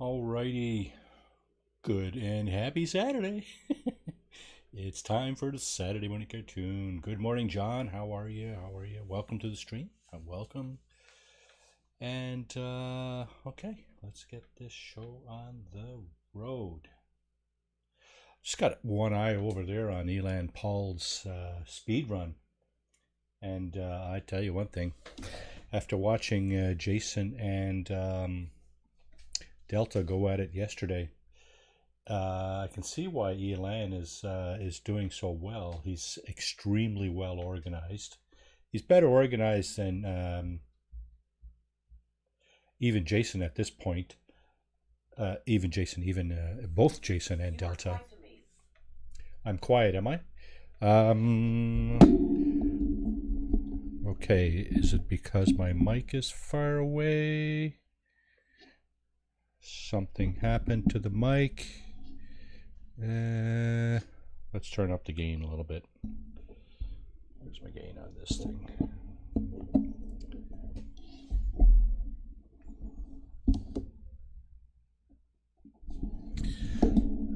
Alrighty, good and happy Saturday. It's time for the Saturday morning cartoon. Good morning, John. How are you? Welcome to the stream. Welcome. And, okay, let's get this show on the road. Just got one eye over there on Elan Paul's speed run. And I tell you one thing, after watching Jason and Delta go at it yesterday, I can see why Elan is doing so well. He's extremely well organized. He's better organized than even Jason at this point. Both Jason and Delta. I'm quiet, am I? Okay, is it because my mic is far away? Something happened to the mic. Let's turn up the gain a little bit. Where's my gain on this thing?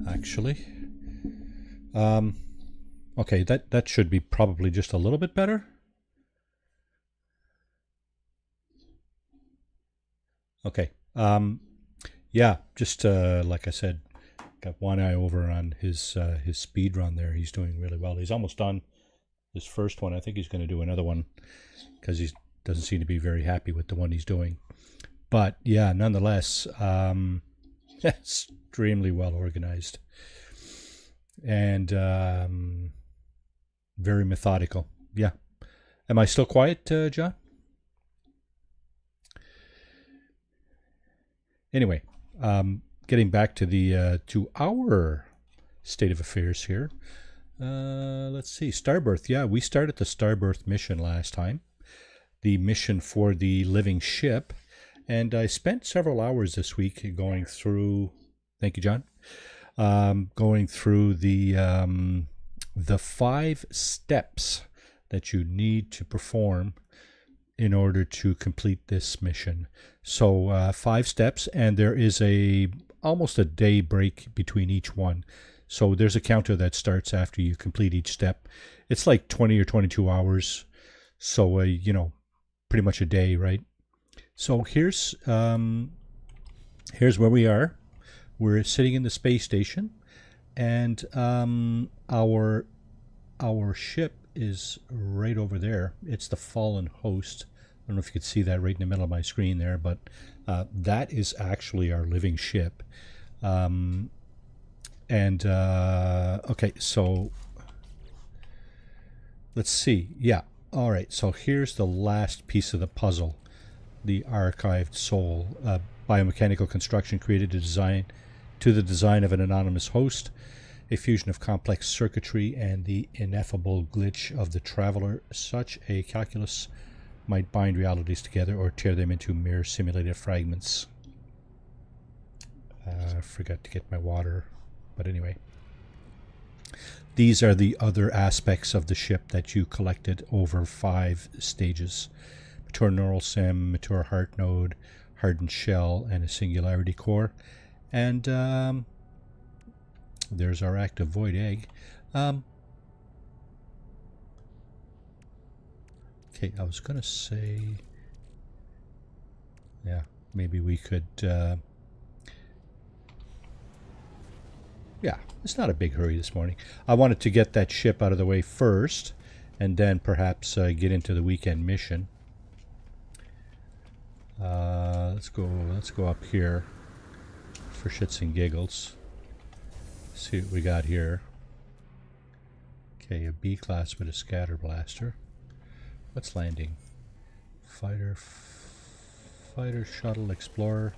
Actually, okay, that should be probably just a little bit better. Okay. Yeah, just like I said, got one eye over on his speed run there. He's doing really well. He's almost done his first one. I think he's going to do another one because he doesn't seem to be very happy with the one he's doing. But yeah, nonetheless, extremely well organized and very methodical. Yeah. Am I still quiet, John? Anyway, getting back to the to our state of affairs here. Let's see, Starbirth. Yeah, we started the Starbirth mission last time, the mission for the living ship, and I spent several hours this week going through. Thank you, John. Going through the 5 steps that you need to perform in order to complete this mission. So 5 steps, and there is almost a day break between each one. So there's a counter that starts after you complete each step. It's like 20 or 22 hours. So, pretty much a day, right? So here's where we are. We're sitting in the space station, and our ship is right over there. It's the Fallen Host. I don't know if you could see that right in the middle of my screen there, but that is actually our living ship. Okay, so let's see. Yeah, all right, so here's the last piece of the puzzle, the archived soul. Biomechanical construction created to the design of an anonymous host, a fusion of complex circuitry and the ineffable glitch of the traveler. Such a calculus might bind realities together or tear them into mere simulated fragments. I forgot to get my water, but anyway. These are the other aspects of the ship that you collected over 5 stages. Mature neural sim, mature heart node, hardened shell, and a singularity core. And there's our active void egg. Okay, I was going to say, yeah, maybe we could, yeah, it's not a big hurry this morning. I wanted to get that ship out of the way first, and then perhaps get into the weekend mission. Let's go up here for shits and giggles. See what we got here. Okay, a B class with a scatter blaster. What's landing? Fighter, shuttle, explorer.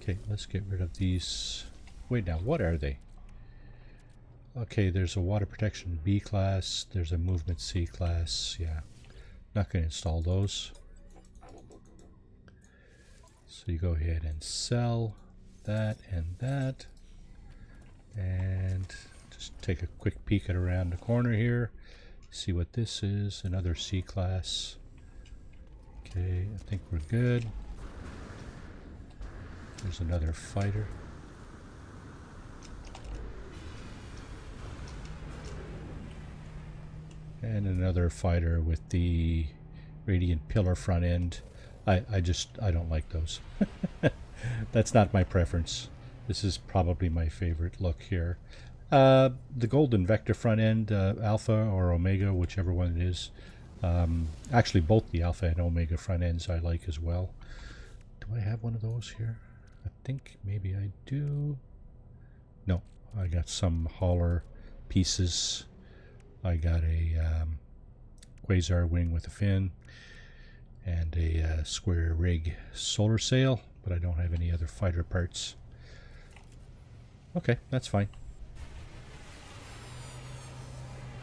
Okay, let's get rid of these. Wait, now what are they? Okay, there's a water protection B class. There's a movement C class. Yeah, not going to install those. So you go ahead and sell that and that. And just take a quick peek at around the corner here. See what this is. Another C class. Okay, I think we're good. There's another fighter. And another fighter with the radiant pillar front end. I don't like those. That's not my preference. This is probably my favorite look here. The golden vector front end, alpha or omega, whichever one it is. Actually, both the alpha and omega front ends I like as well. Do I have one of those here? I think maybe I do. No, I got some hauler pieces. I got a quasar wing with a fin and a square rig solar sail, but I don't have any other fighter parts. Okay, that's fine.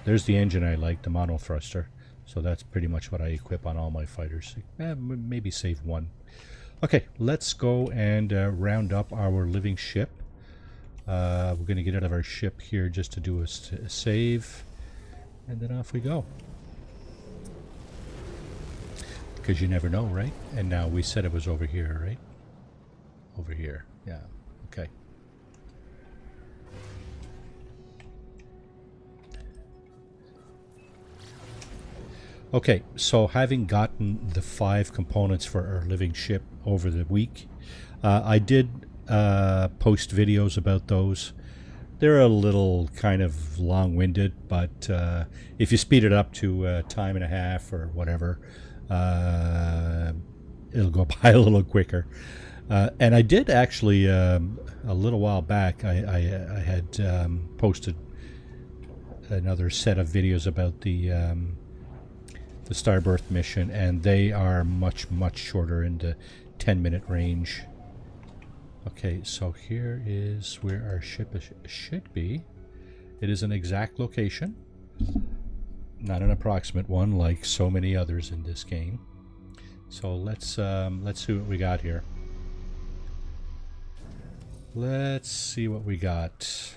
There's the engine I like, the mono thruster. So that's pretty much what I equip on all my fighters. Maybe save one. Okay, let's go and round up our living ship. We're going to get out of our ship here just to do a save. And then off we go. Because you never know, right? And now we said it was over here, right? Over here. Yeah. Okay. Okay, so having gotten the 5 components for our living ship over the week, I did post videos about those. They're a little kind of long-winded, but if you speed it up to a time and a half or whatever, it'll go by a little quicker. And I did actually, a little while back, I had posted another set of videos about the Starbirth mission, and they are much shorter, in the 10-minute range. Okay, so here is where our ship should be. It is an exact location, not an approximate one like so many others in this game. So let's see what we got here. Let's see what we got.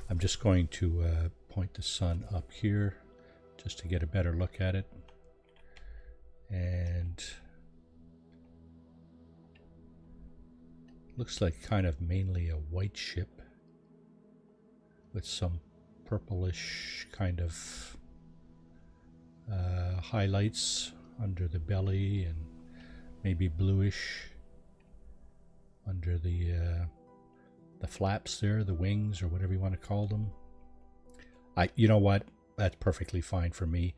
I'm just going to point the sun up here just to get a better look at it. And looks like kind of mainly a white ship with some purplish kind of highlights under the belly, and maybe bluish under the flaps there, the wings, or whatever you want to call them. You know what? That's perfectly fine for me.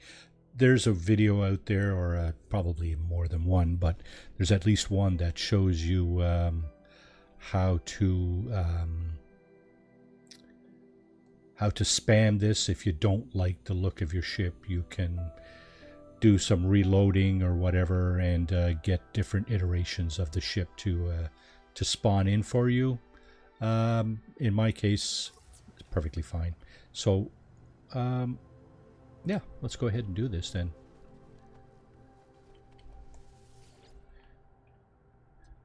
There's a video out there, or probably more than one, but there's at least one that shows you how to spam this. If you don't like the look of your ship, you can do some reloading or whatever, and get different iterations of the ship to spawn in for you. In my case, it's perfectly fine. So yeah, let's go ahead and do this then.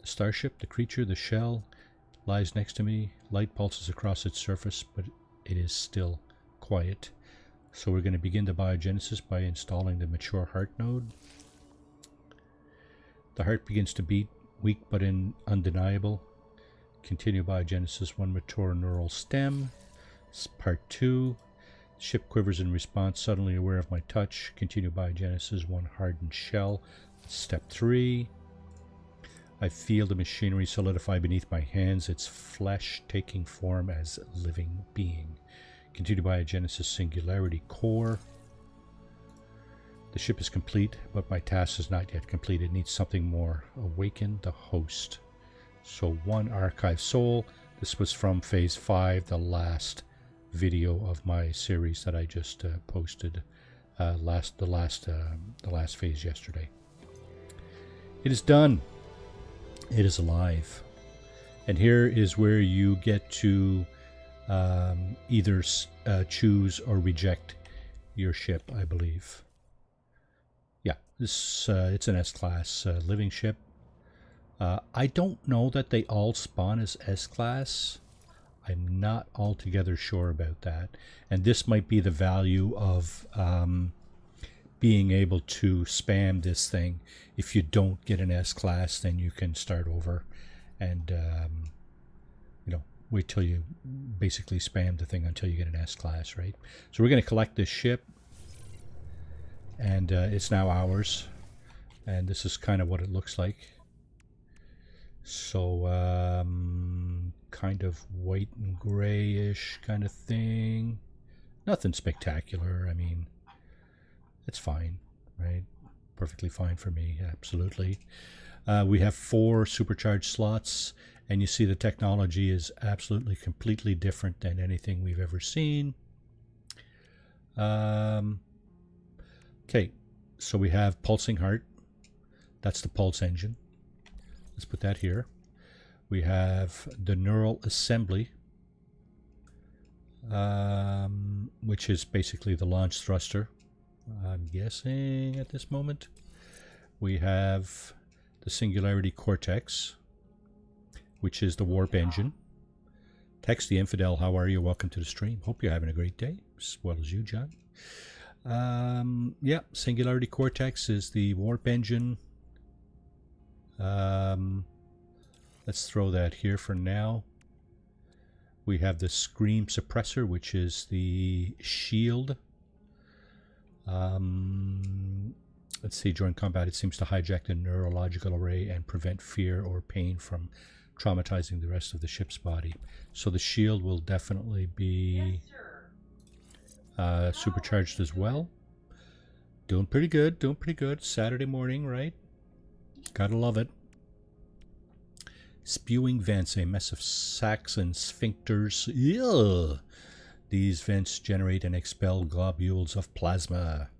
The starship, the creature, the shell, lies next to me. Light pulses across its surface, but it is still quiet. So we're going to begin the biogenesis by installing the mature heart node. The heart begins to beat, weak but undeniable. Continue biogenesis, 1 mature neural stem. Part 2. Ship quivers in response, suddenly aware of my touch. Continue biogenesis, 1 hardened shell. Step 3. I feel the machinery solidify beneath my hands, its flesh taking form as living being. Continue biogenesis, singularity core. The ship is complete, but my task is not yet complete. It needs something more. Awaken the host. So 1 archive soul. This was from phase 5, the last video of my series that I just posted the last phase yesterday. It is done. It is alive. And here is where you get to either choose or reject your ship, I believe. Yeah, this it's an S-class living ship. I don't know that they all spawn as S-class. I'm not altogether sure about that. And this might be the value of being able to spam this thing. If you don't get an S class, then you can start over and wait till you basically spam the thing until you get an S class, right? So we're going to collect this ship, and it's now ours, and this is kind of what it looks like. So kind of white and grayish kind of thing. Nothing spectacular. I mean, it's fine, right? Perfectly fine for me, absolutely. We have 4 supercharged slots, and you see the technology is absolutely completely different than anything we've ever seen. Okay, so we have pulsing heart. That's the pulse engine. Let's put that here. We have the neural assembly, which is basically the launch thruster, I'm guessing at this moment. We have the singularity cortex, which is the warp engine. Text the infidel, how are you? Welcome to the stream. Hope you're having a great day, as well as you, John. Yeah, singularity cortex is the warp engine. Let's throw that here for now. We have the scream suppressor, which is the shield. Let's see, during combat it seems to hijack the neurological array and prevent fear or pain from traumatizing the rest of the ship's body. So the shield will definitely be supercharged as well. Doing pretty good, doing pretty good. Saturday morning, right? Gotta love it. Spewing vents, a mess of sacs and sphincters. Ugh. These vents generate and expel globules of plasma.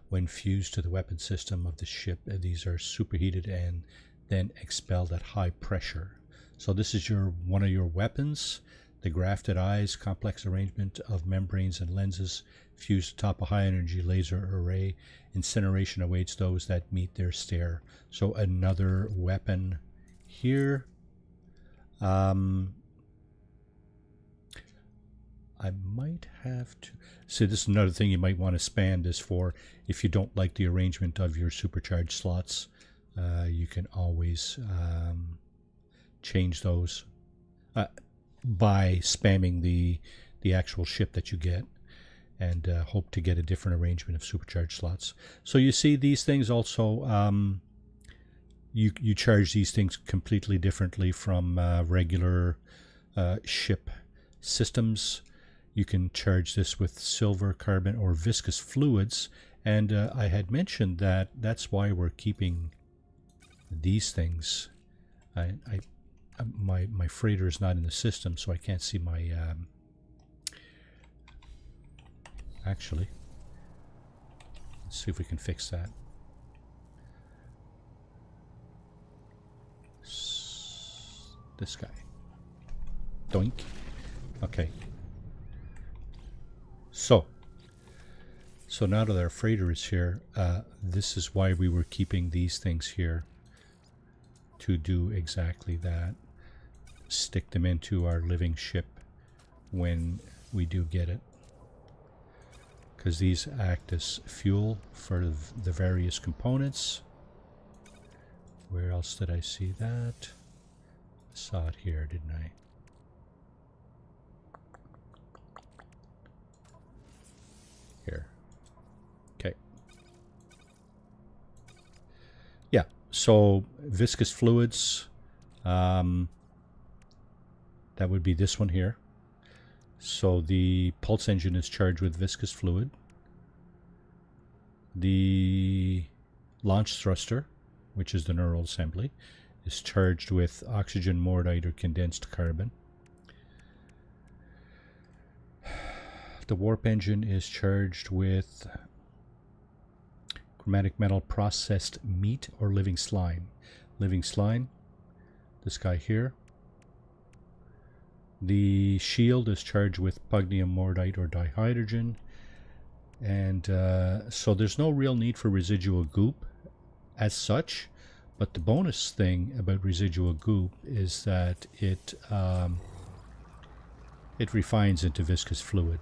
When fused to the weapon system of the ship, these are superheated and then expelled at high pressure. So this is one of your weapons. The grafted eyes, complex arrangement of membranes and lenses fused atop a high energy laser array. Incineration awaits those that meet their stare. So another weapon here. I might have to... So this is another thing you might want to spam this for. If you don't like the arrangement of your supercharged slots, you can always change those by spamming the actual ship that you get, and hope to get a different arrangement of supercharged slots. So you see these things also... You charge these things completely differently from regular ship systems. You can charge this with silver, carbon, or viscous fluids. And I had mentioned that that's why we're keeping these things. My freighter is not in the system, so I can't see my... Actually, let's see if we can fix that. This guy. Doink. Okay. So now that our freighter is here, this is why we were keeping these things here, to do exactly that. Stick them into our living ship when we do get it, because these act as fuel for the various components. Where else did I see that? I saw it here, didn't I? Here. Okay. Yeah, so viscous fluids, that would be this one here. So the pulse engine is charged with viscous fluid. The launch thruster, which is the neural assembly, is charged with oxygen, mordite, or condensed carbon. The warp engine is charged with chromatic metal processed meat or living slime. Living slime, this guy here. The shield is charged with pugnium, mordite, or dihydrogen. And so there's no real need for residual goop as such. But the bonus thing about residual goop is that it refines into viscous fluid.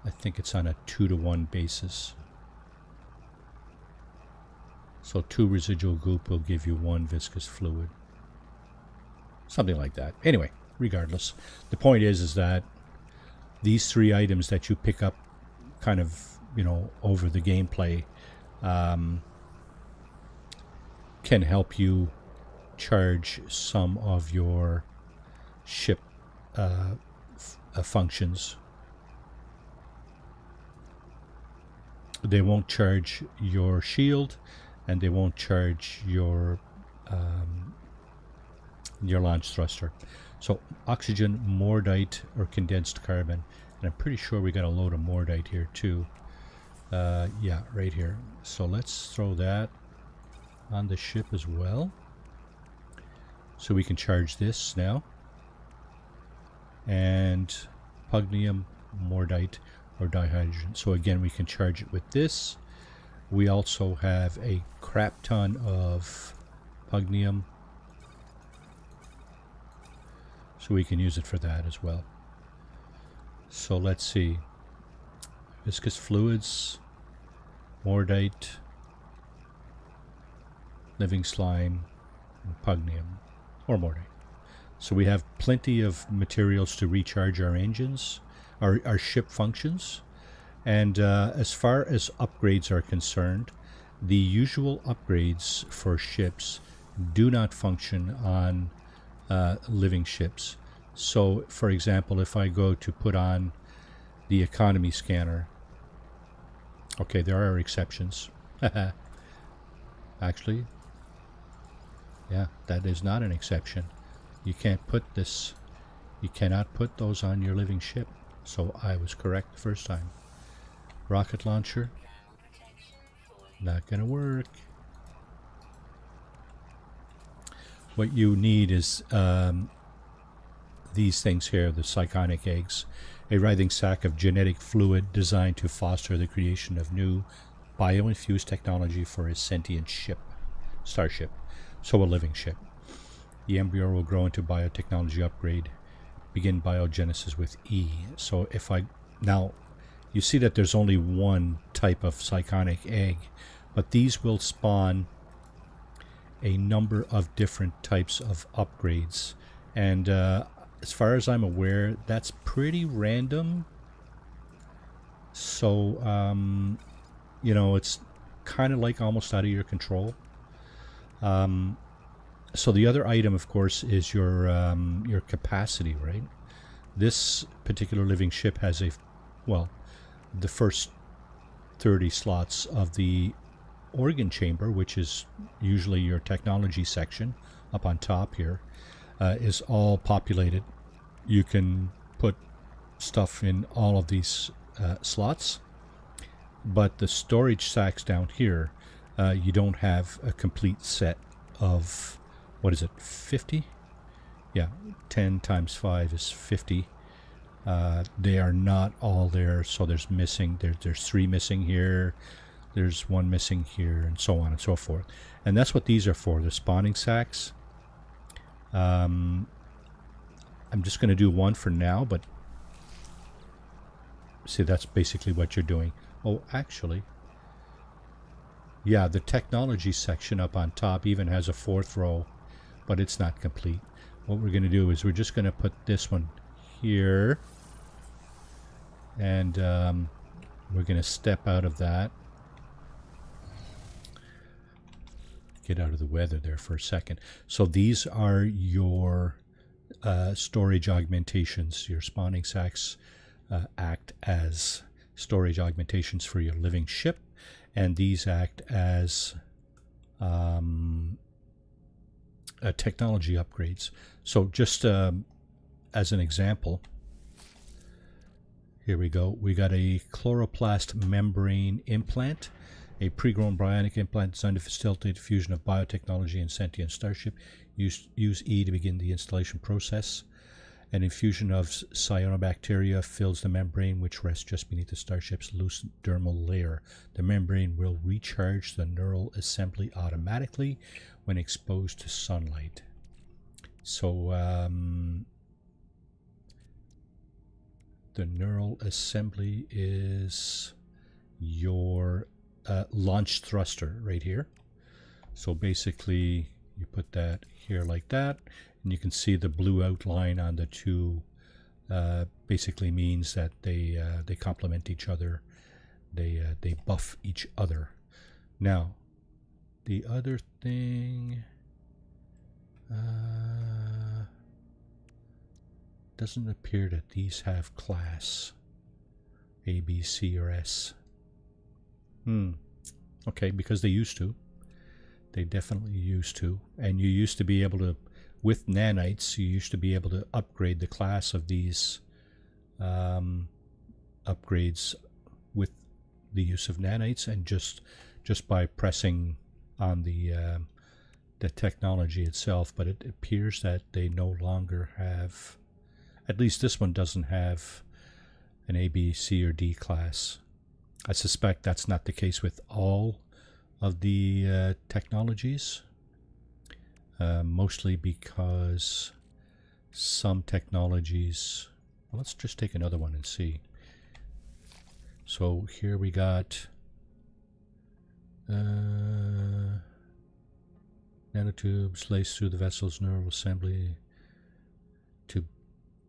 I think it's on a 2-to-1 basis. So 2 residual goop will give you 1 viscous fluid. Something like that. Anyway, regardless, the point is that these 3 items that you pick up kind of, you know, over the gameplay can help you charge some of your ship functions. They won't charge your shield, and they won't charge your launch thruster. So oxygen, mordite, or condensed carbon. And I'm pretty sure we got a load of mordite here too. Yeah, right here. So let's throw that on the ship as well. So we can charge this now. And pugnium, mordite, or dihydrogen. So again, we can charge it with this. We also have a crap ton of pugnium, so we can use it for that as well. So let's see. Viscous fluids, mordite, living slime, and pugnium, or mordite. So we have plenty of materials to recharge our engines, our ship functions. And as far as upgrades are concerned, the usual upgrades for ships do not function on living ships. So, for example, if I go to put on the economy scanner, okay, there are exceptions. Actually, yeah, that is not an exception. You can't put this, you cannot put those on your living ship. So I was correct the first time. Rocket launcher, not gonna work. What you need is these things here, the psychonic eggs, a writhing sack of genetic fluid designed to foster the creation of new bio-infused technology for a sentient ship, starship, so a living ship. The embryo will grow into biotechnology upgrade, begin biogenesis with E. So if I, now you see that there's only one type of psychonic egg, but these will spawn a number of different types of upgrades. And as far as I'm aware, that's pretty random. So, you know, it's kind of like almost out of your control. So the other item, of course, is your capacity, right? This particular living ship has a, well, the first 30 slots of the organ chamber, which is usually your technology section up on top here, is all populated. You can put stuff in all of these slots, but the storage sacks down here, you don't have a complete set of, what is it, 50? Yeah, 10 times 5 is 50. They are not all there, so there's missing, there's 3 missing here, there's 1 missing here, and so on and so forth. And that's what these are for, the spawning sacks. I'm just going to do 1 for now, but see, that's basically what you're doing. Oh, actually, yeah, the technology section up on top even has a 4th row, but it's not complete. What we're going to do is we're just going to put this one here, and we're going to step out of that. Get out of the weather there for a second. So these are your storage augmentations. Your spawning sacks act as storage augmentations for your living ship, and these act as technology upgrades. So just as an example, here we go. We got a chloroplast membrane implant, a pre-grown bionic implant designed to facilitate the fusion of biotechnology and sentient starship. Use E to begin the installation process. An infusion of cyanobacteria fills the membrane, which rests just beneath the starship's loose dermal layer. The membrane will recharge the neural assembly automatically when exposed to sunlight. So The neural assembly is your launch thruster right here. So basically you put that here like that, and you can see the blue outline on the two basically means that they complement each other. They buff each other. Now, the other thing doesn't appear that these have class A, B, C, or S. Okay, because they used to. They definitely used to. And you used to be able to, with nanites, you used to be able to upgrade the class of these upgrades with the use of nanites, and just by pressing on the technology itself. But it appears that they no longer have, at least this one doesn't have an A, B, C, or D class. I suspect that's not the case with all of the technologies, mostly because some technologies, well, let's just take another one and see. So here we got nanotubes laced through the vessel's neural assembly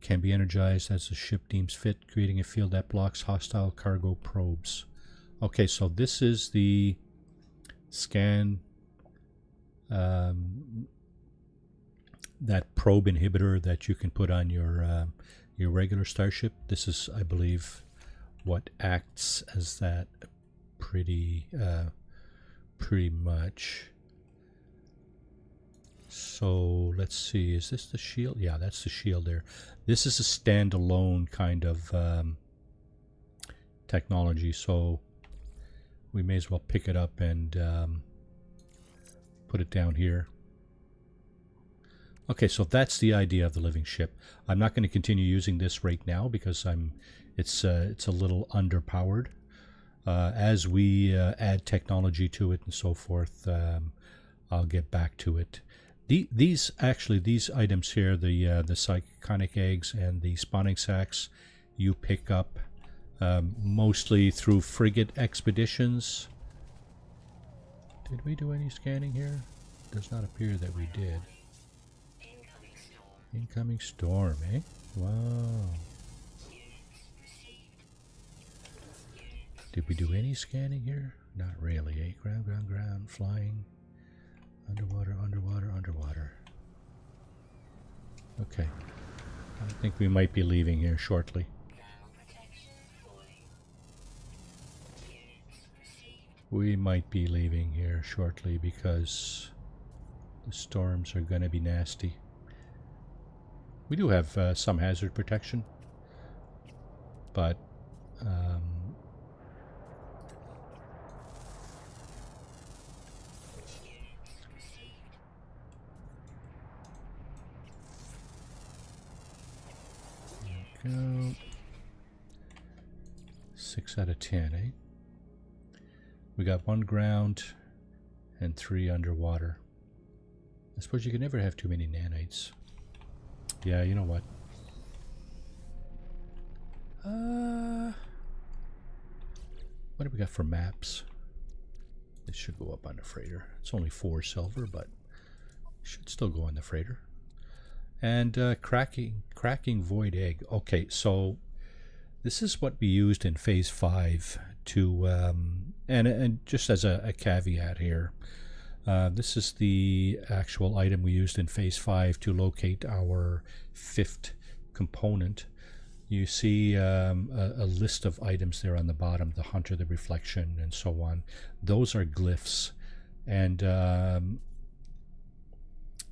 can be energized as the ship deems fit, creating a field that blocks hostile cargo probes. Okay, so this is the scan, that probe inhibitor that you can put on your regular starship. This is, I believe, what acts as that pretty much. So let's see, is this the shield? Yeah, that's the shield there. This is a standalone kind of technology, so we may as well pick it up and put it down here. Okay, so that's the idea of the living ship. I'm not going to continue using this right now because it's a little underpowered. As we add technology to it and so forth, I'll get back to it. These items here, the psychonic eggs and the spawning sacks, you pick up mostly through frigate expeditions. Did we do any scanning here? Does not appear that we did. Incoming storm, eh? Wow. Did we do any scanning here? Not really, eh? Ground, ground, ground, flying. Underwater, underwater, underwater. Okay. I think we might be leaving here shortly. We might be leaving here shortly because the storms are going to be nasty. We do have some hazard protection, but go. 6 out of 10, eh? We got 1 ground and 3 underwater. I suppose you can never have too many nanites. Yeah, you know what? What do we got for maps? This should go up on the freighter. It's only 4 silver, but should still go on the freighter. And cracking void egg. Okay, so this is what we used in phase 5 to and just as a caveat here, this is the actual item we used in phase 5 to locate our 5th component. You see a list of items there on the bottom, the hunter, the reflection, and so on. Those are glyphs, and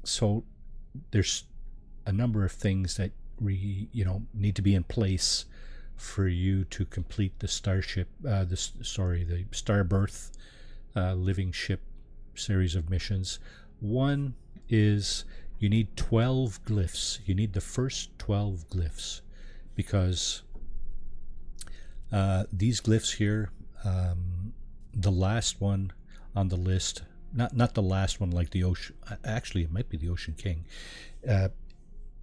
so there's a number of things that need to be in place for you to complete the starship, the Starbirth living ship series of missions. One is you need 12 glyphs. You need the first 12 glyphs because these glyphs here, the last one on the list, not the last one like the ocean, actually it might be the Ocean King.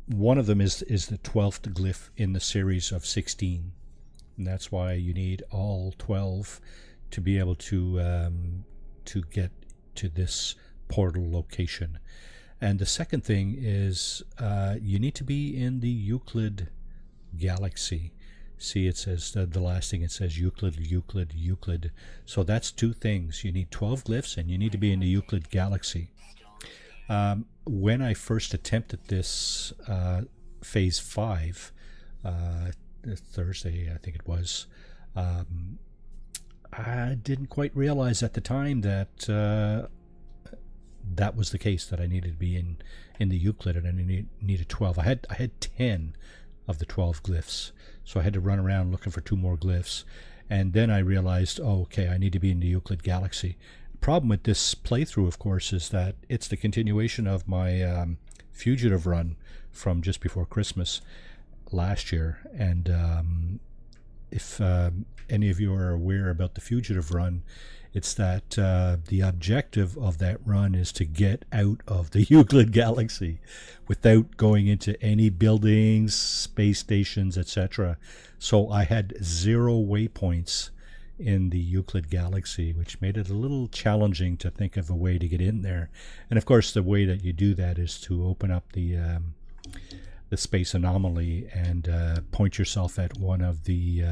one of them is the 12th glyph in the series of 16. And that's why you need all 12 to be able to get to this portal location. And the second thing is you need to be in the Euclid galaxy. See, it says the last thing, it says Euclid, Euclid, Euclid. So that's two things. You need 12 glyphs and you need to be in the Euclid galaxy. When I first attempted this phase 5, Thursday I think it was, I didn't quite realize at the time that that was the case, that I needed to be in the Euclid, and I needed 12. I had 10 of the 12 glyphs, so I had to run around looking for 2 more glyphs, and then I realized, oh, okay, I need to be in the Euclid galaxy. The problem with this playthrough, of course, is that it's the continuation of my fugitive run from just before Christmas last year, and if any of you are aware about the fugitive run, it's that the objective of that run is to get out of the Euclid galaxy without going into any buildings, space stations, etc. So I had 0 waypoints in the Euclid galaxy, which made it a little challenging to think of a way to get in there. And of course, the way that you do that is to open up the space anomaly and point yourself at one of the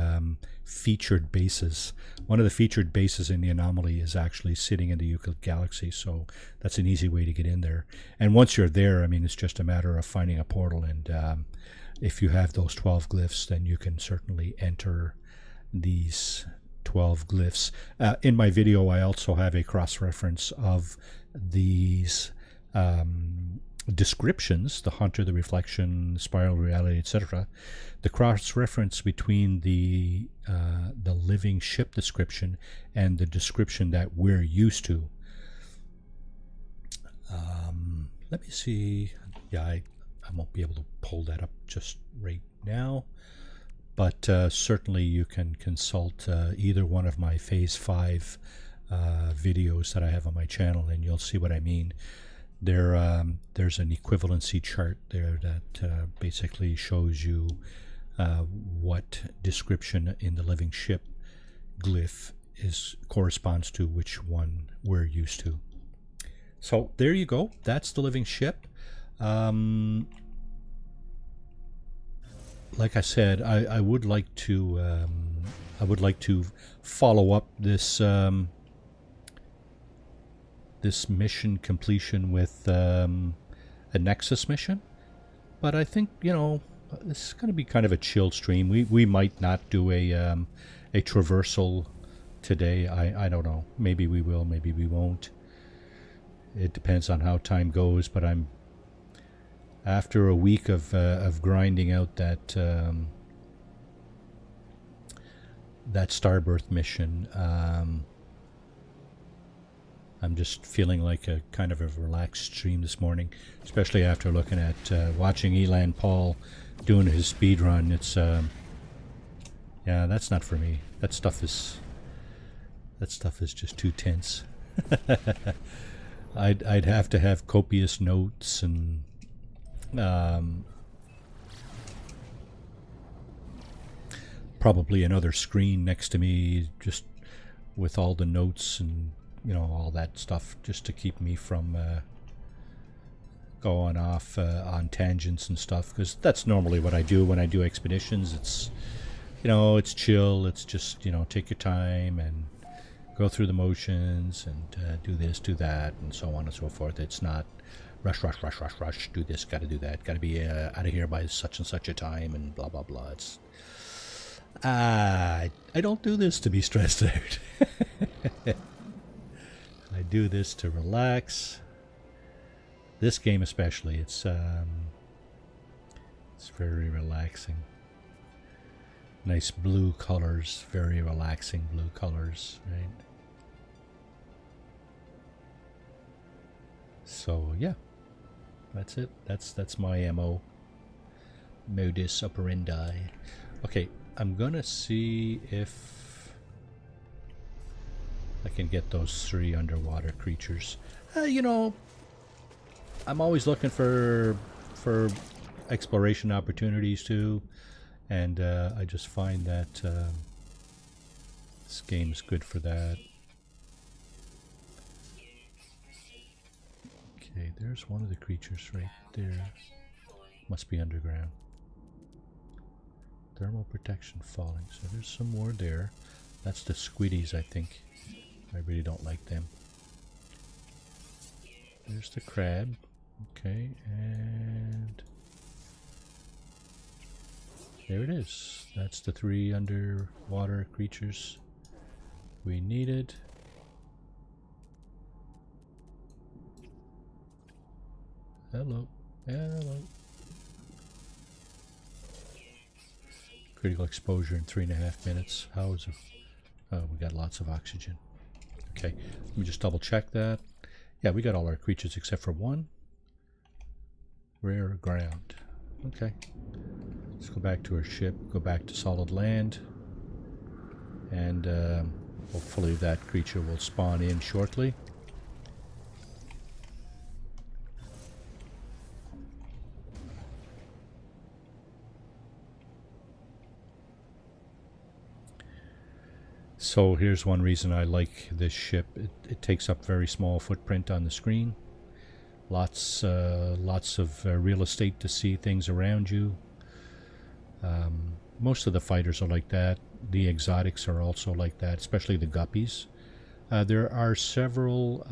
featured bases. One of the featured bases in the anomaly is actually sitting in the Euclid galaxy, so that's an easy way to get in there. And once you're there, I mean, it's just a matter of finding a portal, and if you have those 12 glyphs, then you can certainly enter these 12 glyphs. In my video, I also have a cross-reference of these descriptions: the Hunter, the Reflection, Spiral Reality, etc. The cross-reference between the living ship description and the description that we're used to. Let me see. Yeah, I won't be able to pull that up just right now, but certainly you can consult either one of my Phase 5 videos that I have on my channel, and you'll see what I mean. There's an equivalency chart there that basically shows you what description in the living ship glyph corresponds to which one we're used to. So there you go. That's the living ship. Like I said, I would like to follow up this this mission completion with a Nexus mission, but I think, you know, this is going to be kind of a chill stream. We might not do a traversal today. I don't know. Maybe we will, maybe we won't. It depends on how time goes, but I'm after a week of grinding out that that Starbirth mission. I'm just feeling like a kind of a relaxed stream this morning, especially after looking at watching Elan Paul doing his speed run. It's yeah, that's not for me. That stuff is just too tense. I'd have to have copious notes and probably another screen next to me, just with all the notes and, you know, all that stuff, just to keep me from going off on tangents and stuff, because that's normally what I do when I do expeditions. It's, you know, it's chill. It's just, you know, take your time and go through the motions and do this, do that, and so on and so forth. It's not rush, rush, rush, rush, rush, do this, got to do that, got to be out of here by such and such a time, and blah, blah, blah. It's I don't do this to be stressed out. I do this to relax. This game especially, it's very relaxing. Nice blue colors, very relaxing blue colors, right? So yeah, that's it. That's my MO. Modus operandi. Okay, I'm gonna see if I can get those 3 underwater creatures. You know, I'm always looking for exploration opportunities too, and I just find that this game is good for that. Okay, there's one of the creatures right there. Must be underground. Thermal protection falling. So there's some more there. That's the squiddies, I think. I really don't like them. There's the crab. Okay, and there it is. That's the 3 underwater creatures we needed. Hello. Hello. Critical exposure in 3.5 minutes. How is it? Oh, we got lots of oxygen. Okay, let me just double check that. Yeah, we got all our creatures except for one. Rare ground. Okay. Let's go back to our ship, go back to solid land. And hopefully that creature will spawn in shortly. So here's one reason I like this ship. It takes up very small footprint on the screen. Lots of real estate to see things around you. Most of the fighters are like that. The exotics are also like that, especially the guppies. There are several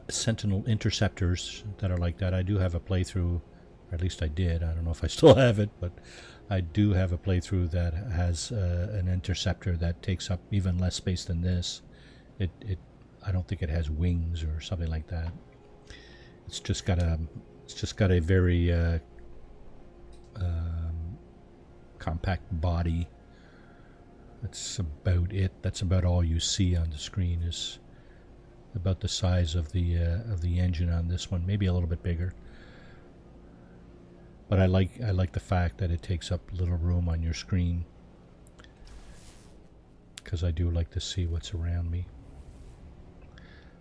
Sentinel interceptors that are like that. I do have a playthrough, or at least I did. I don't know if I still have it, but I do have a playthrough that has an interceptor that takes up even less space than this. I don't think it has wings or something like that. It's just got a very compact body. That's about it. That's about all you see on the screen. Is about the size of the engine on this one, maybe a little bit bigger. But I like the fact that it takes up little room on your screen, because I do like to see what's around me.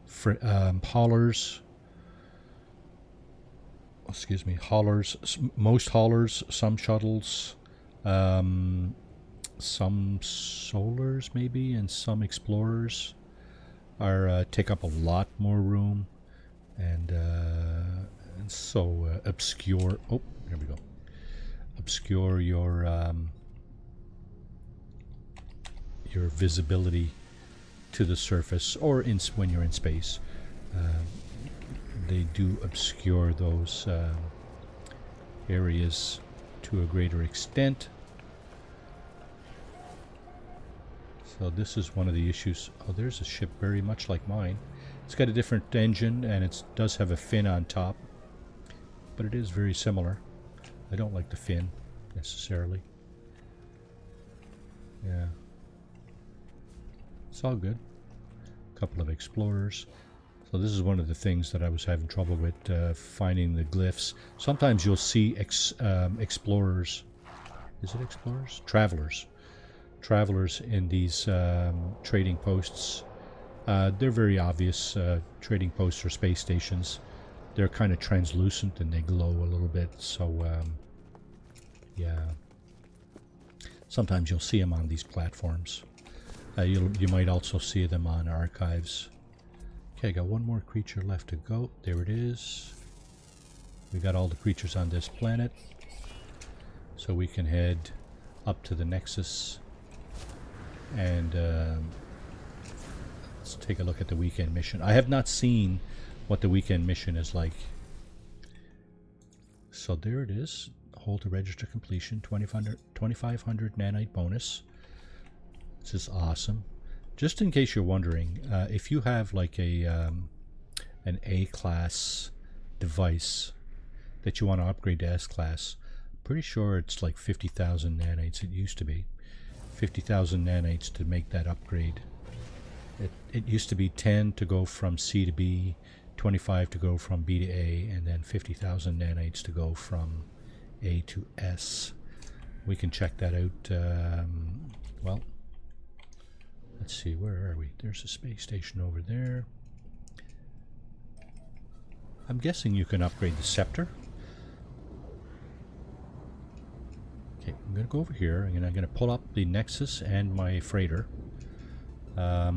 For haulers, excuse me, haulers. Most haulers, some shuttles, some solars maybe, and some explorers are take up a lot more room, and so obscure. Oh, there we go. Obscure your visibility to the surface, or when you're in space. They do obscure those areas to a greater extent. So this is one of the issues. Oh, there's a ship very much like mine. It's got a different engine, and it does have a fin on top, but it is very similar. I don't like the fin necessarily. Yeah, it's all good. A couple of explorers. So this is one of the things that I was having trouble with, finding the glyphs. Sometimes you'll see explorers. Is it explorers? Travelers in these trading posts. They're very obvious trading posts or space stations. They're kind of translucent and they glow a little bit. So yeah, sometimes you'll see them on these platforms. You might also see them on archives. Okay, I got one more creature left to go. There it is. We got all the creatures on this planet, so we can head up to the Nexus and let's take a look at the weekend mission. I have not seen what the weekend mission is like. So there it is. Hold to register completion. 2500 nanite bonus. This is awesome. Just in case you're wondering, if you have like an A-class device that you want to upgrade to S-class, pretty sure it's like 50,000 nanites. It used to be 50,000 nanites to make that upgrade. It used to be 10 to go from C to B, 25 to go from B to A, and then 50,000 nanites to go from A to S. We can check that out. Well, let's see, where are we? There's a space station over there. I'm guessing you can upgrade the scepter. Okay, I'm going to go over here and I'm going to pull up the Nexus and my freighter. I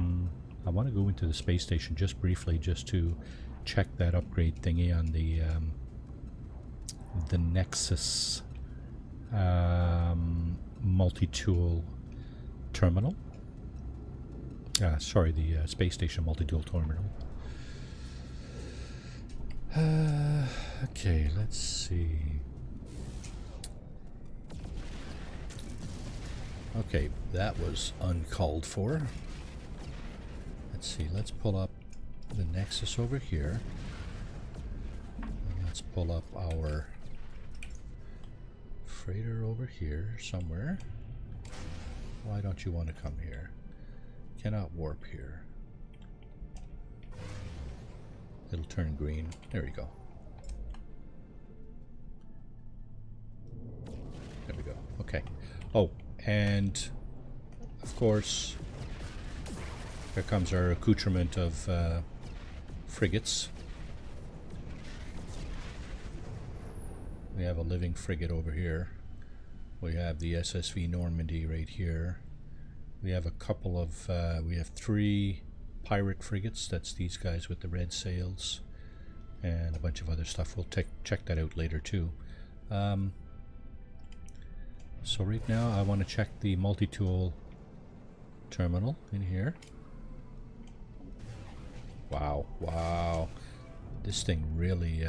want to go into the space station just briefly, just to check that upgrade thingy on the Nexus multi-tool terminal. Sorry, the space station multi-tool terminal. Okay, let's see. Okay, that was uncalled for. Let's see, let's pull up the Nexus over here. And let's pull up our freighter over here somewhere. Why don't you want to come here? Cannot warp here. It'll turn green. There we go. There we go. Okay. Oh, and of course, here comes our accoutrement of frigates. We have a living frigate over here. We have the SSV Normandy right here. We have a couple of, we have 3 pirate frigates. That's these guys with the red sails. And a bunch of other stuff. We'll check that out later too. So right now I want to check the multi-tool terminal in here. Wow, wow. This thing really...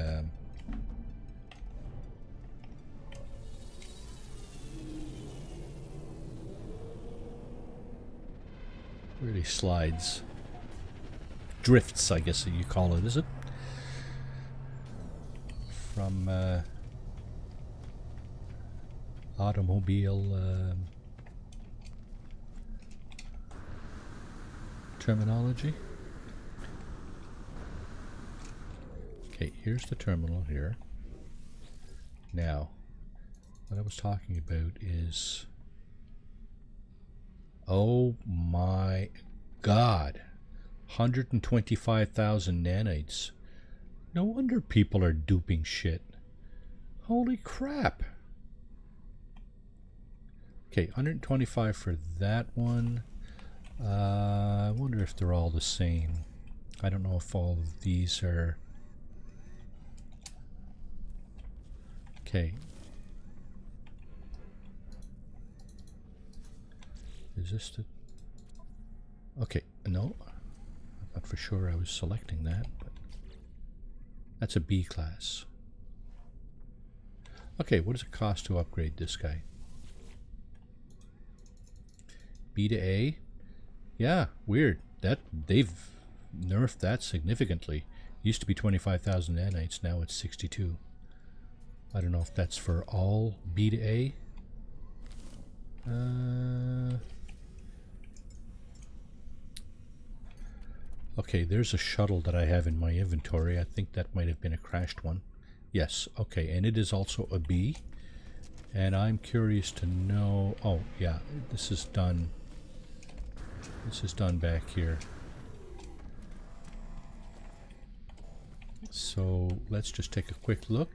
really slides. Drifts, I guess you call it, is it? From automobile terminology. Okay, here's the terminal here. Now, what I was talking about is... Oh my God, 125,000 nanites. No wonder people are duping shit. Holy crap. Okay, 125 for that one. I wonder if they're all the same. I don't know if all of these are... Okay. Is this the... Okay, no. I'm not for sure I was selecting that, but... That's a B class. Okay, what does it cost to upgrade this guy? B to A? Yeah, weird. That they've nerfed that significantly. Used to be 25,000 nanites, now it's 62. I don't know if that's for all B to A. Okay, there's a shuttle that I have in my inventory. I think that might have been a crashed one. Yes, okay, and it is also a B. And I'm curious to know... Oh, yeah, this is done. This is done back here. So, let's just take a quick look.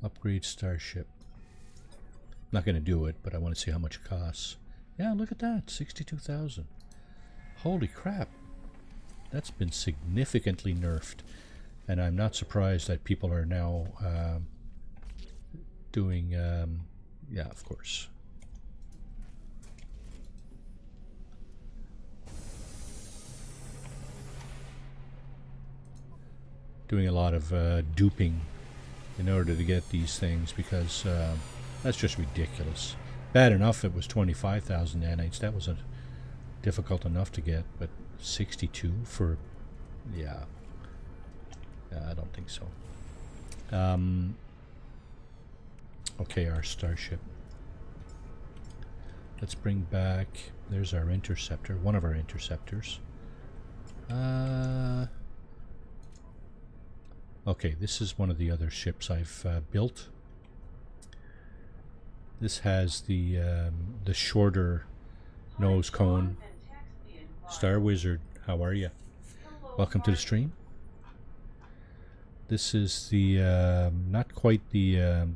Upgrade Starship. I'm not going to do it, but I want to see how much it costs. Yeah, look at that, 62,000. Holy crap. That's been significantly nerfed. And I'm not surprised that people are now doing... yeah, of course. Doing a lot of duping in order to get these things, because that's just ridiculous. Bad enough it was 25,000 nanites. That was difficult enough to get, but 62 for... Yeah. I don't think so. Okay, our starship. Let's bring back... There's our interceptor, one of our interceptors. Okay, this is one of the other ships I've built. This has the shorter nose cone. Star Wizard, how are you? Welcome to the stream. This is the not quite the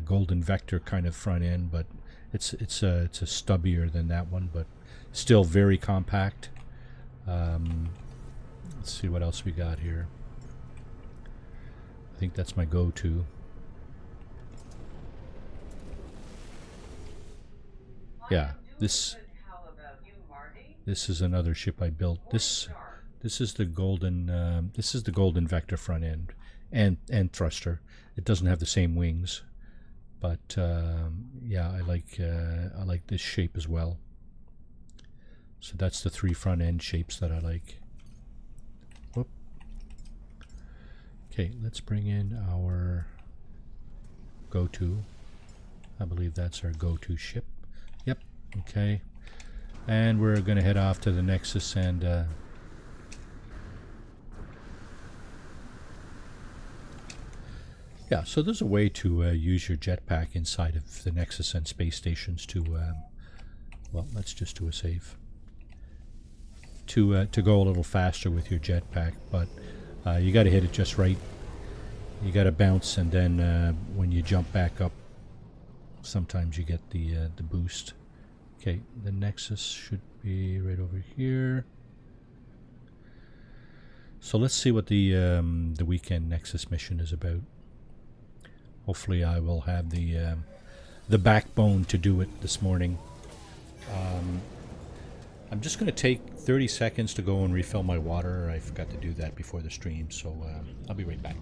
golden vector kind of front end, but it's a stubbier than that one, but still very compact. Let's see what else we got here. I think that's my go-to. Yeah, this is another ship I built. This is the golden vector front end and thruster. It doesn't have the same wings, but yeah, I like this shape as well. So that's the 3 front end shapes that I like. Whoop. Okay, let's bring in our go-to. I believe that's our go-to ship. Yep. Okay. And we're going to head off to the Nexus and yeah, so there's a way to use your jetpack inside of the Nexus and space stations to, well, let's just do a save. To go a little faster with your jetpack, but you got to hit it just right. You got to bounce, and then when you jump back up, sometimes you get the boost. Okay, the Nexus should be right over here. So let's see what the weekend Nexus mission is about. Hopefully, I will have the backbone to do it this morning. I'm just going to take 30 seconds to go and refill my water. I forgot to do that before the stream, so I'll be right back.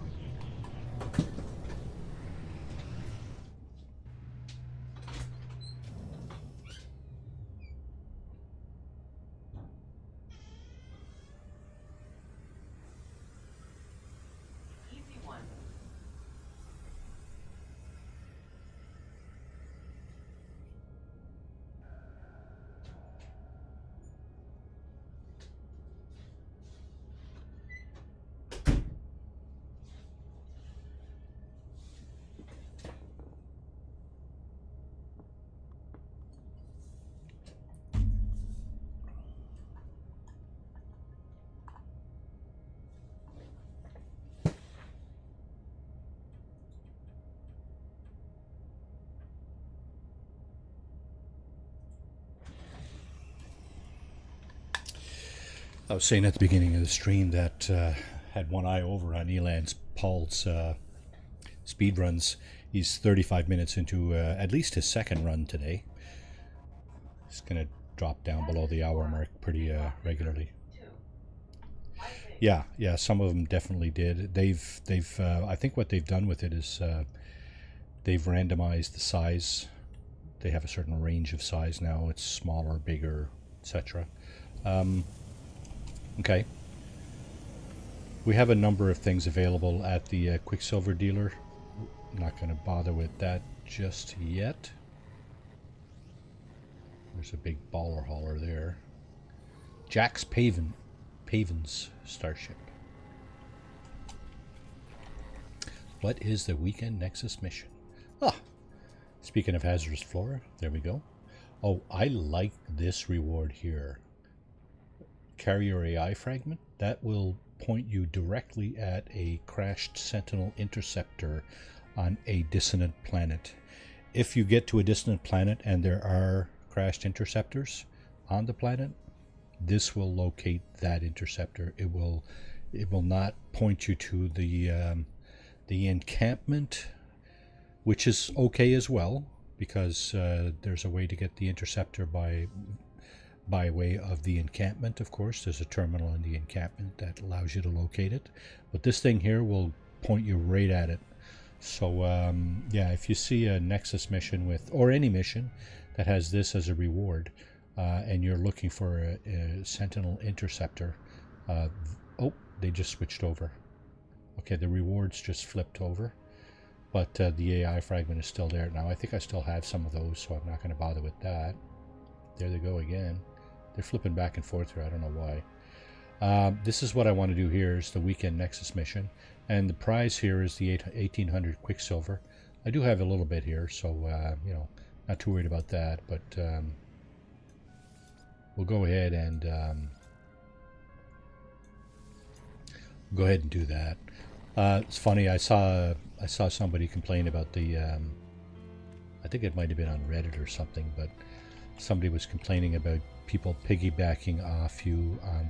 I was saying at the beginning of the stream that had one eye over on Elan's Paul's speed runs. He's 35 minutes into at least his second run today. He's going to drop down below the hour mark pretty regularly. Yeah, some of them definitely did. They've I think what they've done with it is they've randomized the size. They have a certain range of size now. It's smaller, bigger, etc. Okay. We have a number of things available at the Quicksilver dealer. I'm not going to bother with that just yet. There's a big baller hauler there. Jack's Paven's starship. What is the weekend Nexus mission? Ah, speaking of hazardous flora, there we go. Oh, I like this reward here. Carrier AI fragment. That will point you directly at a crashed Sentinel interceptor on a dissonant planet. If you get to a dissonant planet and there are crashed interceptors on the planet, this will locate that interceptor. It will not point you to the encampment, which is okay as well, because there's a way to get the interceptor by way of the encampment. Of course, there's a terminal in the encampment that allows you to locate it, but this thing here will point you right at it. So yeah, if you see a Nexus mission with, or any mission that has this as a reward, and you're looking for a Sentinel interceptor, oh, they just switched over. Okay, the rewards just flipped over, but the AI fragment is still there. Now I think I still have some of those, so I'm not going to bother with that. There they go again. They're flipping back and forth here. I don't know why. This is what I want to do here is the weekend Nexus mission. And the prize here is the 1800 Quicksilver. I do have a little bit here, so, you know, not too worried about that. But we'll go ahead and do that. It's funny. I saw somebody complain about the. I think it might have been on Reddit or something, but somebody was complaining about people piggybacking off you on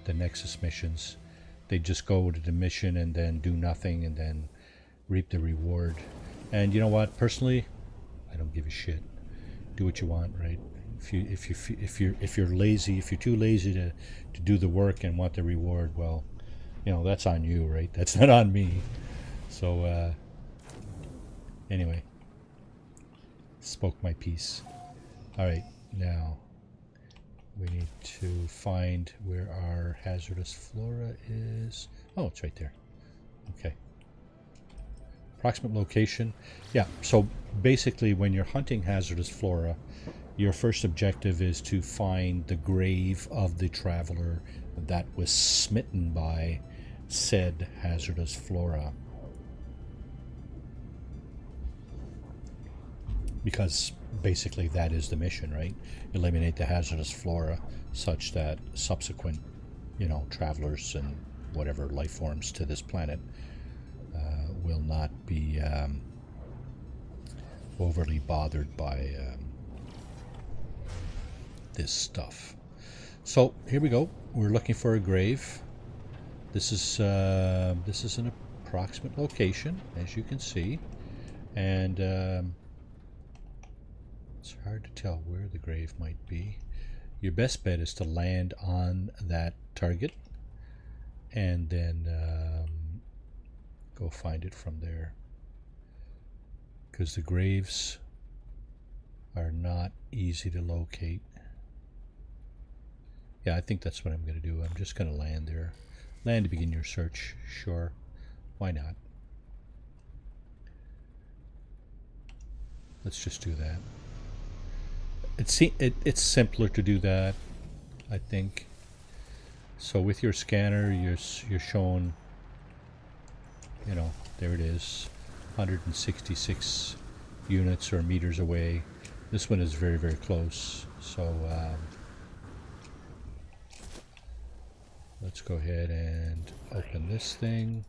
the Nexus missions. They just go to the mission and then do nothing and then reap the reward. And you know what? Personally, I don't give a shit. Do what you want, right? If you're lazy, if you're too lazy to do the work and want the reward, well, you know, that's on you, right? That's not on me. So anyway, spoke my piece. All right, now we need to find where our hazardous flora is. Oh, it's right there. Okay. Approximate location. Yeah, so basically when you're hunting hazardous flora, your first objective is to find the grave of the traveler that was smitten by said hazardous flora. Because basically that is the mission, right? Eliminate the hazardous flora such that subsequent, you know, travelers and whatever life forms to this planet will not be overly bothered by this stuff. So here we go. We're looking for a grave. This is an approximate location, as you can see, and it's hard to tell where the grave might be. Your best bet is to land on that target and then go find it from there, because the graves are not easy to locate. Yeah, I think that's what I'm going to do. I'm just going to land there. Land to begin your search. Sure. Why not? Let's just do that. It's simpler to do that, I think. So with your scanner, you're shown, you know, there it is, 166 units or meters away. This one is very, very close. So let's go ahead and open this thing.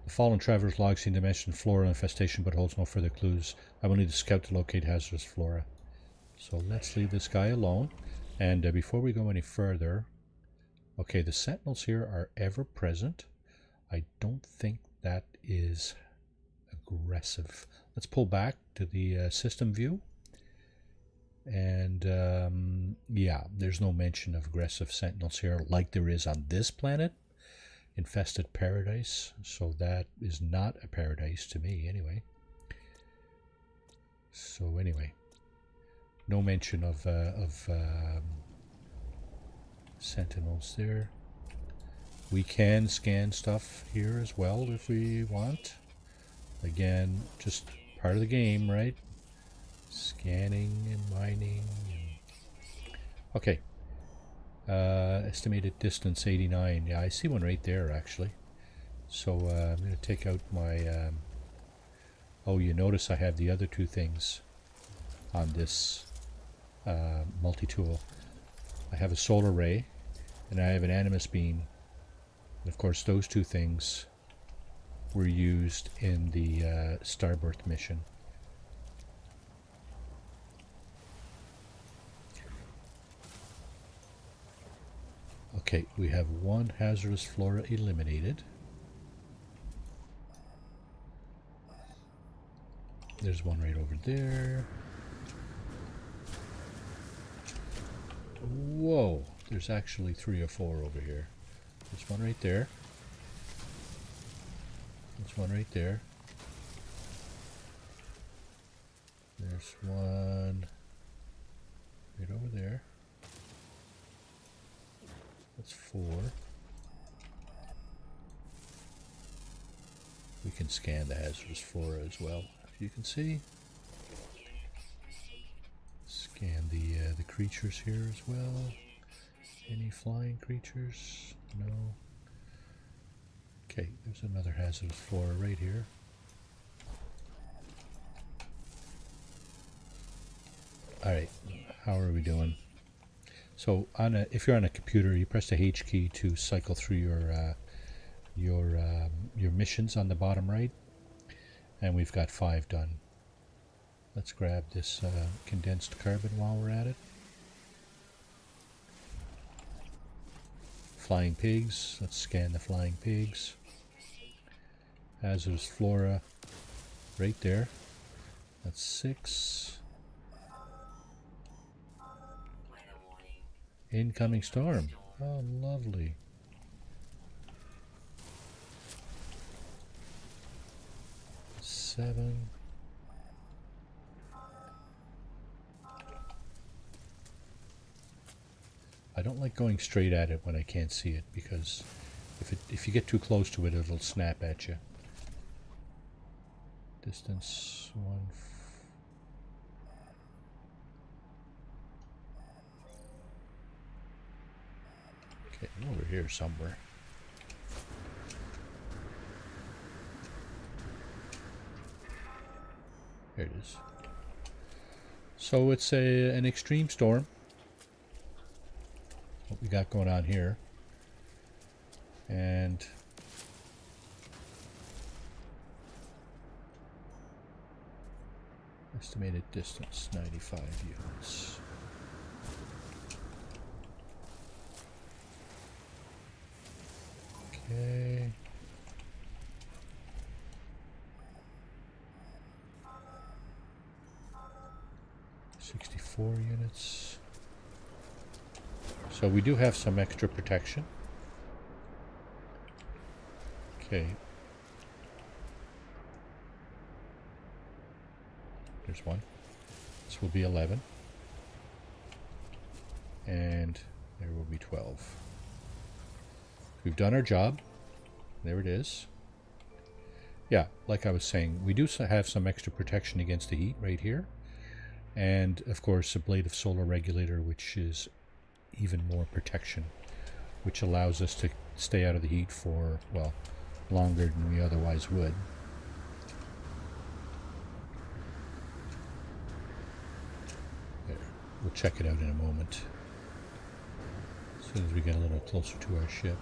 The fallen traveler's log seem to mention flora infestation, but holds no further clues. I will need to scout to locate hazardous flora. So let's leave this guy alone. And before we go any further, okay, the sentinels here are ever present. I don't think that is aggressive. Let's pull back to the system view. And yeah, there's no mention of aggressive sentinels here like there is on this planet. Infested paradise. So that is not a paradise to me anyway. So anyway, no mention of sentinels there. We can scan stuff here as well if we want. Again, just part of the game, right? Scanning and mining. Okay. Estimated distance 89. Yeah, I see one right there actually. So I'm going to take out my... oh, you notice I have the other two things on this multi-tool. I have a solar ray and I have an animus beam. And of course those two things were used in the Starbirth mission. Okay, we have one hazardous flora eliminated. There's one right over there. Whoa, there's actually 3 or 4 over here. There's one right there. There's one right there. There's one right over there. That's 4. We can scan the hazardous flora as well, if you can see. Scan the creatures here as well. Any flying creatures? No. Okay, there's another hazardous flora right here. Alright, how are we doing? So if you're on a computer, you press the H key to cycle through your missions on the bottom right, and we've got 5 done. Let's grab this condensed carbon while we're at it. Flying pigs. Let's scan the flying pigs. Hazardous flora right there. That's 6. Incoming storm. Oh, lovely. Seven. I don't like going straight at it when I can't see it, because if you get too close to it, it'll snap at you. Distance 1. Okay, over here somewhere. There it is. So it's an extreme storm. What we got going on here. And estimated distance 95 units. Okay. $64 units. So we do have some extra protection. Okay. There's one. This will be 11. And there will be 12. We've done our job. There it is. Yeah, like I was saying, we do have some extra protection against the heat right here. And, of course, a blade of solar regulator, which is even more protection, which allows us to stay out of the heat for, well, longer than we otherwise would. There. We'll check it out in a moment, as soon as we get a little closer to our ship.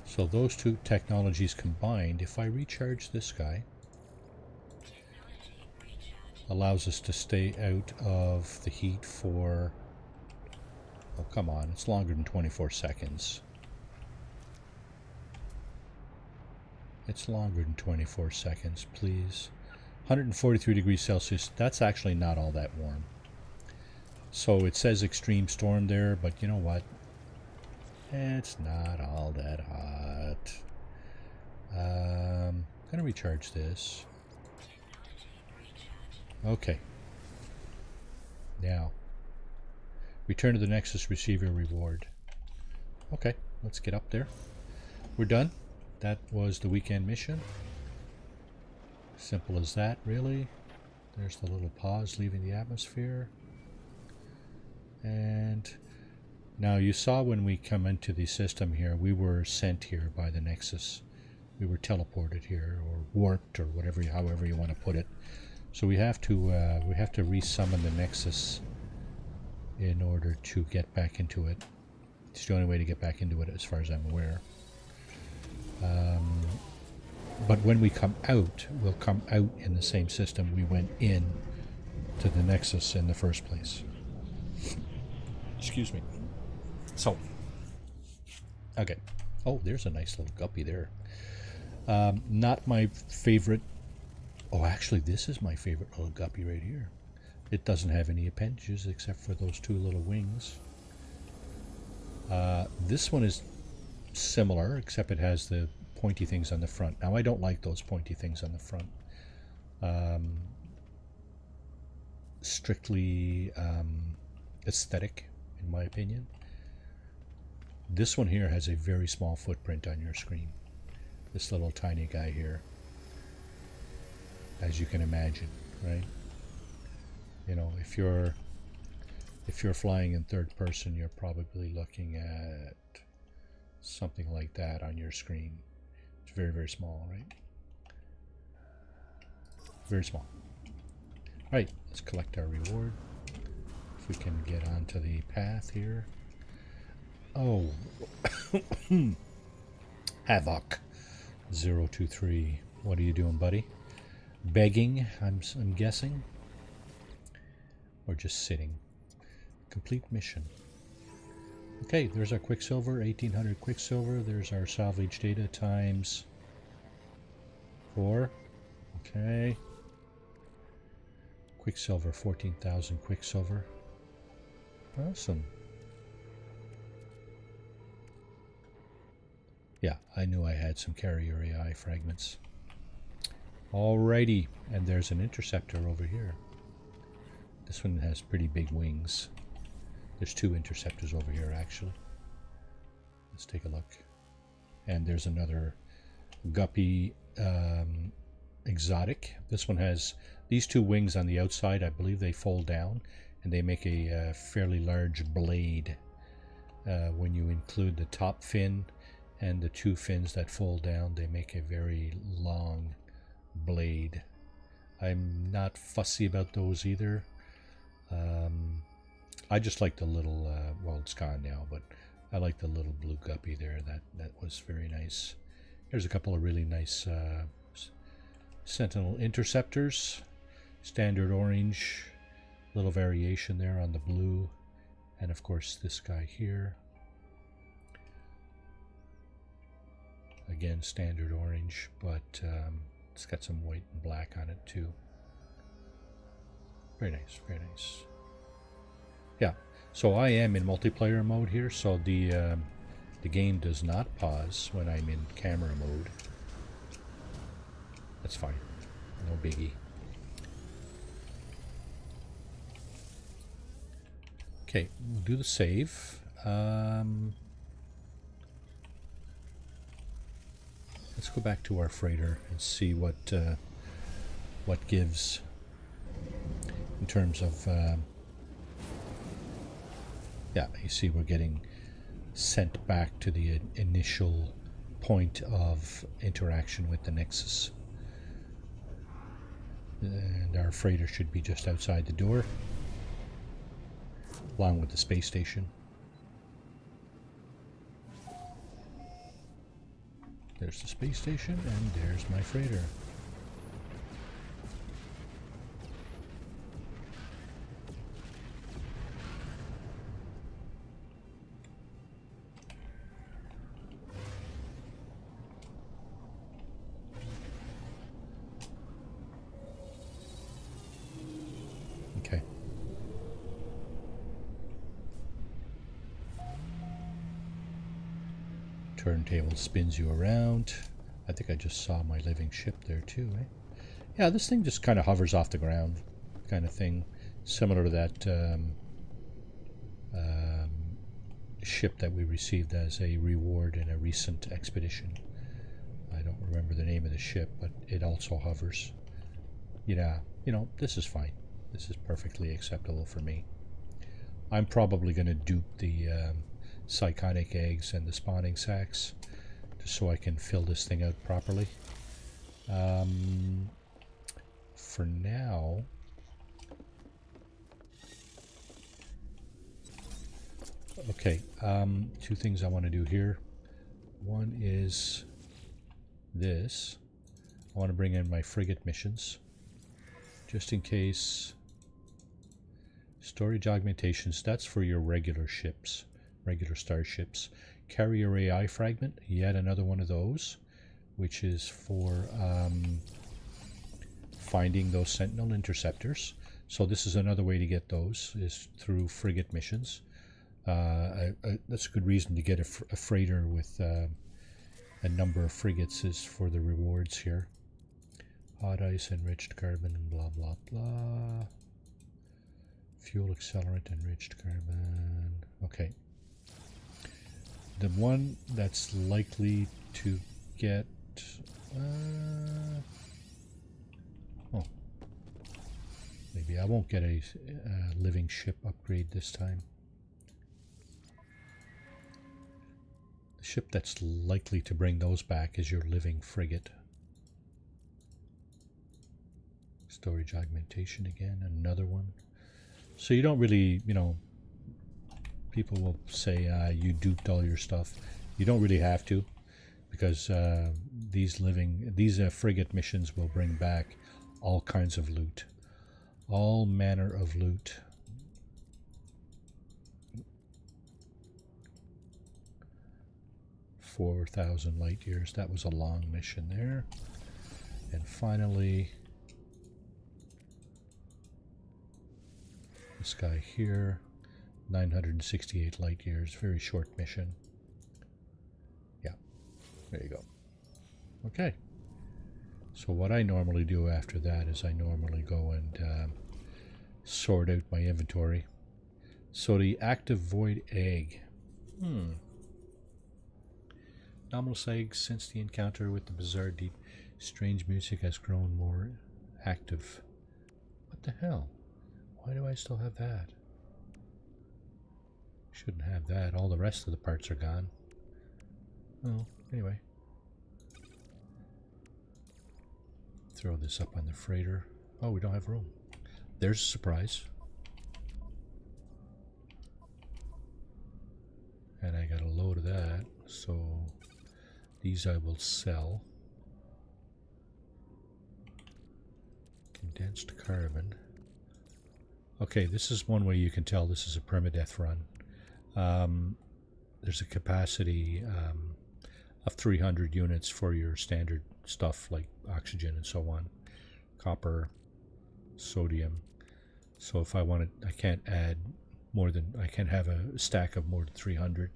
So those two technologies combined, if I recharge this guy, allows us to stay out of the heat for, oh come on, it's longer than 24 seconds. It's longer than 24 seconds, please. 143 degrees Celsius, that's actually not all that warm. So it says extreme storm there, but you know what? It's not all that hot. I'm gonna recharge this. Okay. Now, return to the Nexus receiver reward. Okay, let's get up there. We're done. That was the weekend mission. Simple as that, really. There's the little pause leaving the atmosphere. And now you saw when we come into the system here, we were sent here by the Nexus. We were teleported here, or warped, or whatever, however you want to put it. So we have to resummon the Nexus in order to get back into it. It's the only way to get back into it, as far as I'm aware. But when we come out, we'll come out in the same system we went in to the Nexus in the first place. Excuse me. So, okay. Oh, there's a nice little guppy there. Not my favorite. Oh, actually, this is my favorite little guppy right here. It doesn't have any appendages except for those two little wings. This one is similar, except it has the pointy things on the front. Now, I don't like those pointy things on the front. Strictly aesthetic, in my opinion. This one here has a very small footprint on your screen. This little tiny guy here. As you can imagine, right? You know, if you're flying in third person, you're probably looking at something like that on your screen. It's very, very small, right? Very small. Right, let's collect our reward. If we can get onto the path here. Oh, Havoc 023. What are you doing, buddy? Begging, I'm guessing, or just sitting. Complete mission. Okay, there's our Quicksilver, 1800 Quicksilver. There's our salvage data times 4. Okay. Quicksilver, 14,000 Quicksilver. Awesome. Yeah, I knew I had some carrier AI fragments. Alrighty, and there's an interceptor over here. This one has pretty big wings. There's 2 interceptors over here, actually. Let's take a look. And there's another Guppy exotic. This one has these 2 wings on the outside. I believe they fold down, and they make a fairly large blade. When you include the top fin and the 2 fins that fold down, they make a very long blade. I'm not fussy about those either. I just like the little, well, it's gone now, but I like the little blue guppy there. That was very nice. Here's a couple of really nice Sentinel interceptors. Standard orange, little variation there on the blue, and of course this guy here. Again, standard orange, but it's got some white and black on it too. Very nice, very nice. Yeah, so I am in multiplayer mode here, so the game does not pause when I'm in camera mode. That's fine, no biggie. Okay, we'll do the save. Let's go back to our freighter and see what gives in terms of yeah, you see we're getting sent back to the initial point of interaction with the Nexus. And our freighter should be just outside the door, along with the space station. There's the space station, and there's my freighter. Okay. Turntable spins you around. I think I just saw my living ship there too, eh? Yeah, this thing just kind of hovers off the ground, kind of thing, similar to that ship that we received as a reward in a recent expedition. I don't remember the name of the ship, but it also hovers. Yeah, you know, this is fine. This is perfectly acceptable for me. I'm probably going to dupe the psychotic eggs and the spawning sacks just so I can fill this thing out properly. For now, okay, 2 things I want to do here. One is this. I want to bring in my frigate missions just in case. Storage augmentations, that's for your regular ships, regular starships. Carrier AI fragment, yet another one of those, which is for finding those Sentinel interceptors. So this is another way to get those, is through frigate missions. That's a good reason to get a freighter with a number of frigates, is for the rewards here. Hot ice, enriched carbon, blah blah blah. Fuel accelerant, enriched carbon. Okay. The one that's likely to get oh, maybe I won't get a living ship upgrade this time. The ship that's likely to bring those back is your living frigate. Storage augmentation again, another one. So you don't really, you know, people will say you duped all your stuff. You don't really have to, because these frigate missions will bring back all kinds of loot, all manner of loot. "4,000 light years." That was a long mission there. And finally, this guy here, 968 light years. Very short mission. Yeah, there you go. Okay. So what I normally do after that is I normally go and sort out my inventory. So the active void egg. Anomalous eggs. Since the encounter with the bizarre deep, strange music has grown more active. What the hell? Why do I still have that? Shouldn't have that. All the rest of the parts are gone. Oh, anyway. Throw this up on the freighter. Oh, we don't have room. There's a surprise. And I got a load of that, so these I will sell. Condensed carbon. Okay, this is one way you can tell this is a permadeath run. There's a capacity of 300 units for your standard stuff like oxygen and so on, copper, sodium. So if I wanted, I can't add more than, I can't have a stack of more than 300.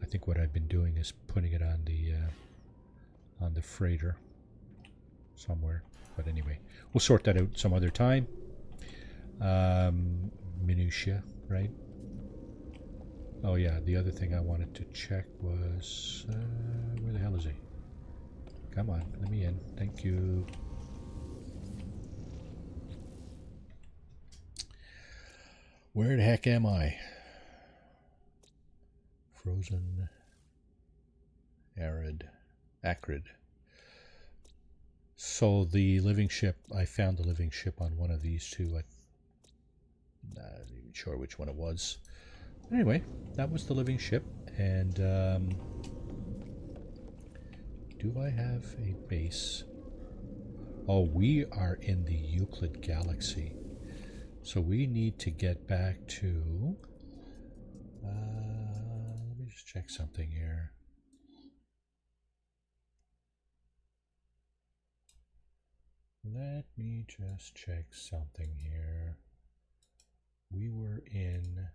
I think what I've been doing is putting it on the freighter somewhere. But anyway, we'll sort that out some other time. Minutia, right? Oh yeah, the other thing I wanted to check was where the hell is he? Come on, let me in. Thank you. Where the heck am I? Frozen, arid, acrid. So the living ship, I found the living ship on one of these two. I'm not even sure which one it was. Anyway, that was the living ship. And do I have a base? Oh, we are in the Euclid galaxy. So we need to get back to... let me just check something here. Let me just check something here. We were in...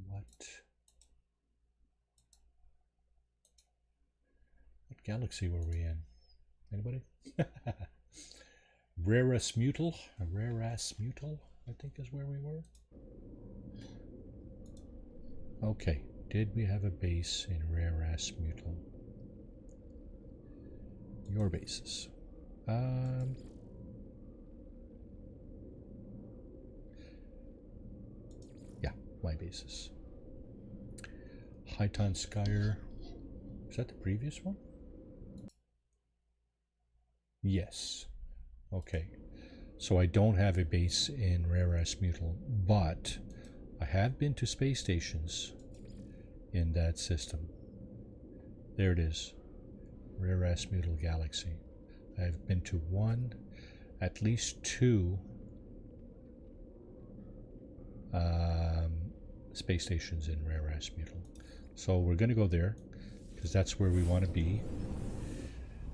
What galaxy were we in? Anybody? Rarasmutal, I think is where we were. Okay, did we have a base in Rarasmutal? Your bases. Yeah, my bases. Hyton Skyer. Is that the previous one? Yes. Okay. So I don't have a base in Rarasmutal, but I have been to space stations in that system. There it is. Rarasmutal Galaxy. I've been to one, at least two space stations in Rarasmutal. So we're going to go there because that's where we want to be.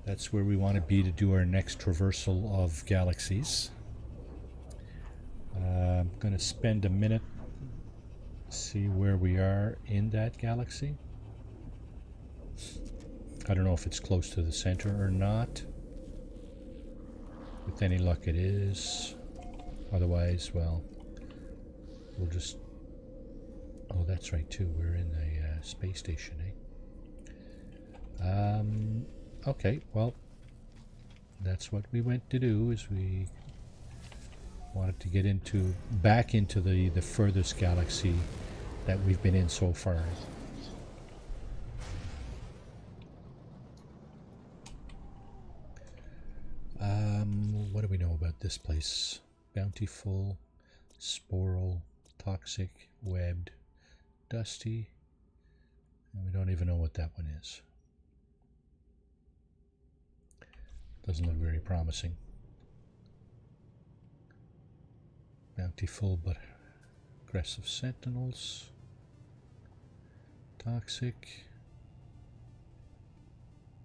That's where we want to be to do our next traversal of galaxies. I'm going to spend a minute, see where we are in that galaxy. I don't know if it's close to the center or not. With any luck it is. Otherwise, well, we'll just... Oh, that's right too. We're in the space station, eh? Okay, well, that's what we went to do, is we wanted to get back into the furthest galaxy that we've been in so far. What do we know about this place? bountiful, sporal, toxic, webbed, dusty, and we don't even know what that one is. Doesn't look very promising. Bountiful but aggressive sentinels, toxic,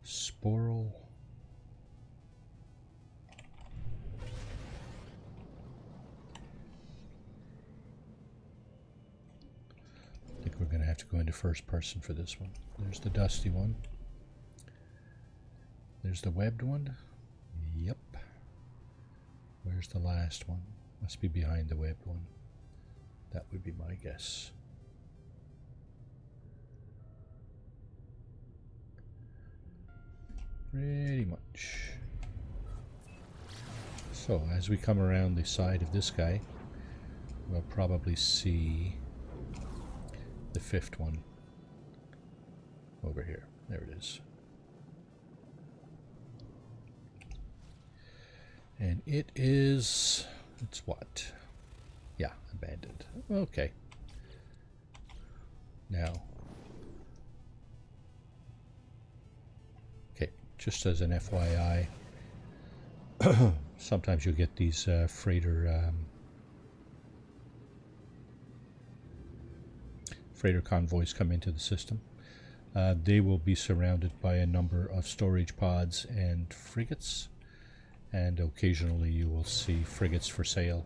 sporal, I think we're going to have to go into first person for this one. There's the dusty one. There's the webbed one. Yep. Where's the last one? Must be behind the webbed one. That would be my guess. Pretty much. So as we come around the side of this guy, we'll probably see the fifth one over here. There it is. And it is, it's what? Yeah, abandoned. Okay. Now, okay, just as an FYI, sometimes you'll get these freighter convoys come into the system. They will be surrounded by a number of storage pods and frigates, and occasionally you will see frigates for sale.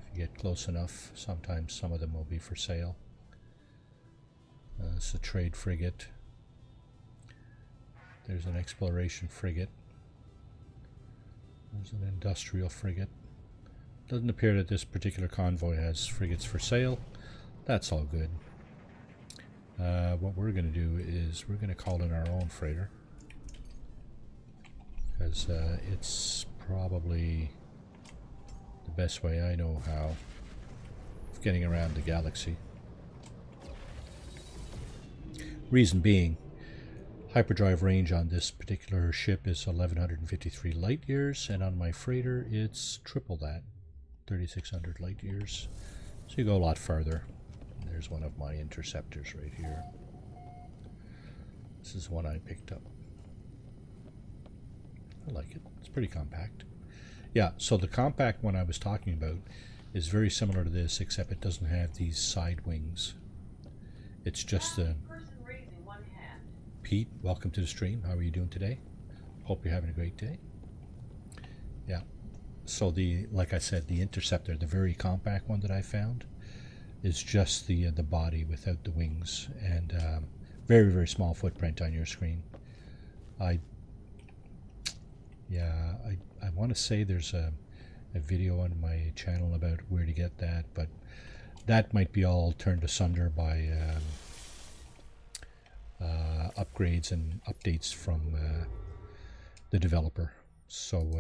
If you get close enough, sometimes some of them will be for sale. It's a trade frigate. There's an exploration frigate. There's an industrial frigate. Doesn't appear that this particular convoy has frigates for sale. That's all good. What we're going to do is we're going to call in our own freighter, because it's probably the best way I know how of getting around the galaxy. Reason being, hyperdrive range on this particular ship is 1153 light years, and on my freighter it's triple that, 3600 light years. So you go a lot farther. There's one of my interceptors right here. This is one I picked up. I like it. It's pretty compact. Yeah, so the compact one I was talking about is very similar to this, except it doesn't have these side wings. It's just the... Pete, welcome to the stream. How are you doing today? Hope you're having a great day. Yeah. So the, like I said, the interceptor, the very compact one that I found, is just the body without the wings, and very, very small footprint on your screen. I want to say there's a video on my channel about where to get that, but that might be all turned asunder by upgrades and updates from the developer. So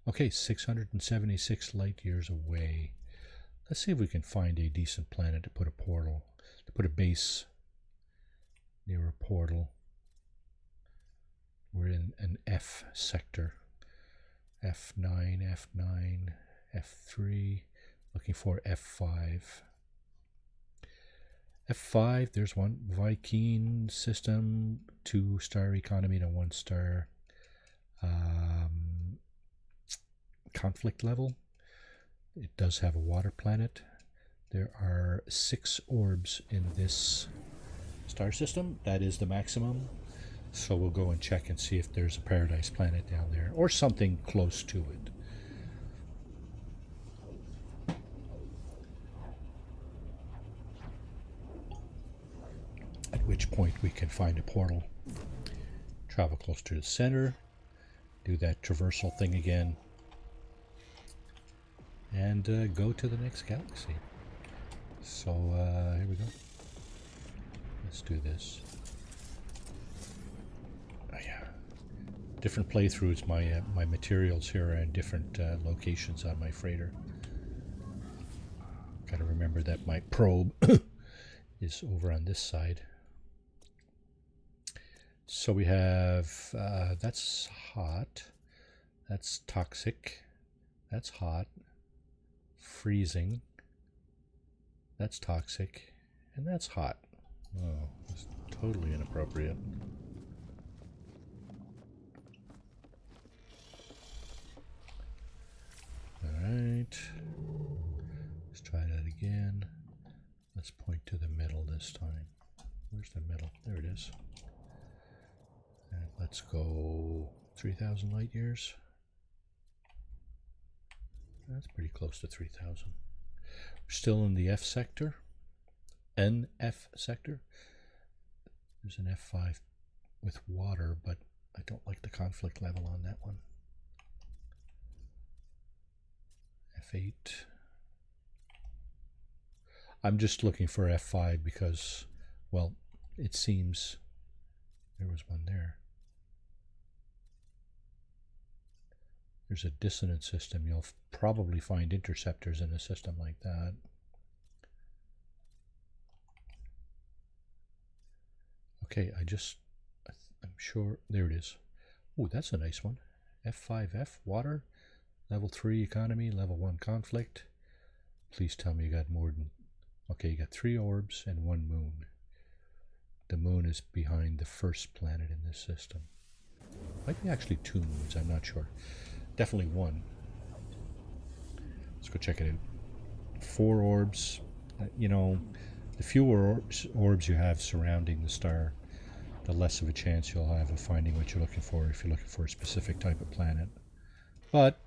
okay, 676 light years away. Let's see if we can find a decent planet to put a portal, to put a base near a portal. We're in an F sector. F9, F9, F3, looking for F5. F5, there's one. Viking system, 2-star economy to 1-star conflict level. It does have a water planet. There are 6 orbs in this star system. That is the maximum. So we'll go and check and see if there's a paradise planet down there, or something close to it. At which point we can find a portal. Travel close to the center. Do that traversal thing again. And go to the next galaxy. So here we go. Let's do this. Oh yeah, different playthroughs. My materials here are in different locations on my freighter. Gotta remember that my probe is over on this side. So we have that's hot. That's toxic. That's hot. Freezing. That's toxic. And that's hot. Oh, it's totally inappropriate. Alright. Let's try that again. Let's point to the middle this time. Where's the middle? There it is. And let's go 3,000 light years. That's pretty close to 3,000. We're still in the F sector. NF sector. There's an F5 with water, but I don't like the conflict level on that one. F8. I'm just looking for F5 because, well, it seems there was one there. There's a dissonant system. You'll probably find interceptors in a system like that. Okay, I'm sure, there it is. Oh, that's a nice one. F5F, water, level 3 economy, level 1 conflict. Please tell me you got more than, okay, you got 3 orbs and 1 moon. The moon is behind the first planet in this system. Might be actually 2 moons, I'm not sure. Definitely 1. Let's go check it out. 4 orbs. You know, the fewer orbs you have surrounding the star, the less of a chance you'll have of finding what you're looking for if you're looking for a specific type of planet. But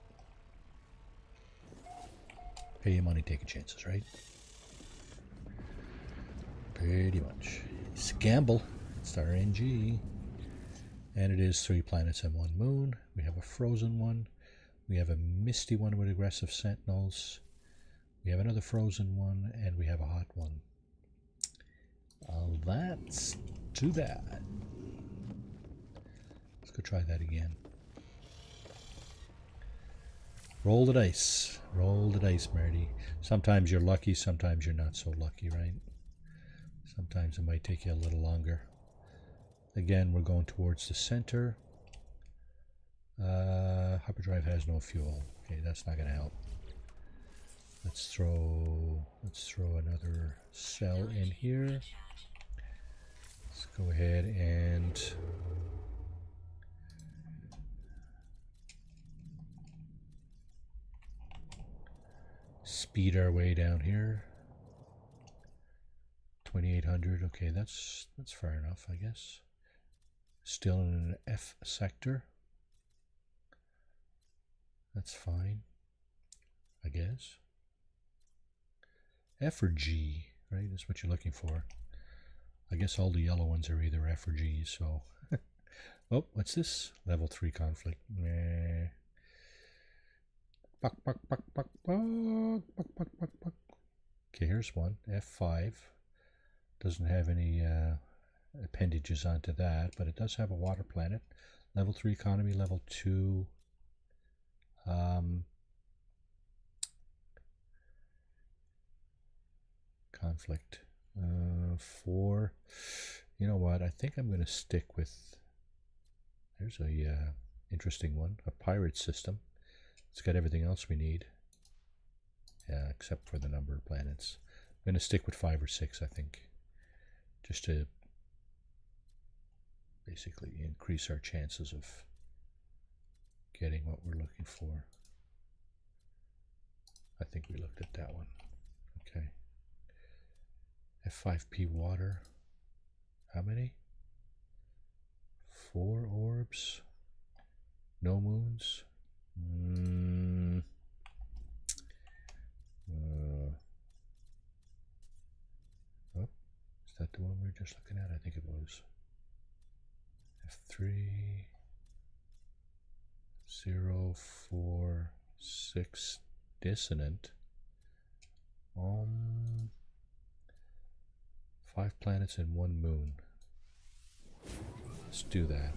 pay your money, taking chances, right? Pretty much. It's a gamble. It's our NG. And it is 3 planets and 1 moon. We have a frozen one. We have a misty one with aggressive sentinels. We have another frozen one, and we have a hot one. That's too bad. Let's go try that again. Roll the dice. Roll the dice, Marty. Sometimes you're lucky, sometimes you're not so lucky, right? Sometimes it might take you a little longer. Again, we're going towards the center. Hyperdrive has no fuel. Okay, that's not going to help. Let's throw another cell in here. Let's go ahead and speed our way down here. 2,800. Okay, that's far enough, I guess. Still in an F sector. That's fine, I guess. F or G, right? That's what you're looking for. I guess all the yellow ones are either F or G, so. Oh, what's this? Level 3 conflict. Meh. Buck, buck, buck, buck, buck, buck, buck, buck, buck. Okay, here's one. F5. Doesn't have any appendages onto that, but it does have a water planet. Level 3 economy, level 2. Conflict. 4. You know what? I think I'm going to stick with. There's a interesting one. A pirate system. It's got everything else we need. Yeah, except for the number of planets. I'm going to stick with 5 or 6, I think. Just to basically increase our chances of getting what we're looking for. I think we looked at that one. Okay. F5P water. How many? 4 orbs. No moons. Oh, is that the one we were just looking at? I think it was. F3. 0, 4, 6 dissonant. 5 planets and 1 moon. Let's do that.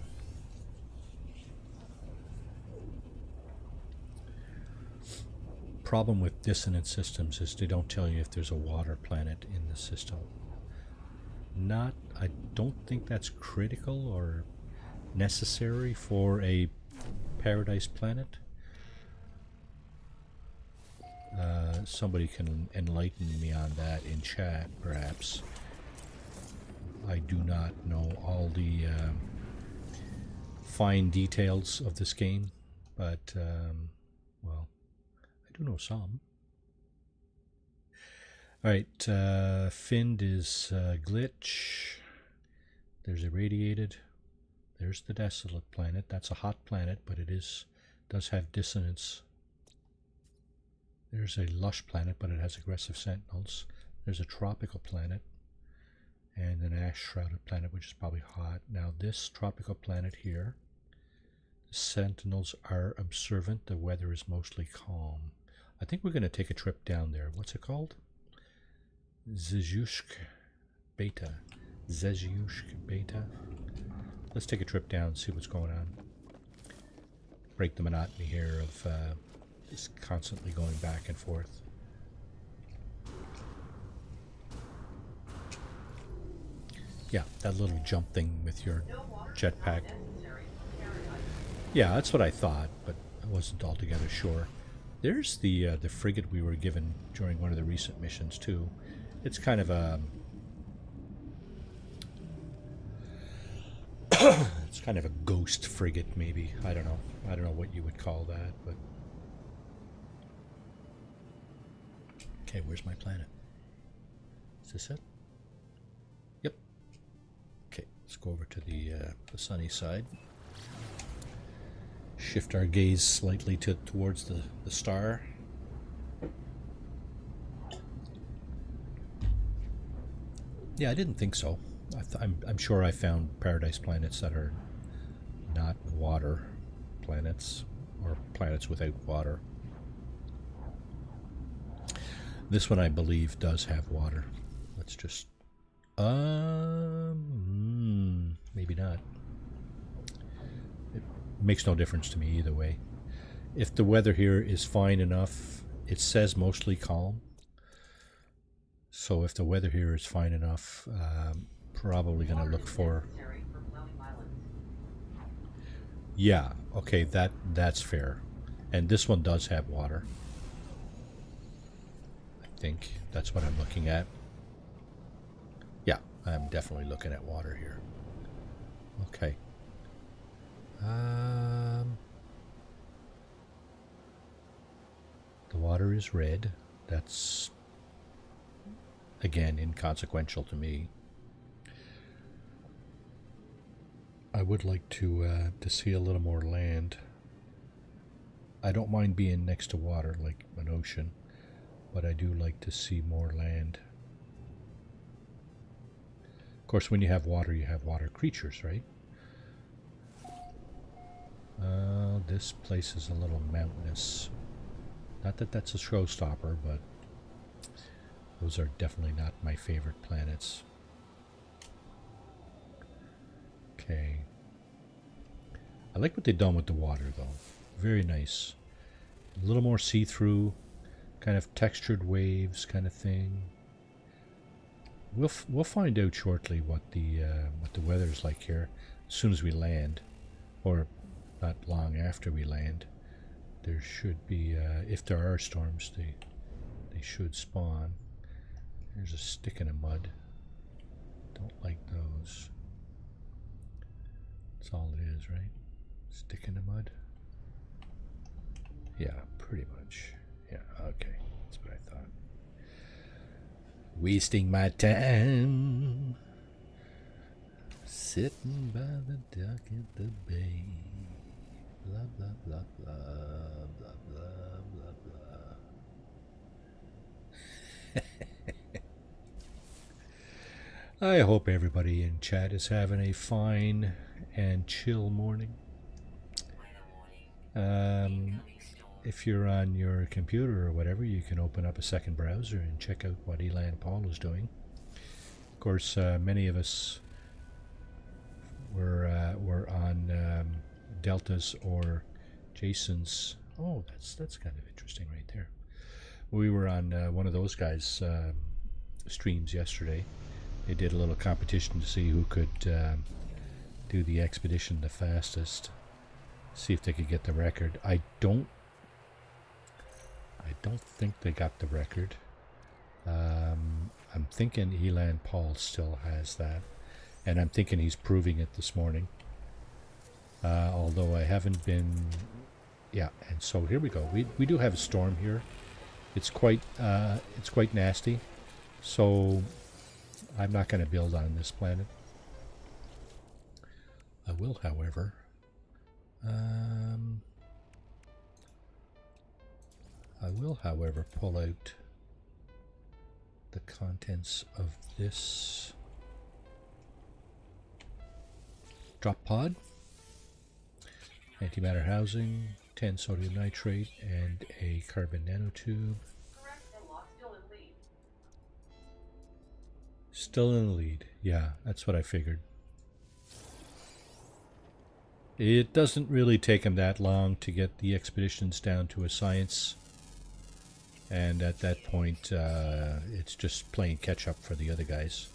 Problem with dissonant systems is they don't tell you if there's a water planet in the system. I don't think that's critical or necessary for a paradise planet. Somebody can enlighten me on that in chat, perhaps. I do not know all the fine details of this game, but, well, I do know some. Alright, Find is glitch. There's irradiated. There's the desolate planet. That's a hot planet, but it does have dissonance. There's a lush planet, but it has aggressive sentinels. There's a tropical planet and an ash-shrouded planet, which is probably hot. Now this tropical planet here, the sentinels are observant. The weather is mostly calm. I think we're going to take a trip down there. What's it called? Zezhushk Beta. Zezhushk Beta. Let's take a trip down and see what's going on. Break the monotony here of just constantly going back and forth. Yeah, that little jump thing with your jetpack. Yeah, that's what I thought, but I wasn't altogether sure. There's the frigate we were given during one of the recent missions too. It's kind of a it's kind of a ghost frigate, maybe. I don't know. I don't know what you would call that, but okay, where's my planet? Is this it? Yep. Okay, let's go over to the sunny side. Shift our gaze slightly towards the star. Yeah, I didn't think so. I'm sure I found paradise planets that are not water planets, or planets without water. This one, I believe, does have water. Let's just... maybe not. It makes no difference to me either way. If the weather here is fine enough, it says mostly calm. So if the weather here is fine enough, probably going to look for... Yeah, okay, that's fair. And this one does have water. I think that's what I'm looking at. Yeah, I'm definitely looking at water here. Okay. The water is red. That's, again, inconsequential to me. I would like to see a little more land. I don't mind being next to water, like an ocean, but I do like to see more land. Of course, when you have water creatures, right? This place is a little mountainous. Not that that's a showstopper, but those are definitely not my favorite planets. Okay. I like what they've done with the water, though. Very nice. A little more see-through, kind of textured waves kind of thing. We'll find out shortly what the weather's like here as soon as we land, or not long after we land. There should be, if there are storms, they should spawn. There's a stick in the mud. Don't like those. That's all it is, right? Stick in the mud? Yeah, pretty much. Yeah, okay. That's what I thought. Wasting my time sitting by the dock at the bay. Blah, blah, blah, blah, blah, blah, blah, blah. I hope everybody in chat is having a fine and chill morning. If you're on your computer or whatever, you can open up a second browser and check out what Elan Paul is doing. Of course, many of us were on Delta's or Jason's. Oh, that's kind of interesting right there. We were on one of those guys' streams yesterday. They did a little competition to see who could do the expedition the fastest. See if they could get the record. I don't I don't think they got the record. I'm thinking Elan Paul still has that. And I'm thinking he's proving it this morning. Although I haven't been... Yeah, and so here we go. We do have a storm here. It's quite nasty. So I'm not going to build on this planet. I will, however... pull out the contents of this drop pod. Antimatter housing, 10 sodium nitrate, and a carbon nanotube. Still in the lead. Yeah, that's what I figured. It doesn't really take him that long to get the expeditions down to a science. And at that point, it's just playing catch up for the other guys.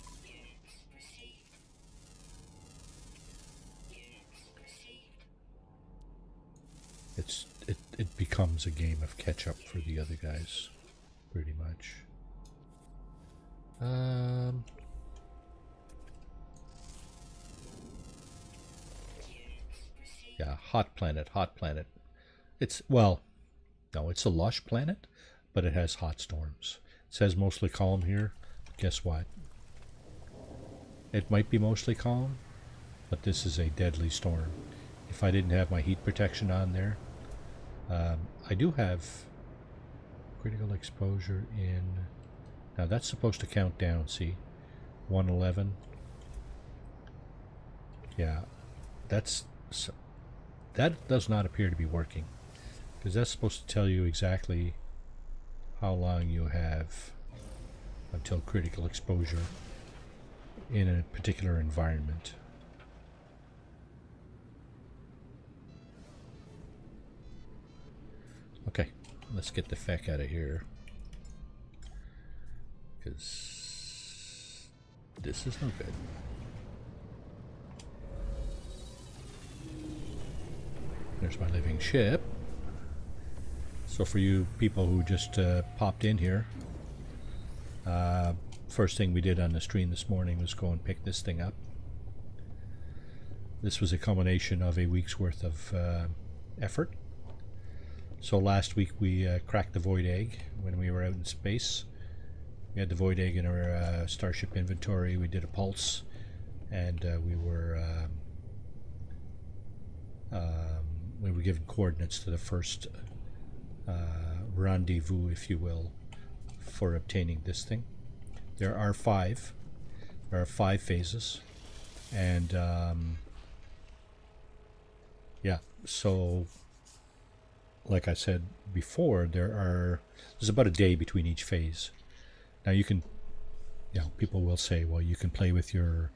It becomes a game of catch up for the other guys, pretty much. Yeah, hot planet, hot planet. It's, well, no, it's a lush planet, but it has hot storms. It says mostly calm here. Guess what? It might be mostly calm, but this is a deadly storm. If I didn't have my heat protection on there, I do have critical exposure in... Now that's supposed to count down, see? 111. Yeah, that does not appear to be working, because that's supposed to tell you exactly how long you have until critical exposure in a particular environment. Okay, let's get the feck out of here, because this is no good. There's my living ship. So for you people who just popped in here, first thing we did on the stream this morning was go and pick this thing up. This was a culmination of a week's worth of effort. So last week we cracked the void egg when we were out in space. We had the void egg in our starship inventory. We did a pulse, and we were given coordinates to the first rendezvous, if you will, for obtaining this thing. There are 5. There are 5 phases, and yeah. So, like I said before, there's about a day between each phase. Now you can, people will say, well, you can play with your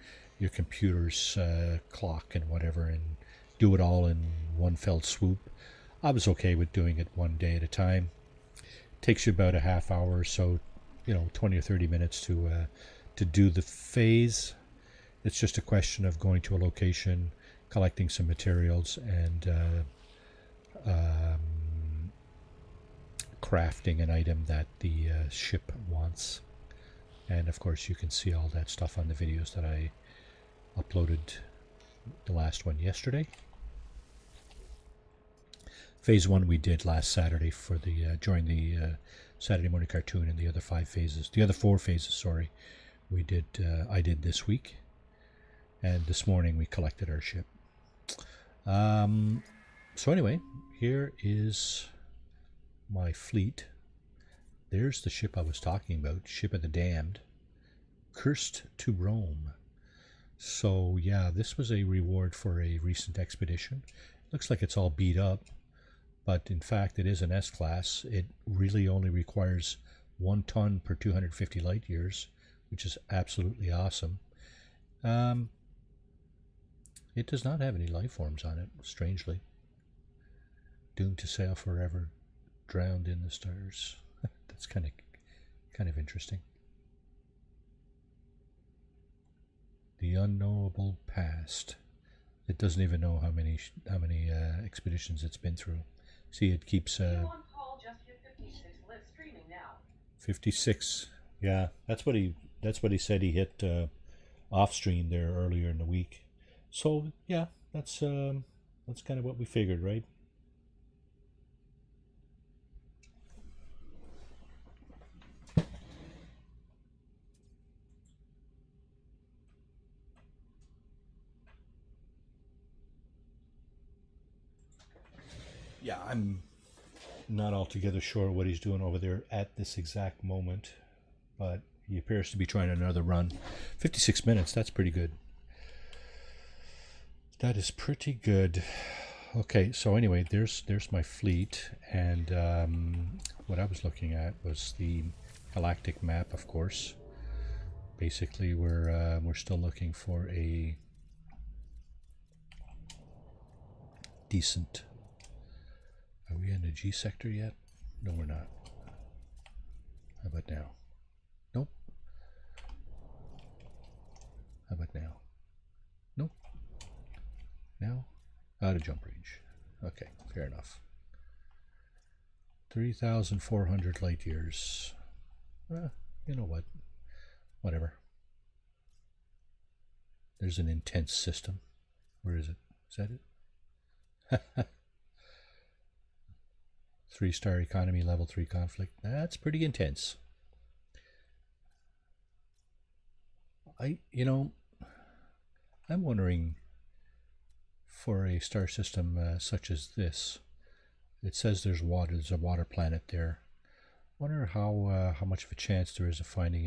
computer's clock and whatever and do it all in one fell swoop. I was okay with doing it one day at a time. It takes you about a half hour or so, 20 or 30 minutes to do the phase. It's just a question of going to a location, collecting some materials, and crafting an item that the ship wants. And of course you can see all that stuff on the videos that I uploaded, the last one yesterday. Phase 1 we did last Saturday for the during the Saturday morning cartoon, and the other 4 phases, sorry, we did. I did this week, and this morning we collected our ship. So anyway, here is my fleet. There's the ship I was talking about, Ship of the Damned, cursed to roam. So yeah, this was a reward for a recent expedition. Looks like it's all beat up, but in fact it is an S-class. It really only requires 1 ton per 250 light years, which is absolutely awesome. It does not have any life forms on it, strangely. Doomed to sail forever, drowned in the stars. That's kind of interesting. The unknowable past. It doesn't even know how many expeditions it's been through. See, it keeps 56. Yeah, that's what he said he hit off stream there earlier in the week. So yeah, that's kind of what we figured, right? Yeah, I'm not altogether sure what he's doing over there at this exact moment, but he appears to be trying another run. 56 minutes, that's pretty good. That is pretty good. Okay, so anyway, there's my fleet, and what I was looking at was the galactic map, of course. Basically, we're still looking for a decent. Are we in the G sector yet? No, we're not. How about now? Nope. How about now? Nope. Now? Out of jump range. Okay, fair enough. 3,400 light years. You know what? Whatever. There's an intense system. Where is it? Is that it? 3-star economy, level 3 conflict. That's pretty intense. I'm wondering, for a star system such as this, it says there's water. There's a water planet there. Wonder how much of a chance there is of finding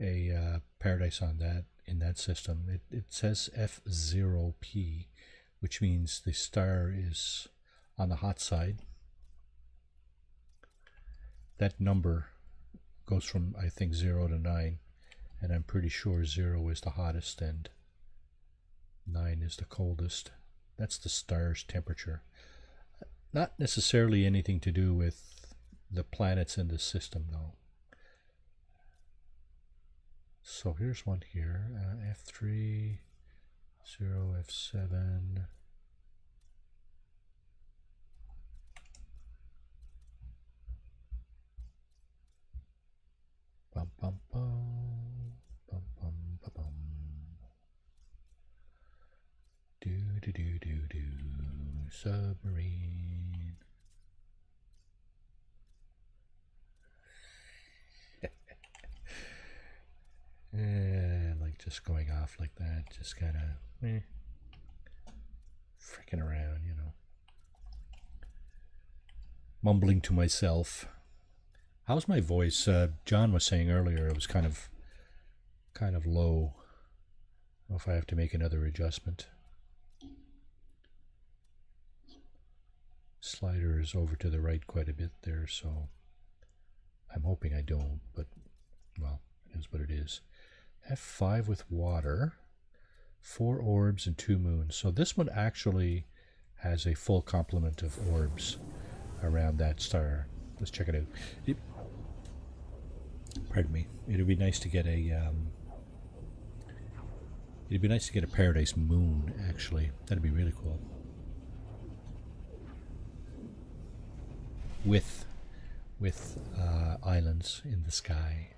a paradise on that in that system. It says F0P, which means the star is on the hot side. That number goes from, I think, 0 to 9, and I'm pretty sure 0 is the hottest and 9 is the coldest. That's the star's temperature. Not necessarily anything to do with the planets in the system, though. So here's one here, F3, 0, F7. Bum, bum, bum, bum, bum, bum, bum. Do, do, do, do, do. Submarine. Like just going off like that, just kind of freaking around, mumbling to myself. How's my voice? John was saying earlier it was kind of low. I don't know if I have to make another adjustment. Slider is over to the right quite a bit there, so I'm hoping I don't, but well, it is what it is. F5 with water, 4 orbs and 2 moons. So this one actually has a full complement of orbs around that star. Let's check it out. Pardon me. It'd be nice to get a paradise moon. Actually, that'd be really cool. With islands in the sky.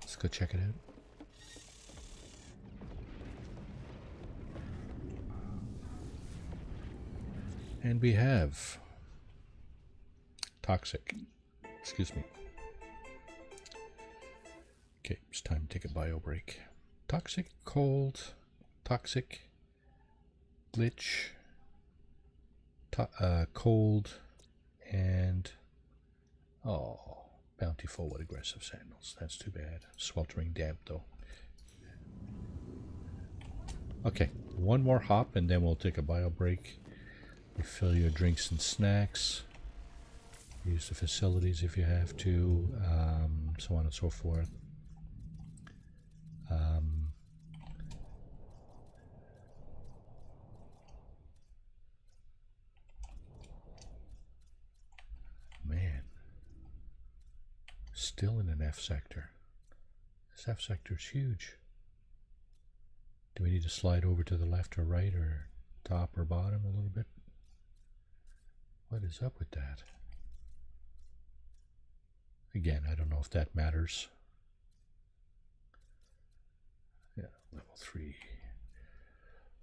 Let's go check it out. And we have toxic. Excuse me. Okay, it's time to take a bio break. Toxic, cold, toxic, glitch, cold, and bountiful with aggressive sandals. That's too bad. Sweltering damp though. Okay, one more hop and then we'll take a bio break. Refill your drinks and snacks. Use the facilities if you have to, so on and so forth. Man, still in an F sector. This F sector is huge. Do we need to slide over to the left or right or top or bottom a little bit? What is up with that? Again, I don't know if that matters. Yeah, level 3.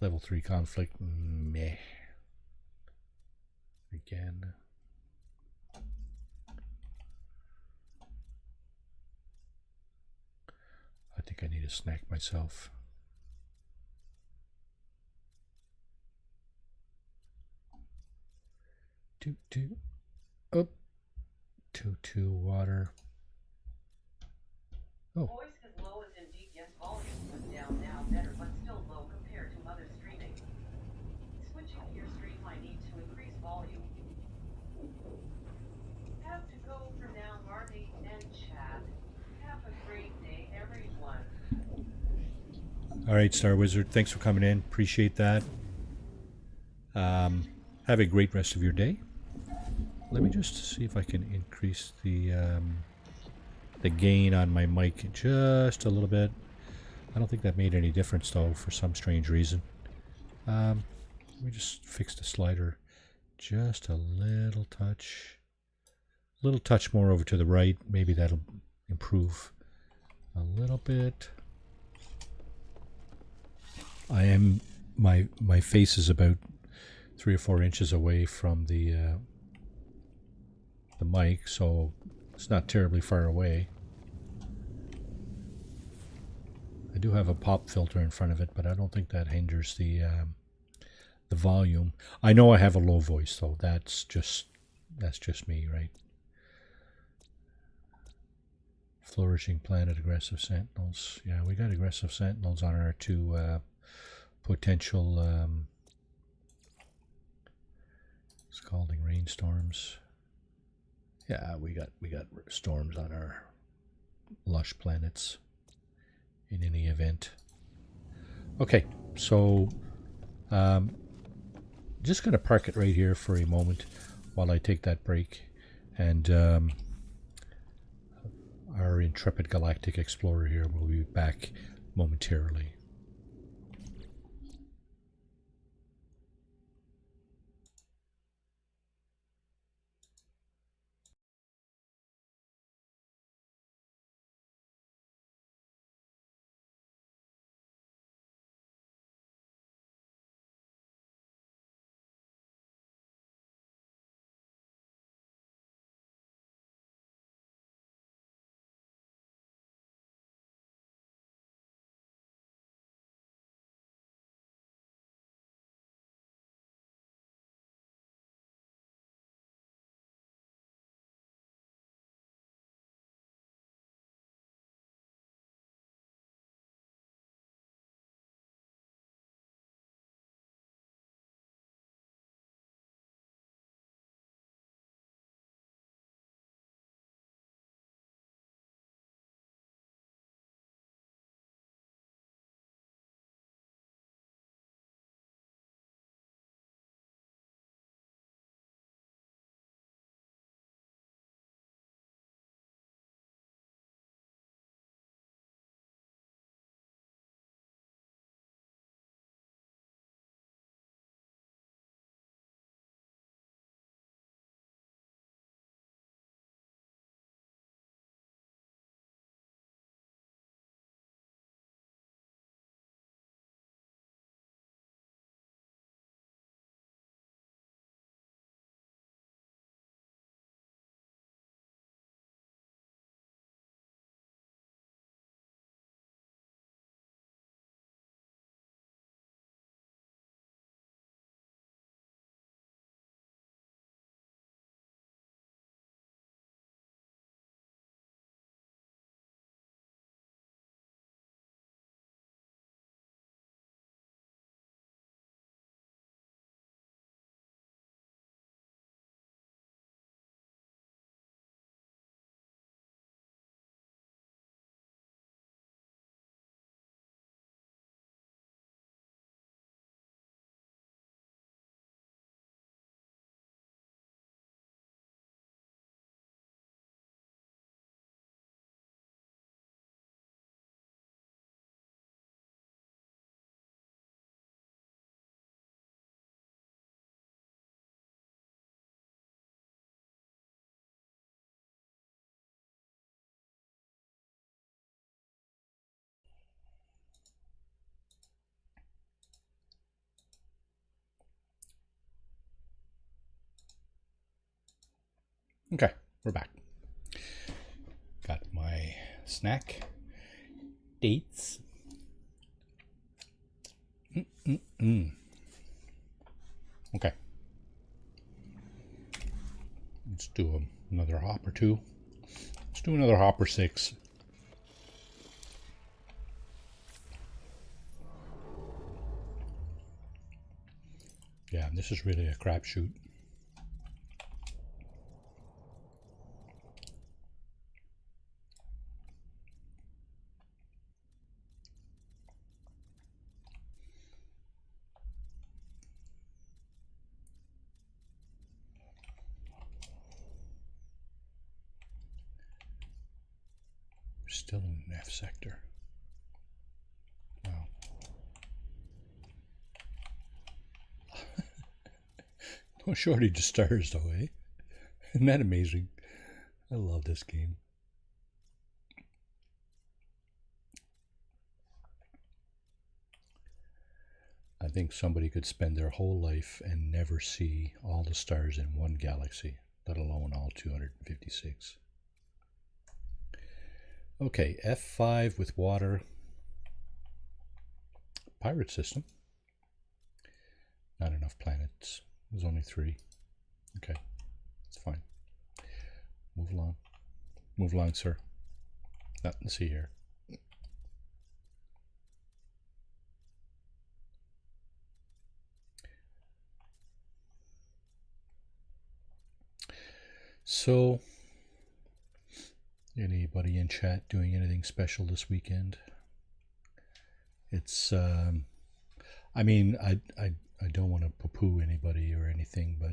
Level 3 conflict, meh. Again. I think I need to snack myself. Two. Up. 2 water. Oh. Voice is low as in deep, yes, volume was down now, better, but still low compared to other streaming. Switching to your stream, I need to increase volume. Have to go for now, Marty and Chad. Have a great day, everyone. All right, Star Wizard, thanks for coming in. Appreciate that. Have a great rest of your day. Let me just see if I can increase the gain on my mic just a little bit. I don't think that made any difference though, for some strange reason. Let me just fix the slider just a little touch. A little touch more over to the right. Maybe that'll improve a little bit. My face is about 3 or 4 inches away from the mic, so it's not terribly far away. I do have a pop filter in front of it, but I don't think that hinders the volume. I know I have a low voice though. That's just me, right? Flourishing planet, aggressive sentinels. Yeah, we got aggressive sentinels on our 2 potential scalding rainstorms. Yeah, we got storms on our lush planets in any event. Okay, so just going to park it right here for a moment while I take that break, and our intrepid galactic explorer here will be back momentarily. Okay, we're back. Got my snack. Dates. Okay. Let's do another hop or two. Let's do another hop or 6. Yeah, this is really a crapshoot. Still in an F sector. Wow. No shortage of stars, though, eh? Isn't that amazing? I love this game. I think somebody could spend their whole life and never see all the stars in one galaxy, let alone all 256. Okay, F5 with water. Pirate system. Not enough planets. There's only 3. Okay, it's fine. Move along. Move along, sir. Nothing to see here. So, anybody in chat doing anything special this weekend? It's, I mean, I don't want to poo-poo anybody or anything, but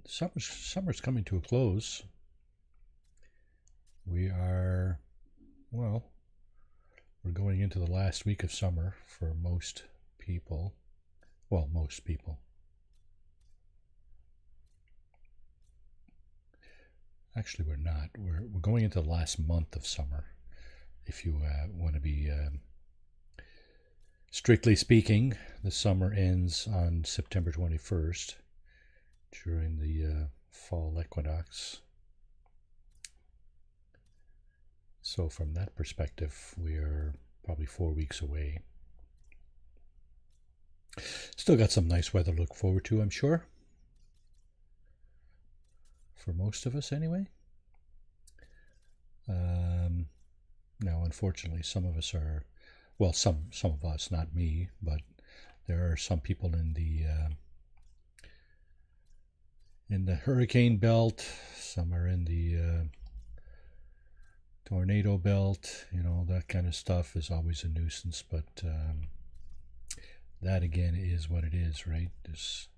summer's coming to a close. We are, well, we're going into the last week of summer for most people. Well, most people. Actually, we're not. We're going into the last month of summer. If you want to be strictly speaking, the summer ends on September 21st during the fall equinox. So from that perspective, we are probably 4 weeks away. Still got some nice weather to look forward to, I'm sure. For most of us, anyway. Now, unfortunately, some of us are, well, some of us, not me, but there are some people in the hurricane belt. Some are in the tornado belt. You know, that kind of stuff is always a nuisance, but that again is what it is, right? There's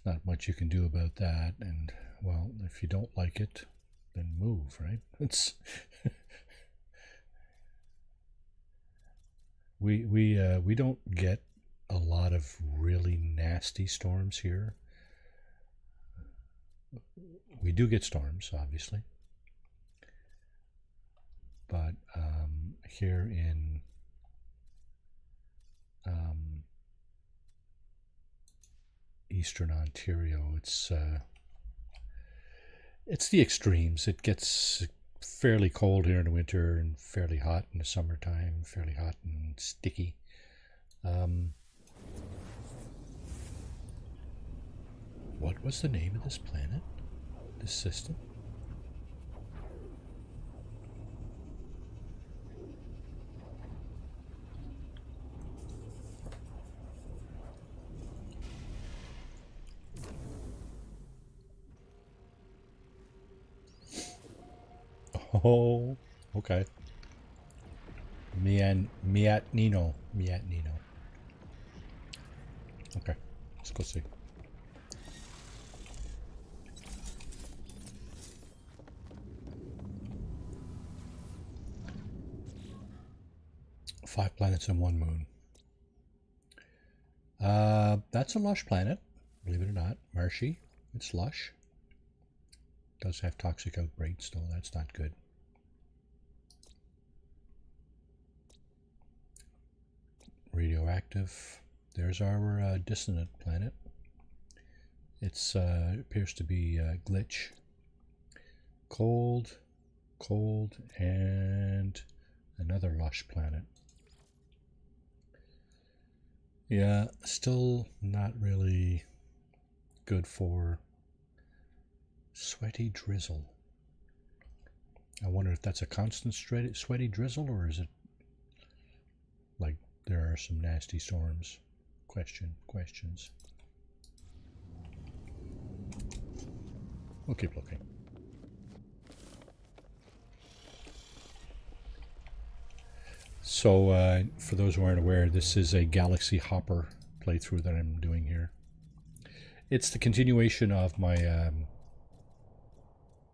not much you can do about that, and well, if you don't like it, then move, right? It's we don't get a lot of really nasty storms here. We do get storms, obviously, but here in Eastern Ontario, it's the extremes. It gets fairly cold here in the winter and fairly hot in the summertime, fairly hot and sticky. What was the name of this planet? This system? Oh, okay. Miat Nino. Okay, let's go see. Five planets and 1 moon. That's a lush planet, believe it or not. Marshy. It's lush. Does have toxic outbreaks, though. That's not good. Radioactive. There's our dissonant planet. It's appears to be a glitch. Cold, cold, and another lush planet. Yeah, still not really good for sweaty drizzle. I wonder if that's a constant sweaty drizzle, or is it like there are some nasty storms? Questions. We'll keep looking. So, for those who aren't aware, this is a Galaxy Hopper playthrough that I'm doing here. It's the continuation of my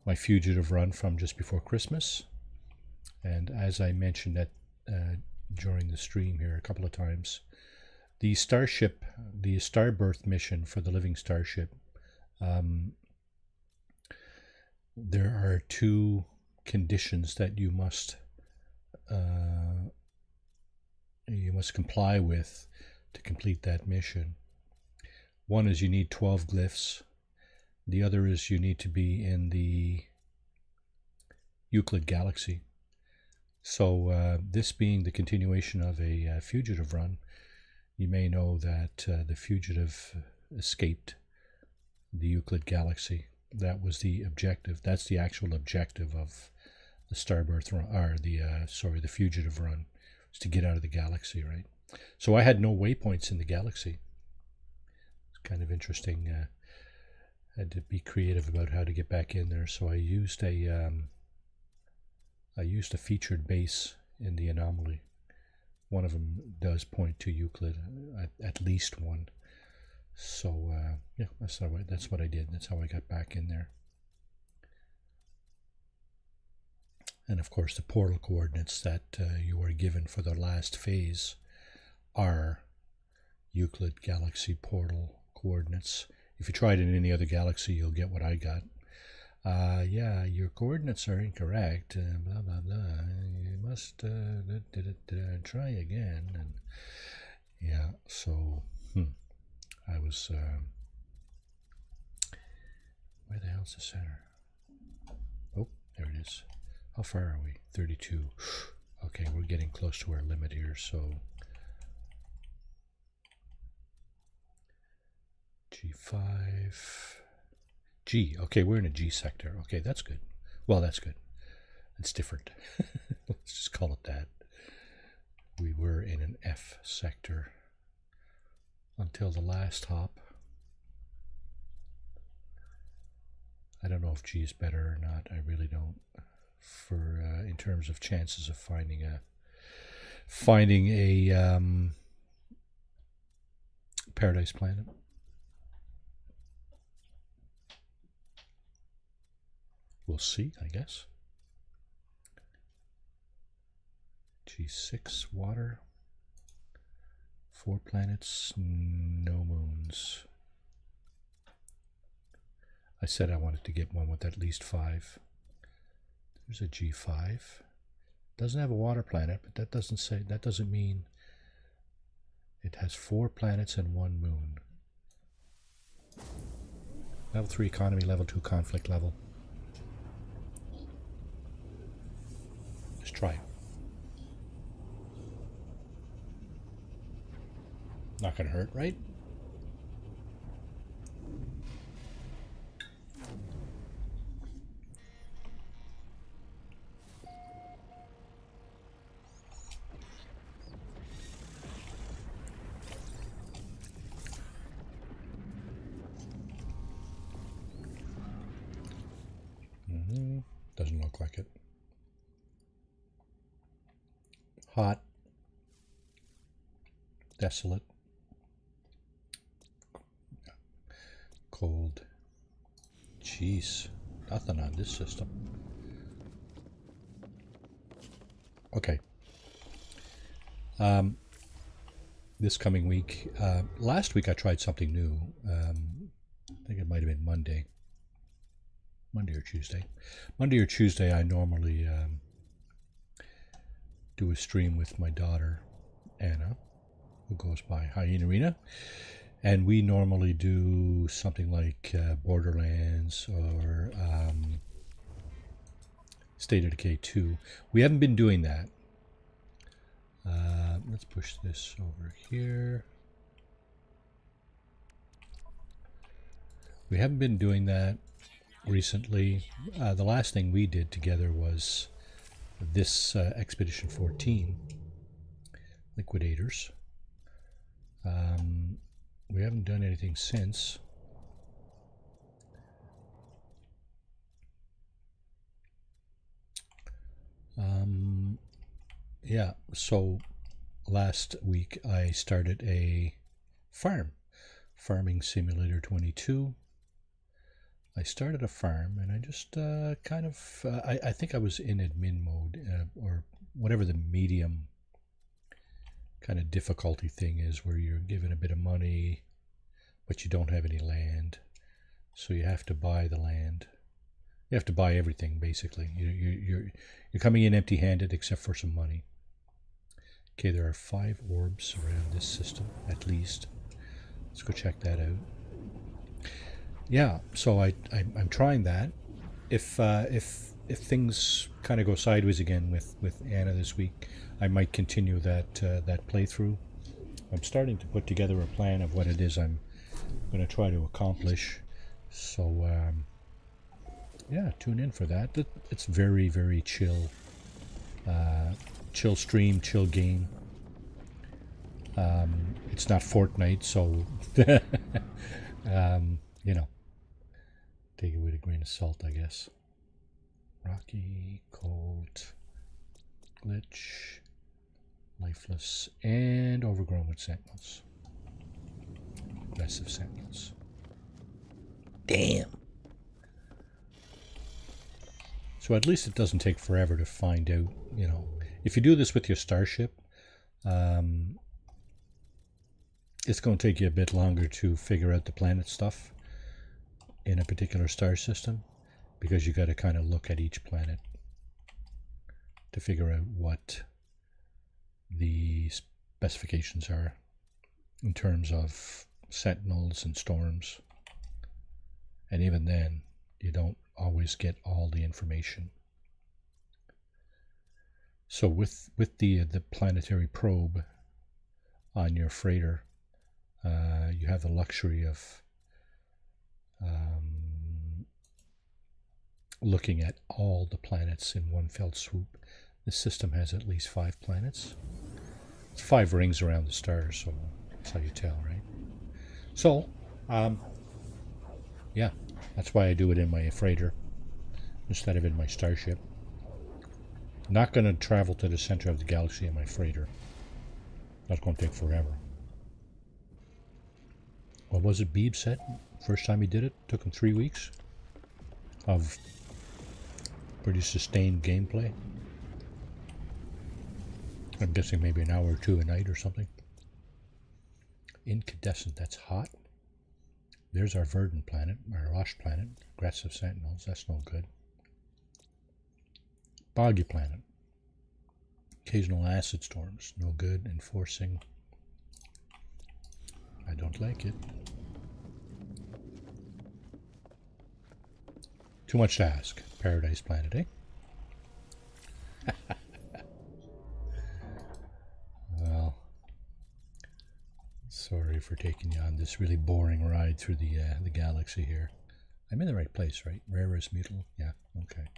my fugitive run from just before Christmas, and as I mentioned that during the stream here a couple of times, the starship, the Starbirth mission for the living starship, there are two conditions that you must comply with to complete that mission. One is you need 12 glyphs. The other is you need to be in the Euclid galaxy. So this being the continuation of a fugitive run, you may know that the fugitive escaped the Euclid galaxy. That was the objective. That's the actual objective of the Starbirth run, or the fugitive run, was to get out of the galaxy, right? So I had no waypoints in the galaxy. It's kind of interesting. I had to be creative about how to get back in there. So I used a featured base in the anomaly. One of them does point to Euclid, at least one. So yeah, that's what I did. That's how I got back in there. And of course, the portal coordinates that you are given for the last phase are Euclid galaxy portal coordinates. If you tried it in any other galaxy, you'll get what I got. Yeah, your coordinates are incorrect. Blah blah blah. You must try again. And yeah, so I was. Where the hell's the center? Oh, there it is. How far are we? 32. Okay, we're getting close to our limit here. So G5. G. Okay, we're in a G sector. Okay, that's good. Well, that's good. It's different. Let's just call it that. We were in an F sector until the last hop. I don't know if G is better or not. I really don't. For in terms of chances of finding a paradise planet. We'll see, I guess. G6 water. 4 planets, no moons. I said I wanted to get one with at least 5. There's a G5. Doesn't have a water planet, but that doesn't mean it has 4 planets and 1 moon. Level 3 economy, level 2 conflict level. Just try it. Not gonna hurt, right? Doesn't look like it. Hot. Desolate. Cold. Jeez. Nothing on this system. Okay. This coming week. Last week I tried something new. I think it might have been Monday. Monday or Tuesday. Monday or Tuesday I normally do a stream with my daughter, Anna, who goes by Hyena Arena. And we normally do something like Borderlands or State of Decay 2. We haven't been doing that. Let's push this over here. We haven't been doing that recently. The last thing we did together was this Expedition 14, Liquidators. We haven't done anything since. Yeah, so last week I started a Farming Simulator 22. I started a farm and I just I think I was in admin mode or whatever the medium kind of difficulty thing is, where you're given a bit of money but you don't have any land, so you have to buy the land. You have to buy everything basically. You're coming in empty-handed except for some money. Okay, there are 5 orbs around this system at least. Let's go check that out. Yeah, so I'm trying that. If things kind of go sideways again with Anna this week, I might continue that playthrough. I'm starting to put together a plan of what it is I'm going to try to accomplish. So yeah, tune in for that. It's very, very chill. Chill stream, chill game. It's not Fortnite, so you know, take it with a grain of salt, I guess. Rocky, cold, glitch, lifeless, and overgrown with sentinels. Aggressive sentinels. Damn. So at least it doesn't take forever to find out, you know. If you do this with your starship, it's going to take you a bit longer to figure out the planet stuff in a particular star system, because you got to kind of look at each planet to figure out what the specifications are in terms of sentinels and storms. And even then, you don't always get all the information. So with the planetary probe on your freighter, you have the luxury of looking at all the planets in one fell swoop. This system has at least 5 planets. It's 5 rings around the stars, so that's how you tell, right? So, yeah, that's why I do it in my freighter instead of in my starship. Not going to travel to the center of the galaxy in my freighter. That's going to take forever. What was it Beeb said? First time he did it, took him 3 weeks of pretty sustained gameplay. I'm guessing maybe an hour or 2 a night or something. Incandescent, that's hot. There's our Verdant planet, our Rosh planet. Aggressive sentinels, that's no good. Boggy planet. Occasional acid storms, no good. Enforcing, I don't like it. Too much to ask. Paradise planet, eh? Well, sorry for taking you on this really boring ride through the galaxy here. I'm in the right place, right? Rarest mutal? Yeah, okay.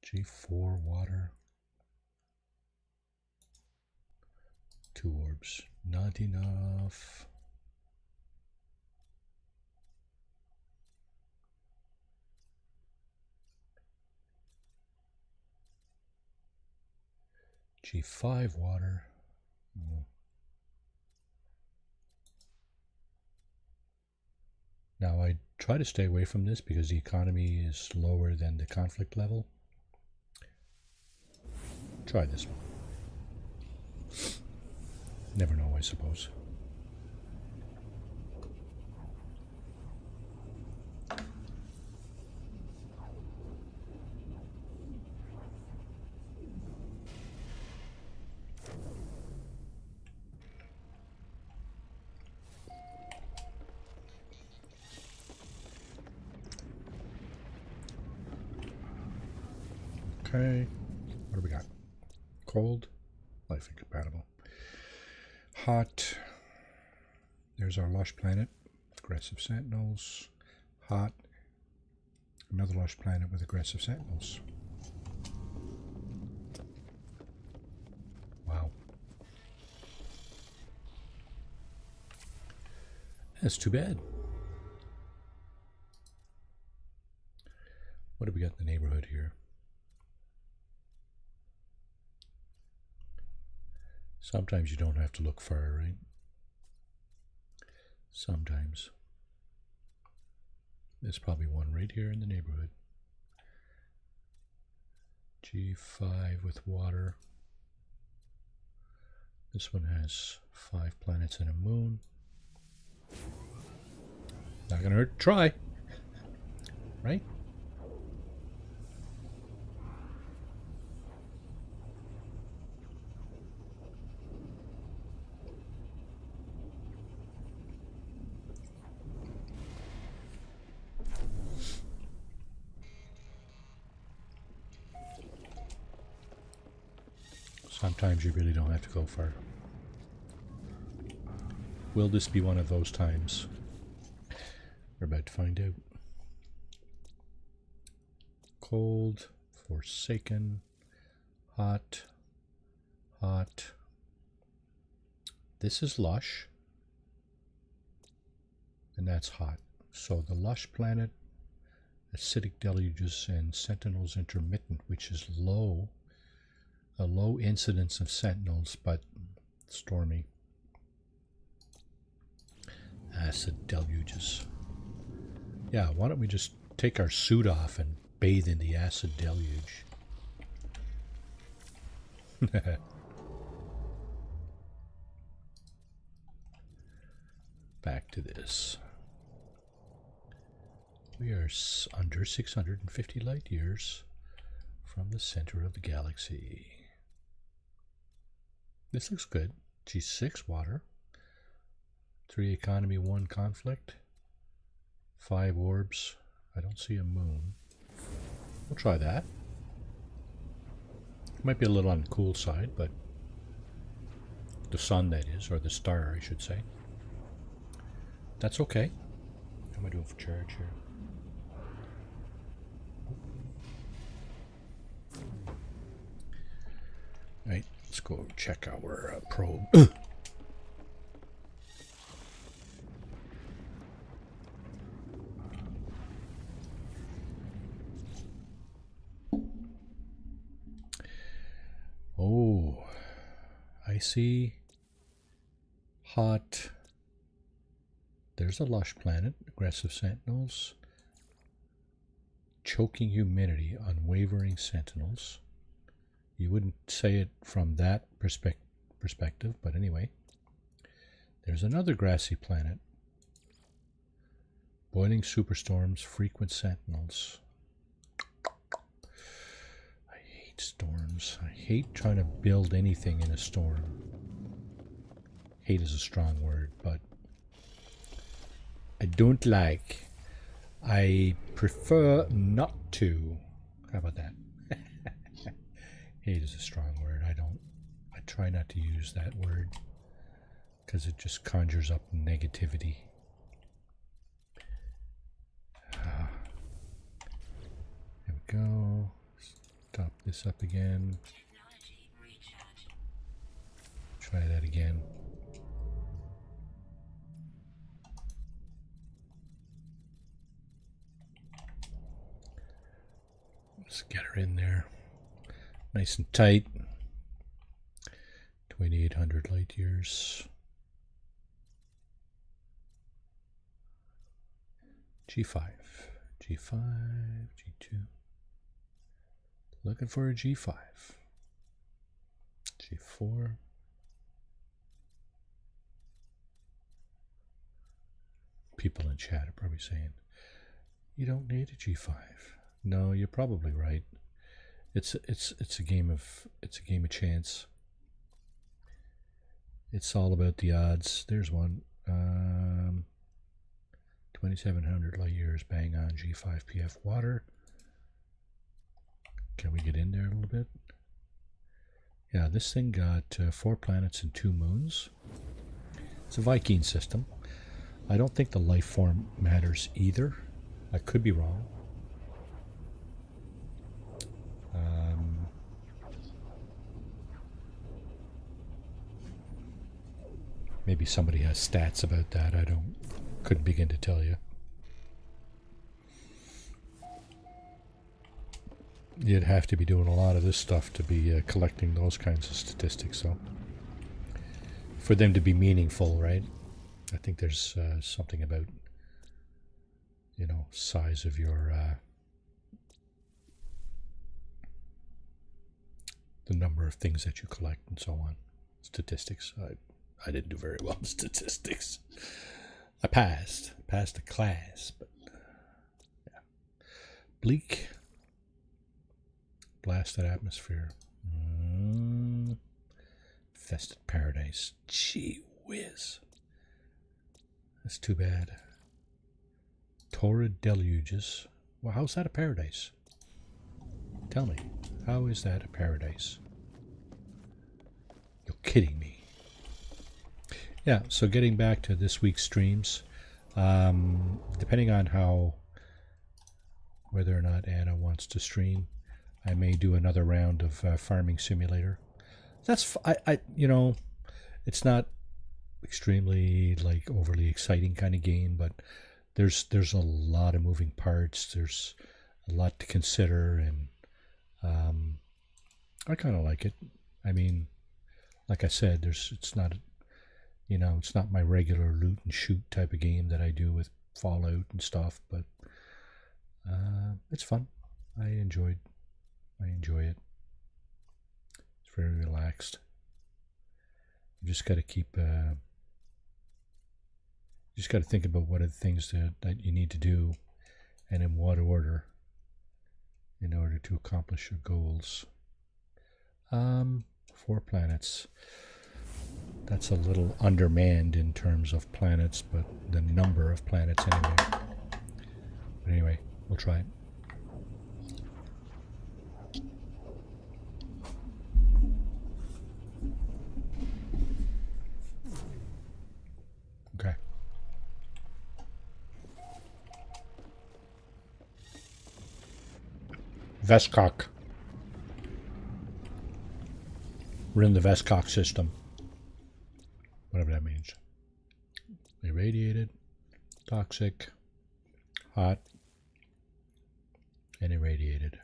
G4 water. 2 orbs. Not enough. G5 water. Now I try to stay away from this because the economy is lower than the conflict level. Try this one. Never know, I suppose. Okay. What do we got? Cold. Life incompatible. Hot. There's our lush planet. Aggressive sentinels. Hot. Another lush planet with aggressive sentinels. Wow. That's too bad. What do we got in the neighborhood here? Sometimes you don't have to look far, right? Sometimes. There's probably one right here in the neighborhood. G5 with water. This one has 5 planets and a moon. Not gonna hurt to try. Right? Sometimes you really don't have to go far. Will this be one of those times? We're about to find out. Cold, forsaken, hot, hot. This is lush, and that's hot. So the lush planet, acidic deluges, and sentinels intermittent, which is low. A low incidence of sentinels, but stormy. Acid deluges. Yeah, why don't we just take our suit off and bathe in the acid deluge? Back to this. We are under 650 light years from the center of the galaxy. This looks good. G6 water. 3 economy, 1 conflict. 5 orbs. I don't see a moon. We'll try that. Might be a little on the cool side, but the sun, that is, or the star, I should say. That's okay. How am I doing for charge here? Right, let's go check our probe. Oh, I see hot. There's a lush planet, aggressive sentinels, choking humidity, unwavering sentinels. You wouldn't say it from that perspective, but anyway. There's another grassy planet. Boiling superstorms, frequent sentinels. I hate storms. I hate trying to build anything in a storm. Hate is a strong word, but I don't like. I prefer not to. How about that? Hate is a strong word. I try not to use that word because it just conjures up negativity. There we go. Stop this up again. Try that again. Let's get her in there. Nice and tight. 2800 light years. G5, G5, G2. Looking for a G5. G4. People in chat are probably saying, you don't need a G5. No, you're probably right. It's a game of chance. It's all about the odds. There's one. 2700 light years, bang on G5 PF water. Can we get in there a little bit? Yeah, this thing got 4 planets and 2 moons. It's a Viking system. I don't think the life form matters either. I could be wrong. Maybe somebody has stats about that. Couldn't begin to tell you. You'd have to be doing a lot of this stuff to be collecting those kinds of statistics, so for them to be meaningful, right? I think there's something about, you know, size of your the number of things that you collect and so on. Statistics. I didn't do very well in statistics. I passed the class, but yeah. Bleak. Blasted atmosphere. Infested paradise. Gee whiz. That's too bad. Torrid deluges. Well, how's that a paradise? Tell me. How is that a paradise? You're kidding me. Yeah, so getting back to this week's streams, depending on whether or not Anna wants to stream, I may do another round of Farming Simulator. That's you know, it's not extremely like overly exciting kind of game, but there's a lot of moving parts. There's a lot to consider, and I kind of like it. I mean, like I said, it's not, you know, it's not my regular loot and shoot type of game that I do with Fallout and stuff, but it's fun. I enjoy it. It's very relaxed. You just got to keep. You just got to think about what are the things that you need to do, and in what order, in order to accomplish your goals. 4 planets. That's a little undermanned in terms of planets, but the number of planets anyway. But anyway, we'll try it. Okay. Vescock. We're in the Vescock system. Whatever that means. Irradiated, toxic, hot, and irradiated.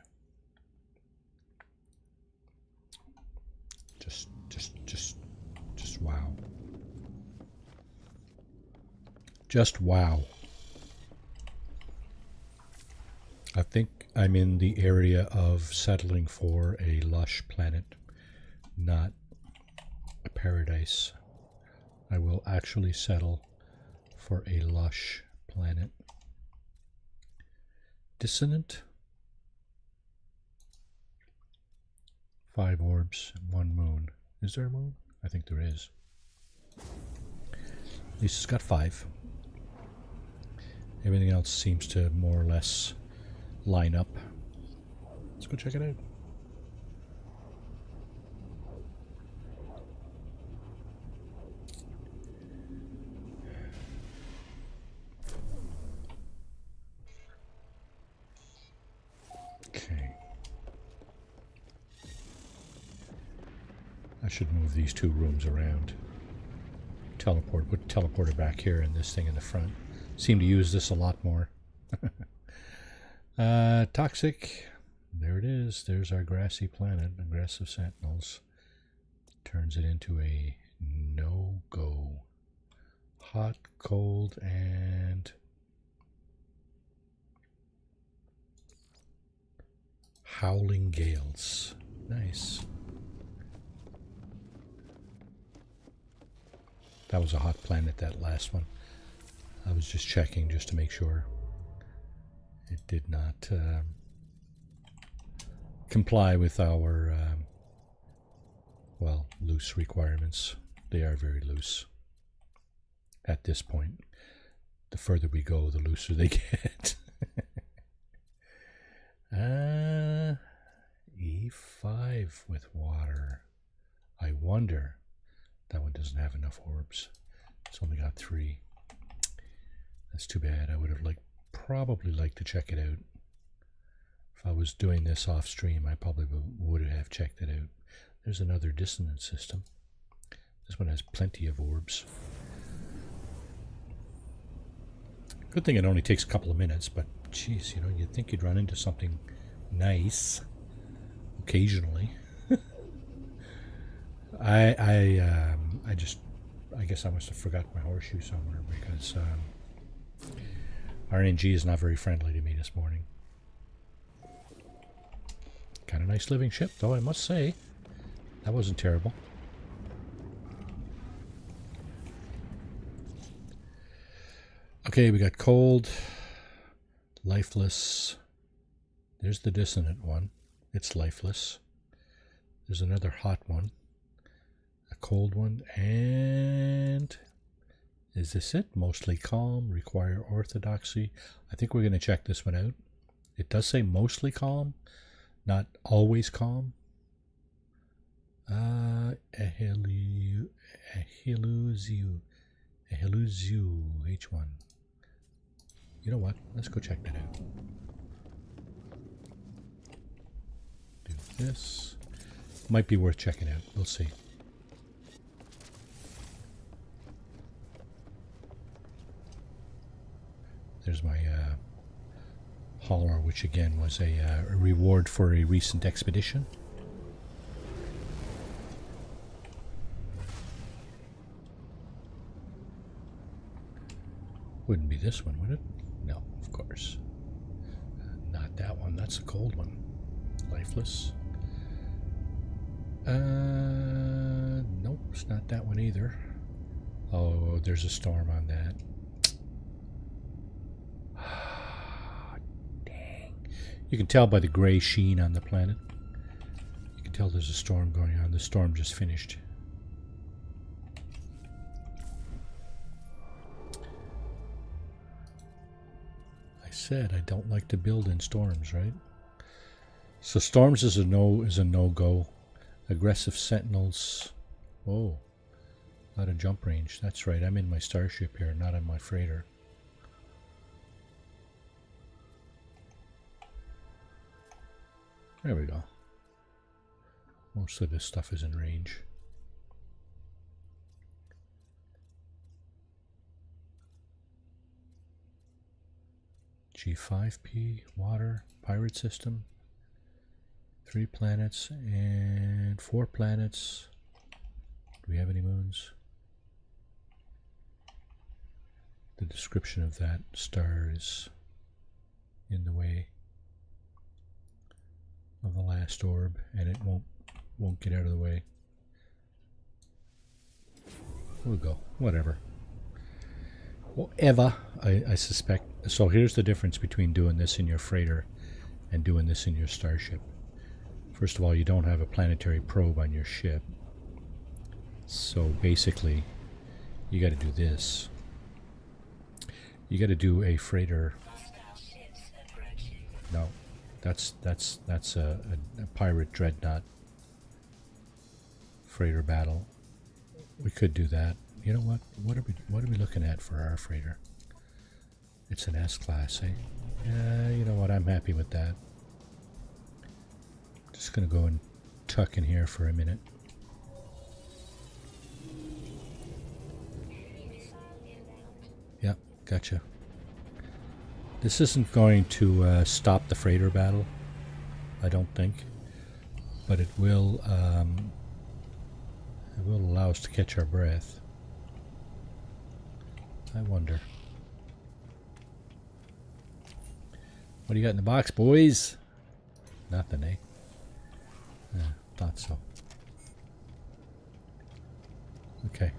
Just wow. Just wow. I think I'm in the area of settling for a lush planet, not a paradise. I will actually settle for a lush planet. Dissonant. 5 orbs, 1 moon. Is there a moon? I think there is. At least it's got 5. Everything else seems to more or less line up. Let's go check it out. Okay. I should move these 2 rooms around. Put teleporter back here and this thing in the front. Seem to use this a lot more. Toxic. There it is. There's our grassy planet. Aggressive sentinels. Turns it into a no-go. Hot, cold, and howling gales. Nice. That was a hot planet, that last one. I was just checking just to make sure it did not comply with our, well, loose requirements. They are very loose at this point. The further we go, the looser they get. 25 with water. I wonder. That one doesn't have enough orbs. It's only got 3. That's too bad. I would have probably liked to check it out. If I was doing this off stream, I probably would have checked it out. There's another dissonance system. This one has plenty of orbs. Good thing it only takes a couple of minutes, but geez, you know, you'd think you'd run into something nice occasionally. I guess I must have forgot my horseshoe somewhere because RNG is not very friendly to me this morning. Kind of nice living ship, though, I must say. That wasn't terrible. Okay, we got cold, lifeless. There's the dissonant one. It's lifeless. There's another hot one. A cold one. And is this it? Mostly calm, require orthodoxy. I think we're going to check this one out. It does say mostly calm, not always calm. Eheluziu, H1. You know what? Let's go check that out. Do this. Might be worth checking out. We'll see. There's my hauler, which again was a reward for a recent expedition. Wouldn't be this one, would it? No, of course. Not that one. That's a cold one. Lifeless. Nope, it's not that one either. Oh, there's a storm on that. Dang. You can tell by the gray sheen on the planet. You can tell there's a storm going on. The storm just finished. Said I don't like to build in storms, right? So storms is a no-go. Aggressive sentinels. Oh, out of jump range. That's right. I'm in my starship here, not on my freighter. There we go. Most of this stuff is in range. G5P, water, pirate system, 3 planets and 4 planets. Do we have any moons? The description of that star is in the way of the last orb, and it won't get out of the way. We'll go, whatever. Whatever, I suspect. So here's the difference between doing this in your freighter and doing this in your starship. First of all, you don't have a planetary probe on your ship. So basically, you got to do this. You got to do a freighter. No, that's a pirate dreadnought freighter battle. We could do that. You know what? What are we looking at for our freighter? It's an S-class, eh? Yeah, you know what? I'm happy with that. Just gonna go and tuck in here for a minute. Yeah, gotcha. This isn't going to stop the freighter battle, I don't think, but it will allow us to catch our breath. I wonder. What do you got in the box, boys? Nothing, eh? Thought so. Okay.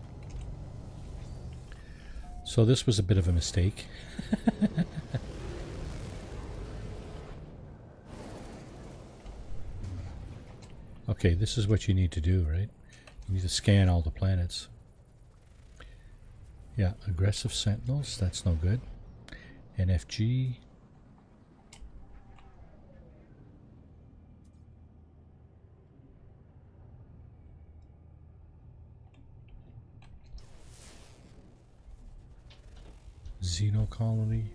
So this was a bit of a mistake. Okay, this is what you need to do, right? You need to scan all the planets. Yeah, aggressive sentinels, that's no good. NFG. Xeno colony,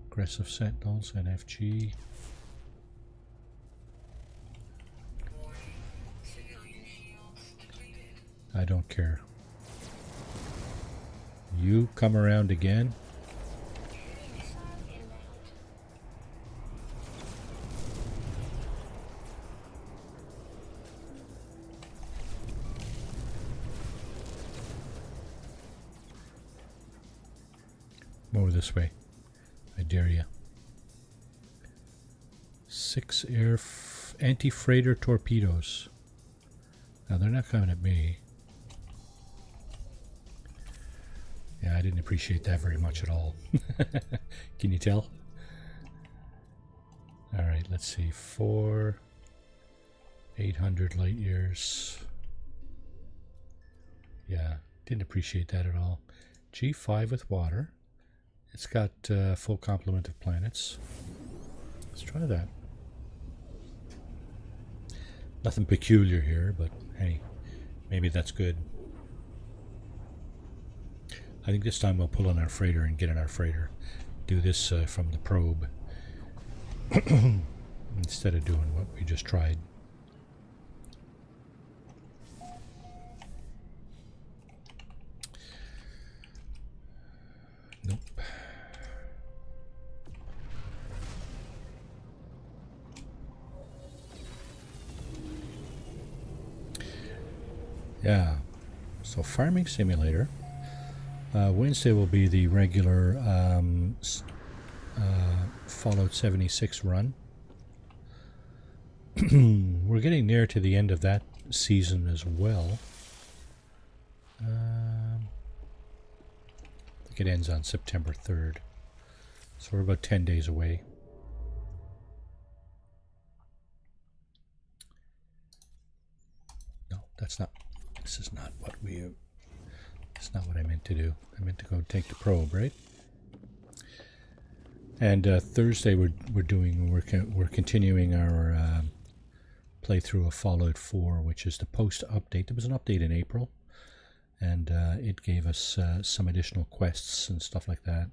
aggressive sentinels, NFG. I don't care. You come around again. More this way. I dare you. 6 anti-freighter torpedoes. Now they're not coming at me. Yeah, I didn't appreciate that very much at all. Can you tell? Alright, let's see. 800 light years. Yeah, didn't appreciate that at all. G5 with water. It's got full complement of planets. Let's try that. Nothing peculiar here, but hey, maybe that's good. I think this time we'll pull in our freighter and get in our freighter. Do this from the probe instead of doing what we just tried. Nope. Yeah, so farming simulator. Wednesday will be the regular Fallout 76 run. We're getting near to the end of that season as well. I think it ends on September 3rd. So we're about 10 days away. No, that's not. This is not what we. That's not what I meant to do. I meant to go take the probe, right? And Thursday we're continuing our playthrough of Fallout 4, which is the post update. There was an update in April, and it gave us some additional quests and stuff like that.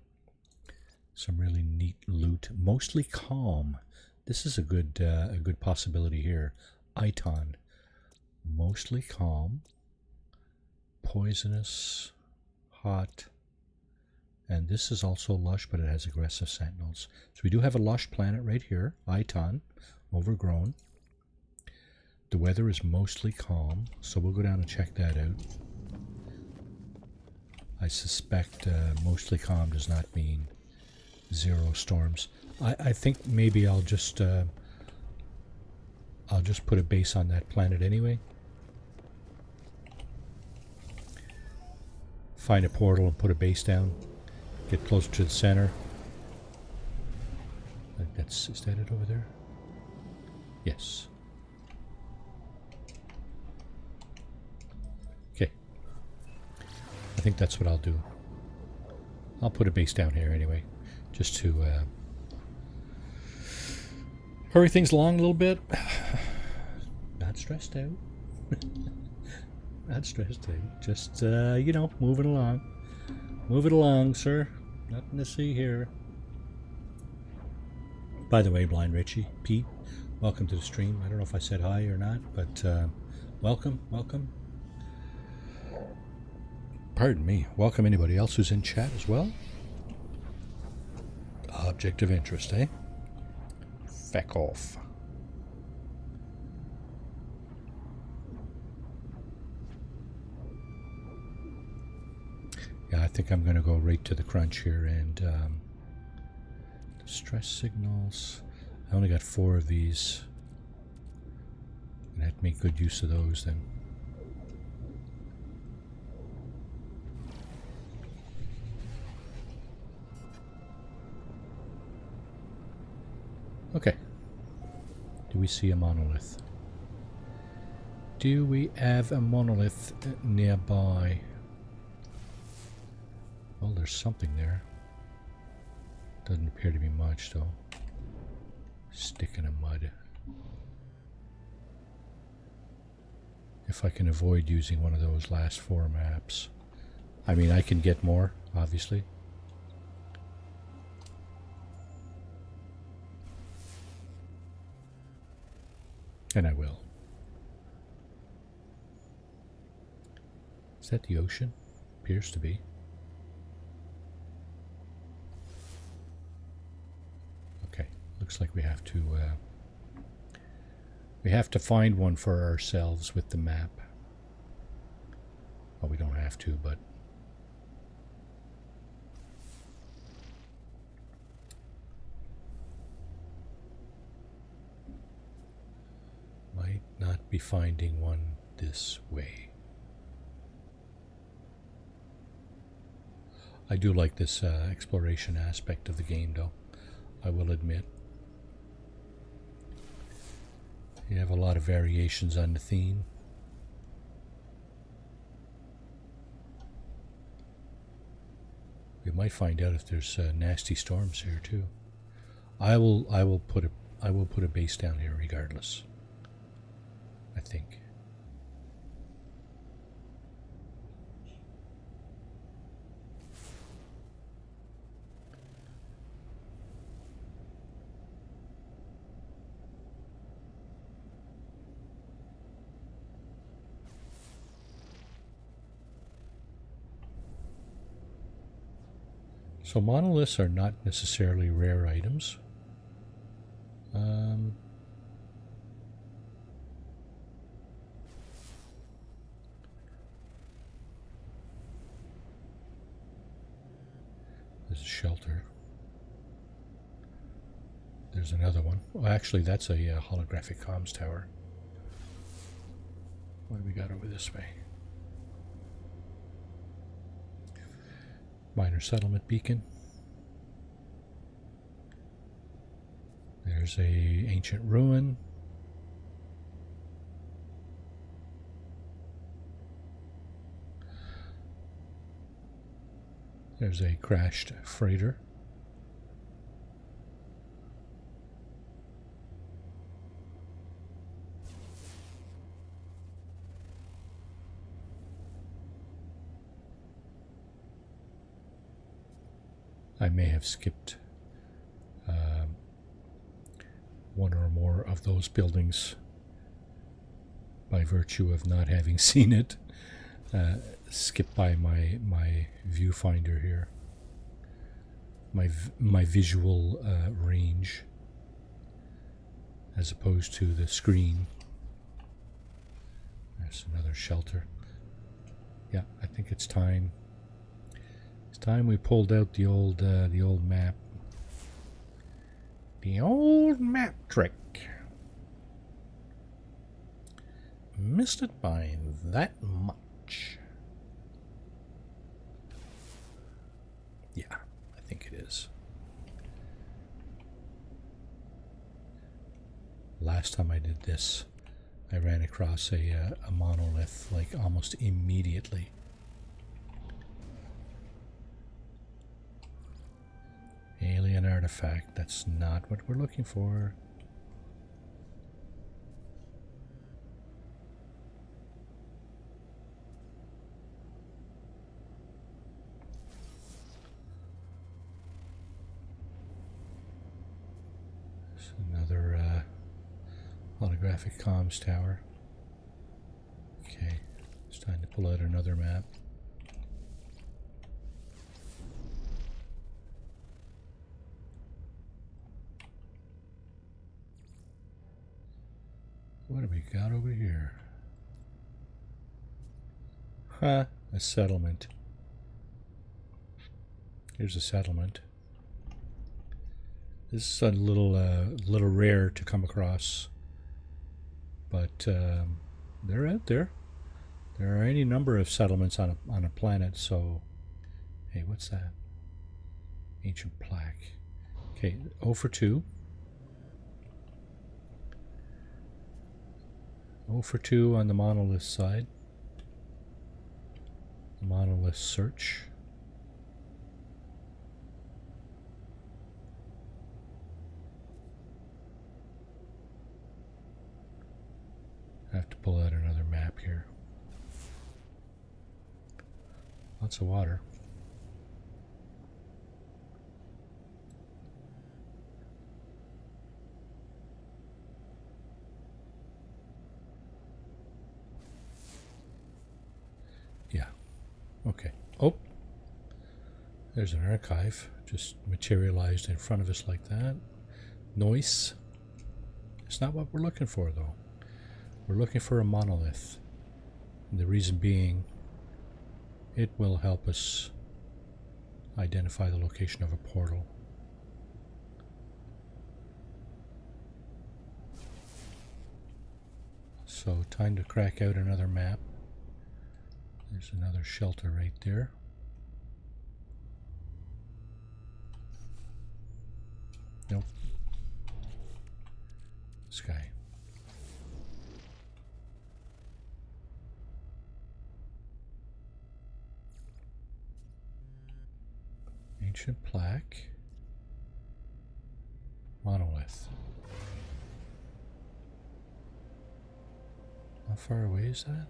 Some really neat loot, mostly calm. This is a good possibility here. Iton, mostly calm. Poisonous, hot, and this is also lush, but it has aggressive sentinels. So we do have a lush planet right here, Iton, overgrown. The weather is mostly calm, so we'll go down and check that out. I suspect mostly calm does not mean 0 storms. I think maybe I'll just put a base on that planet anyway. Find a portal and put a base down. Get closer to the center. Is that it over there? Yes. Okay. I think that's what I'll do. I'll put a base down here anyway, just to hurry things along a little bit. Not stressed out. Not stressed out. Just, you know, moving along. Move it along, sir. Nothing to see here. By the way, Blind Richie, Pete, welcome to the stream. I don't know if I said hi or not, but welcome, welcome. Pardon me. Welcome anybody else who's in chat as well. Object of interest, eh? Feck off. Yeah, I think I'm going to go right to the crunch here and distress signals. I only got 4 of these. I'm going to have to make good use of those then. Okay. Do we see a monolith? Do we have a monolith nearby? Well, there's something there. Doesn't appear to be much, though. Stick in the mud. If I can avoid using one of those last 4 maps. I mean, I can get more, obviously. And I will. Is that the ocean? Appears to be. Okay, looks like we have to find one for ourselves with the map. Well, we don't have to, but might not be finding one this way. I do like this exploration aspect of the game, though, I will admit. You have a lot of variations on the theme. We might find out if there's nasty storms here too. I will put a base down here regardless, I think. So monoliths are not necessarily rare items. There's a shelter. There's another one. Well, actually, that's a holographic comms tower. What do we got over this way? Minor settlement beacon. There's a ancient ruin. There's a crashed freighter. I may have skipped one or more of those buildings by virtue of not having seen it. Skip by my viewfinder here, my visual range, as opposed to the screen. There's another shelter. Yeah, I think it's time. It's time we pulled out the old map. The old map trick. Missed it by that much. Yeah, I think it is. Last time I did this, I ran across a monolith like almost immediately. Alien artifact. That's not what we're looking for. There's another holographic comms tower. Okay, it's time to pull out another map. What have we got over here? Huh, a settlement. Here's a settlement. This is a little rare to come across, but they're out there. There are any number of settlements on a planet. So, hey, what's that? Ancient plaque. Okay, 0 for 2. 0 for 2 on the monolith side. Monolith search. I have to pull out another map here. Lots of water. Okay. Oh, there's an archive just materialized in front of us like that. Noise. It's not what we're looking for, though. We're looking for a monolith. And the reason being, it will help us identify the location of a portal. So, time to crack out another map. There's another shelter right there. Nope. Sky. Ancient plaque. Monolith. How far away is that?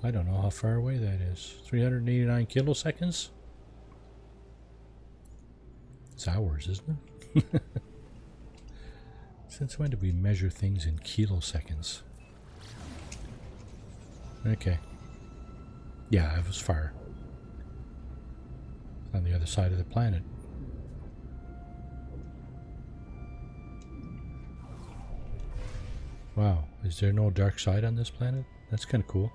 I don't know how far away that is. 389 kiloseconds? It's hours, isn't it? Since when did we measure things in kiloseconds? Okay. Yeah, it was far. On the other side of the planet. Wow, is there no dark side on this planet? That's kind of cool.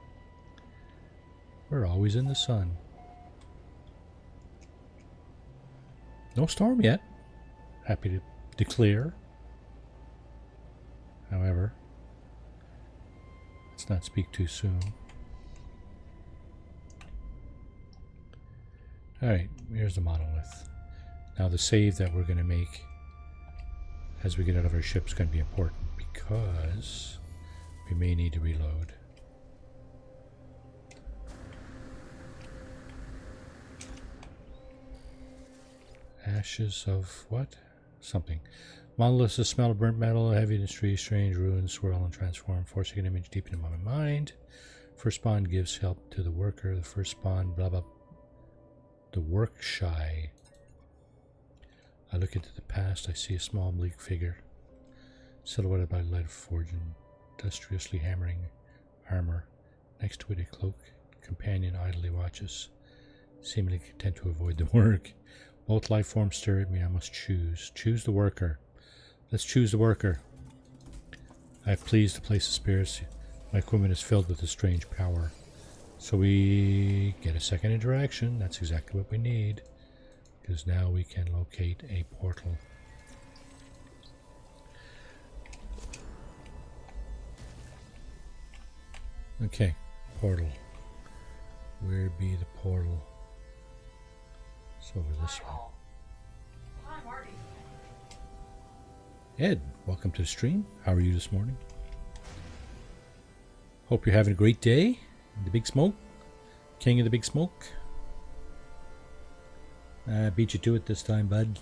We're always in the sun. No storm yet. Happy to declare. However, let's not speak too soon. Alright, here's the monolith. Now the save that we're going to make as we get out of our ship is going to be important because we may need to reload. Ashes of what? Something. Monoliths, the smell of burnt metal, heavy industry, strange ruins, swirl and transform, forcing an image deep into my mind. First spawn gives help to the worker. The first spawn, blah blah. The work shy. I look into the past. I see a small bleak figure, silhouetted by the light of forge and industriously hammering armor. Next to it, a cloak companion idly watches, seemingly content to avoid the work. Both life forms stare at me. I must choose. Choose the worker. Let's choose the worker. I have pleased the place of spirits. My equipment is filled with a strange power. So we get a second interaction. That's exactly what we need. Because now we can locate a portal. Okay. Portal. Where be the portal? It's over this way. Hi, Marty. Ed, welcome to the stream. How are you this morning? Hope you're having a great day. The Big Smoke. King of the Big Smoke. Beat you to it this time, bud.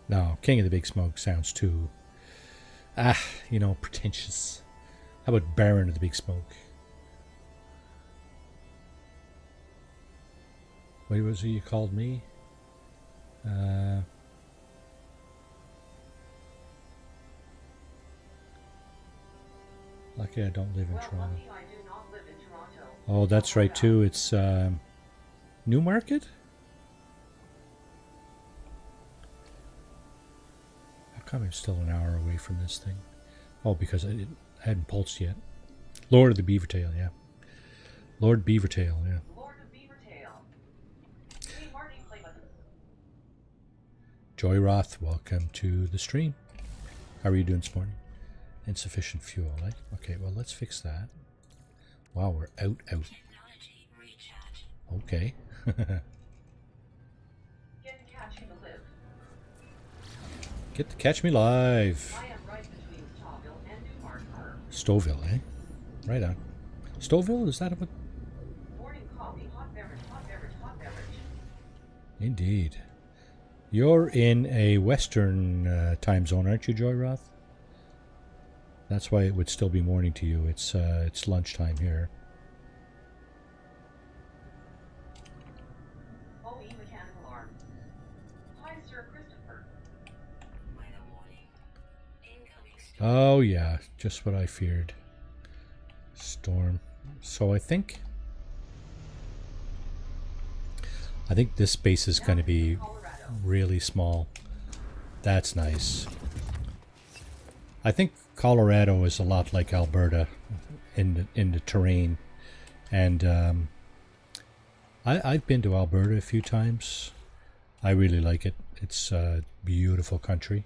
No, King of the Big Smoke sounds too, pretentious. How about Baron of the Big Smoke? What was it you called me? Lucky I don't live in Toronto. Lucky I do not live in Toronto. Oh, that's right too. It's Newmarket? How come I'm still an hour away from this thing? Oh, because I hadn't pulsed yet. Lord of the Beavertail, yeah. Lord Beavertail, yeah. Lord of Beavertail. Hey, Marty, play button. Joy Roth, welcome to the stream. How are you doing this morning? Insufficient fuel, eh? Okay, well, let's fix that. Wow, we're out. Okay. Get to catch him live. Get to catch me live. I am right between Stouffville and Newmarket. Stouffville, eh? Right on. Stouffville, is that what? Morning coffee, hot beverage, hot beverage, hot beverage. Indeed. You're in a Western time zone, aren't you, Joy Roth? That's why it would still be morning to you. It's lunchtime here. Oh yeah, just what I feared. Storm. So I think this space is going to be really small. That's nice. I think Colorado is a lot like Alberta in the terrain, and I've been to Alberta a few times. I really like it. It's a beautiful country.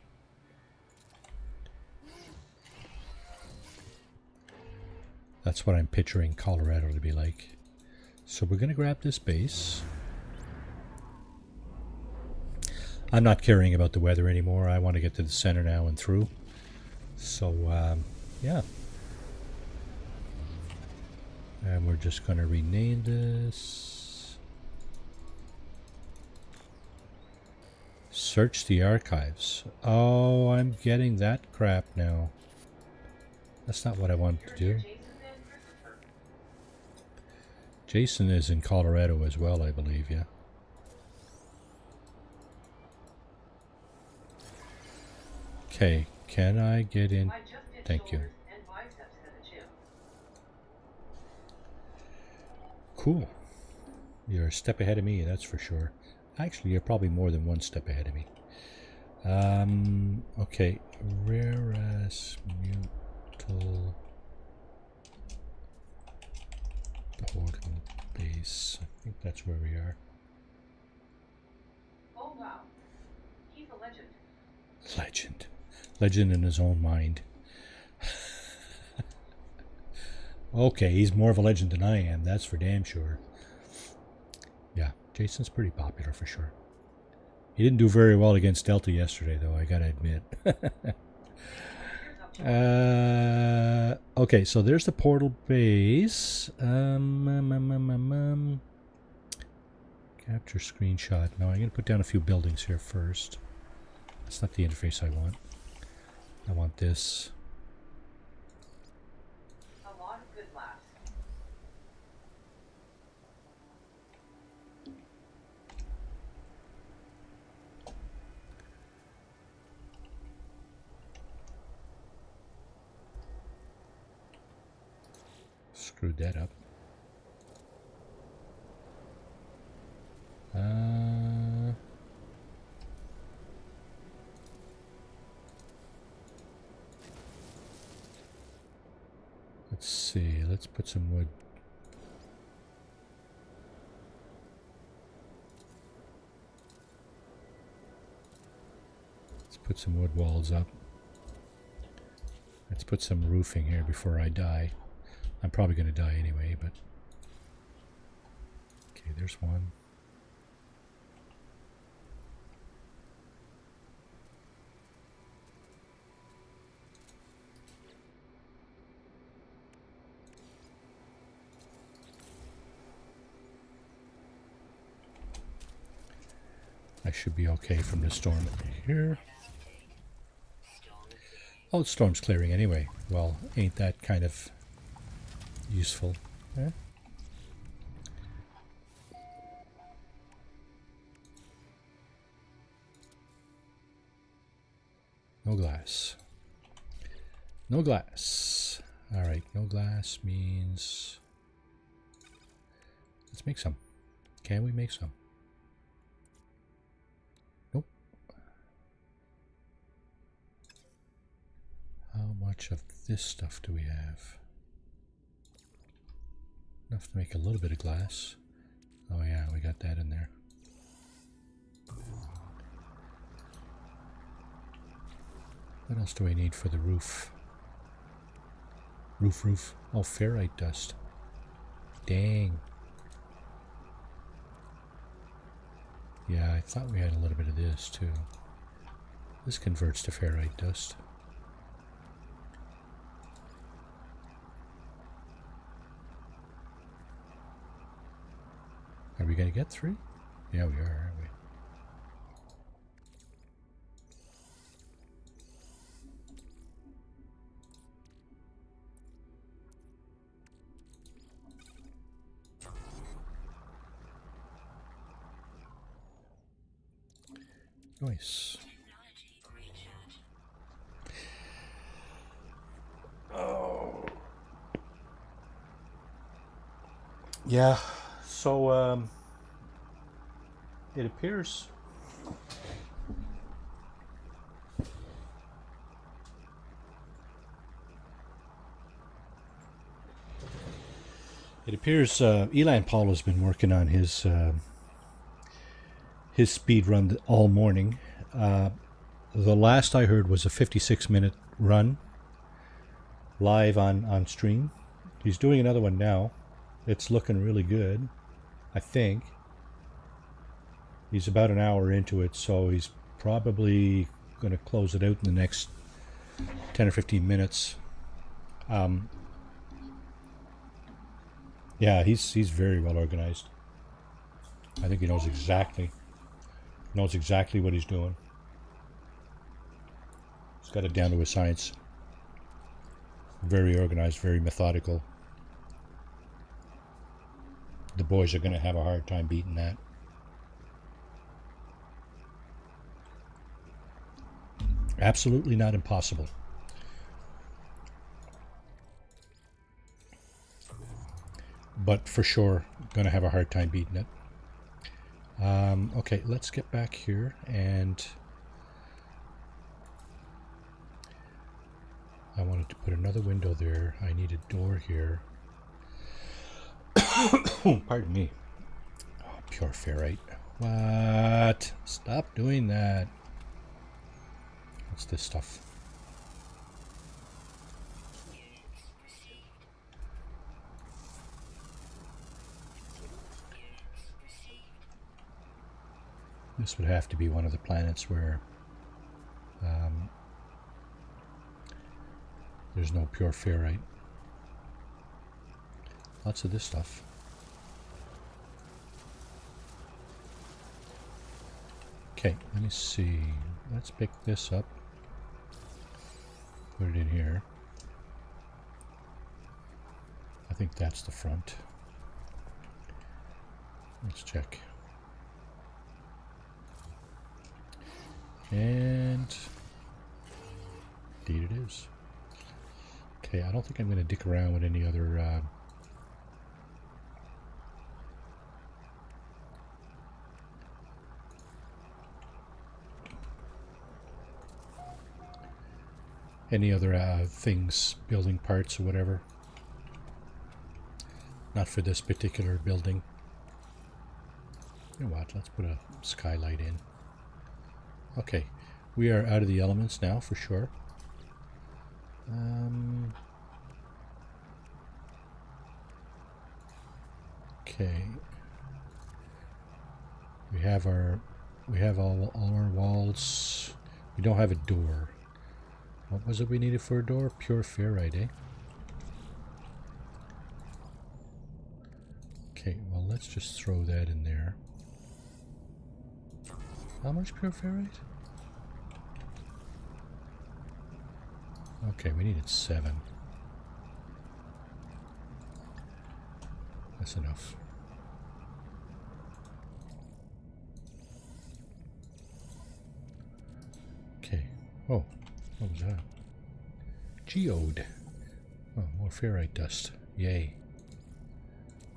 That's what I'm picturing Colorado to be like. So we're going to grab this base. I'm not caring about the weather anymore. I want to get to the center now and through. So, yeah. And we're just going to rename this. Search the archives. Oh, I'm getting that crap now. That's not what I wanted to do. Jason is in Colorado as well, I believe, yeah. Okay, can I get in? Thank you. Cool. You're a step ahead of me, that's for sure. Actually, you're probably more than one step ahead of me. Okay. Raras mutal portal base. I think that's where we are. Oh wow, he's a legend. Legend. Legend in his own mind. Okay, he's more of a legend than I am, that's for damn sure. Yeah, Jason's pretty popular for sure. He didn't do very well against Delta yesterday, though, I gotta admit. Okay, so there's the portal base. Capture screenshot. No, I'm gonna put down a few buildings here first. That's not the interface I want. I want this. A lot of good laughs. Screwed that up. Let's see. Let's put some wood. Let's put some wood walls up. Let's put some roofing here before I die. I'm probably going to die anyway, but... Okay, there's one. I should be okay from the storm here. Oh, the storm's clearing anyway. Well, ain't that kind of useful? Eh? No glass. No glass. Alright, no glass means... Let's make some. Can we make some? Nope. How much of this stuff do we have? Enough to make a little bit of glass. Oh yeah, we got that in there. What else do I need for the roof? Roof. Oh, ferrite dust. Dang. Yeah, I thought we had a little bit of this too. This converts to ferrite dust. Are we going to get 3? Yeah, we are, aren't we? Nice. Yeah, so it appears Elan Paul has been working on his speed run all morning. The last I heard was a 56-minute run live on stream. He's doing another one now. It's looking really good, I think. He's about an hour into it, so he's probably going to close it out in the next 10 or 15 minutes. Yeah, he's very well organized. I think he knows exactly what he's doing. He's got it down to a science. Very organized, very methodical. The boys are going to have a hard time beating that. Absolutely not impossible. But for sure, going to have a hard time beating it. Okay, let's get back here, and I wanted to put another window there. I need a door here. Pardon me. Oh, pure ferrite. What? Stop doing that. What's this stuff? This would have to be one of the planets where there's no pure ferrite. Lots of this stuff. Okay, let me see. Let's pick this up. Put it in here. I think that's the front. Let's check. And indeed it is. Okay, I don't think I'm going to dick around with any other things, building parts or whatever. Not for this particular building. You know what, let's put a skylight in. Okay, we are out of the elements now for sure. Okay, we have all our walls. We don't have a door. What was it we needed for a door? Pure ferrite, eh? Okay, well, let's just throw that in there. How much pure ferrite? Okay, we needed 7. That's enough. Okay. Oh, what was that? Geode. Oh, more ferrite dust. Yay.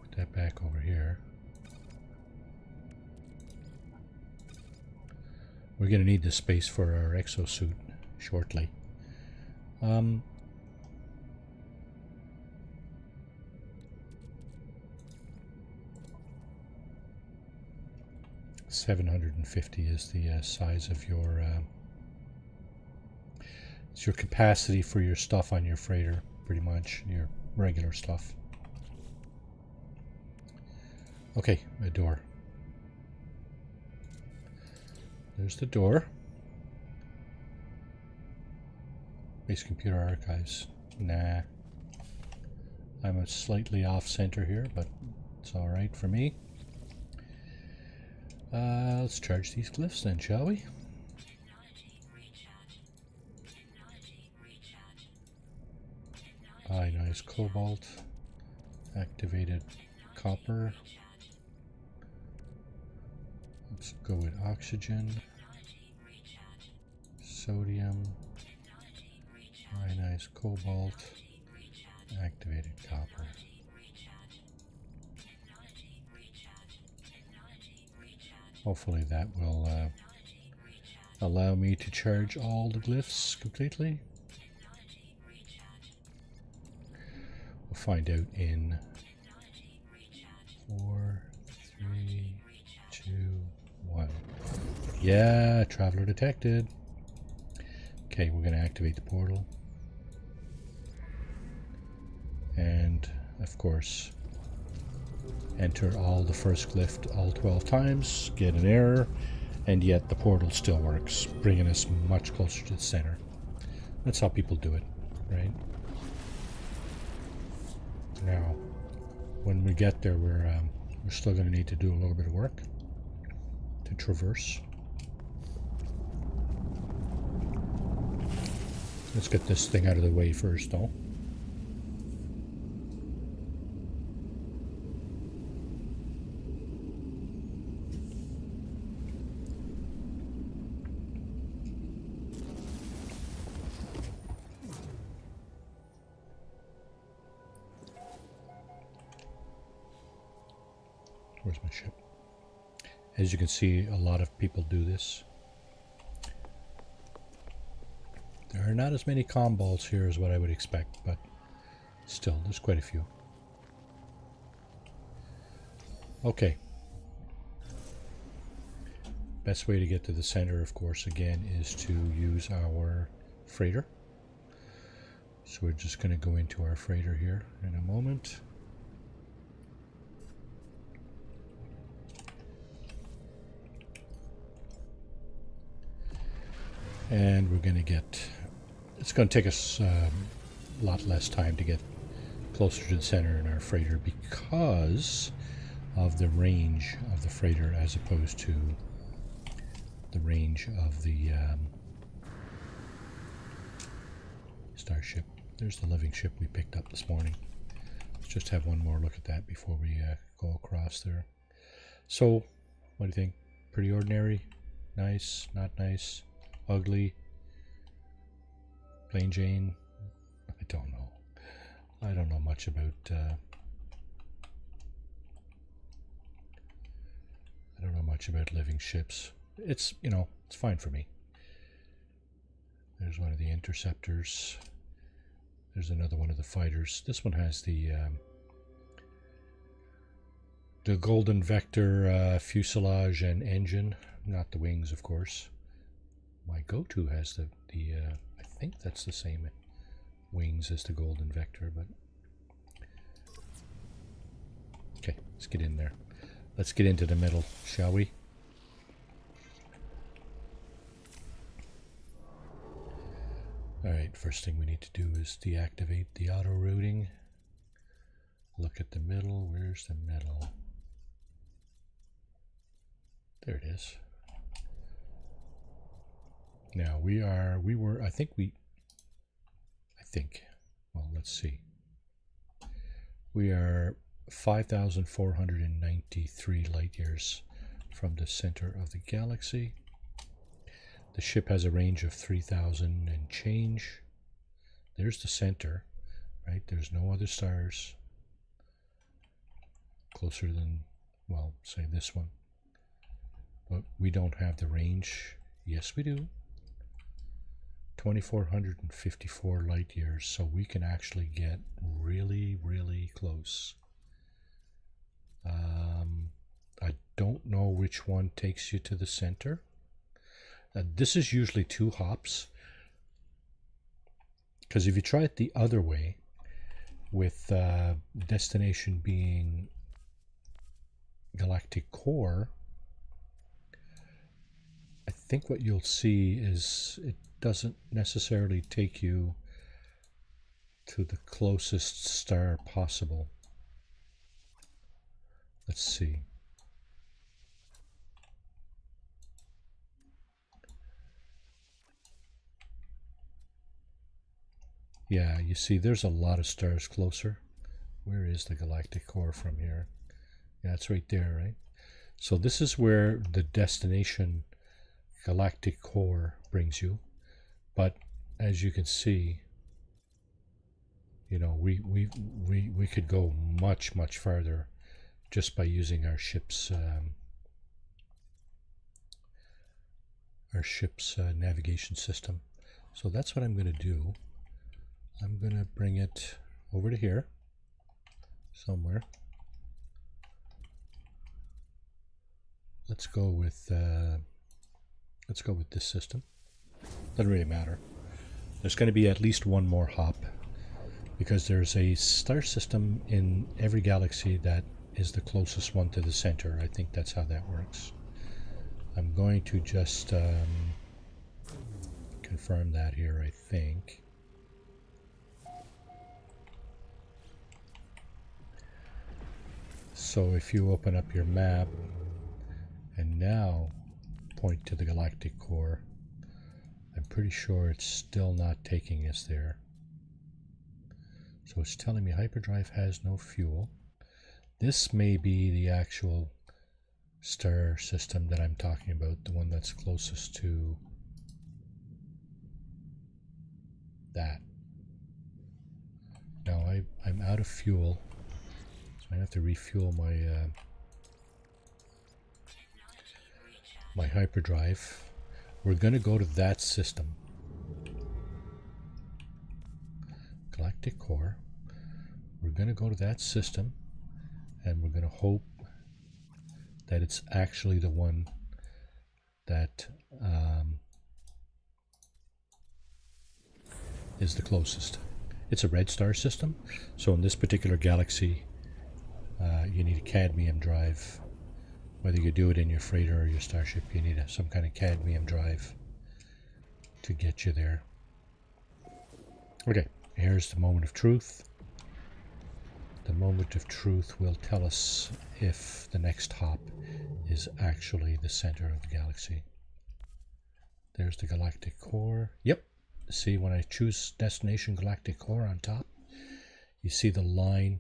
Put that back over here. We're going to need this space for our exosuit shortly. 750 is the size of your it's your capacity for your stuff on your freighter, pretty much, your regular stuff. Okay, a door. There's the door. Base computer archives. Nah. I'm a slightly off center here, but it's alright for me. Let's charge these glyphs then, shall we? Nice cobalt. Activated copper. Let's go with oxygen. Sodium. Ionized cobalt. Activated copper. Hopefully that will allow me to charge all the glyphs completely. We'll find out in 4, 3, 2, 1. Yeah, traveler detected. Okay, we're going to activate the portal. And, of course, enter all the first glyph all 12 times, get an error, and yet the portal still works, bringing us much closer to the center. That's how people do it, right? Now, when we get there, we're still going to need to do a little bit of work to traverse. Let's get this thing out of the way first, though. Where's my ship? As you can see, a lot of people do this. There are not as many comm balls here as what I would expect, but still, there's quite a few. Okay. Best way to get to the center, of course, again, is to use our freighter. So we're just going to go into our freighter here in a moment. And we're going to get, it's going to take us a lot less time to get closer to the center in our freighter because of the range of the freighter as opposed to the range of the starship. There's the living ship we picked up this morning. Let's just have one more look at that before we go across there. So, what do you think? Pretty ordinary? Nice? Not nice? Ugly? Plain Jane? I don't know. I don't know much about living ships. It's, you know, it's fine for me. There's one of the interceptors. There's another one of the fighters. This one has the golden vector fuselage and engine, not the wings, of course. My go-to has the I think that's the same wings as the golden vector, but okay, let's get in there. Let's get into the middle, shall we? Alright, first thing we need to do is deactivate the auto routing. Look at the middle. Where's the middle? There it is. Now well, let's see. We are 5,493 light years from the center of the galaxy. The ship has a range of 3,000 and change. There's the center, right? There's no other stars closer than, well, say this one. But we don't have the range. Yes, we do. 2,454 light years, so we can actually get really, really close. I don't know which one takes you to the center. This is usually 2 hops, because if you try it the other way, with destination being galactic core, I think what you'll see is it doesn't necessarily take you to the closest star possible. Let's see. Yeah, you see there's a lot of stars closer. Where is the galactic core from here? Yeah, it's right there, right? So this is where the destination galactic core brings you. But as you can see, you know, we could go much, much farther just by using our ship's our ship's navigation system. So that's what I'm going to do. I'm going to bring it over to here somewhere. Let's go with this system. Doesn't really matter. There's going to be at least one more hop, because there's a star system in every galaxy that is the closest one to the center. I think that's how that works. I'm going to just confirm that here, I think. So if you open up your map and now point to the galactic core, I'm pretty sure it's still not taking us there. So it's telling me hyperdrive has no fuel. This may be the actual star system that I'm talking about, the one that's closest to that. Now I'm out of fuel, so I have to refuel my my hyperdrive. We're going to go to that system, galactic core. We're going to go to that system, and we're going to hope that it's actually the one that is the closest. It's a red star system, so in this particular galaxy you need a cadmium drive. Whether you do it in your freighter or your starship, you need some kind of cadmium drive to get you there. Okay, here's the moment of truth. The moment of truth will tell us if the next hop is actually the center of the galaxy. There's the galactic core. Yep. See, when I choose destination galactic core on top, you see the line,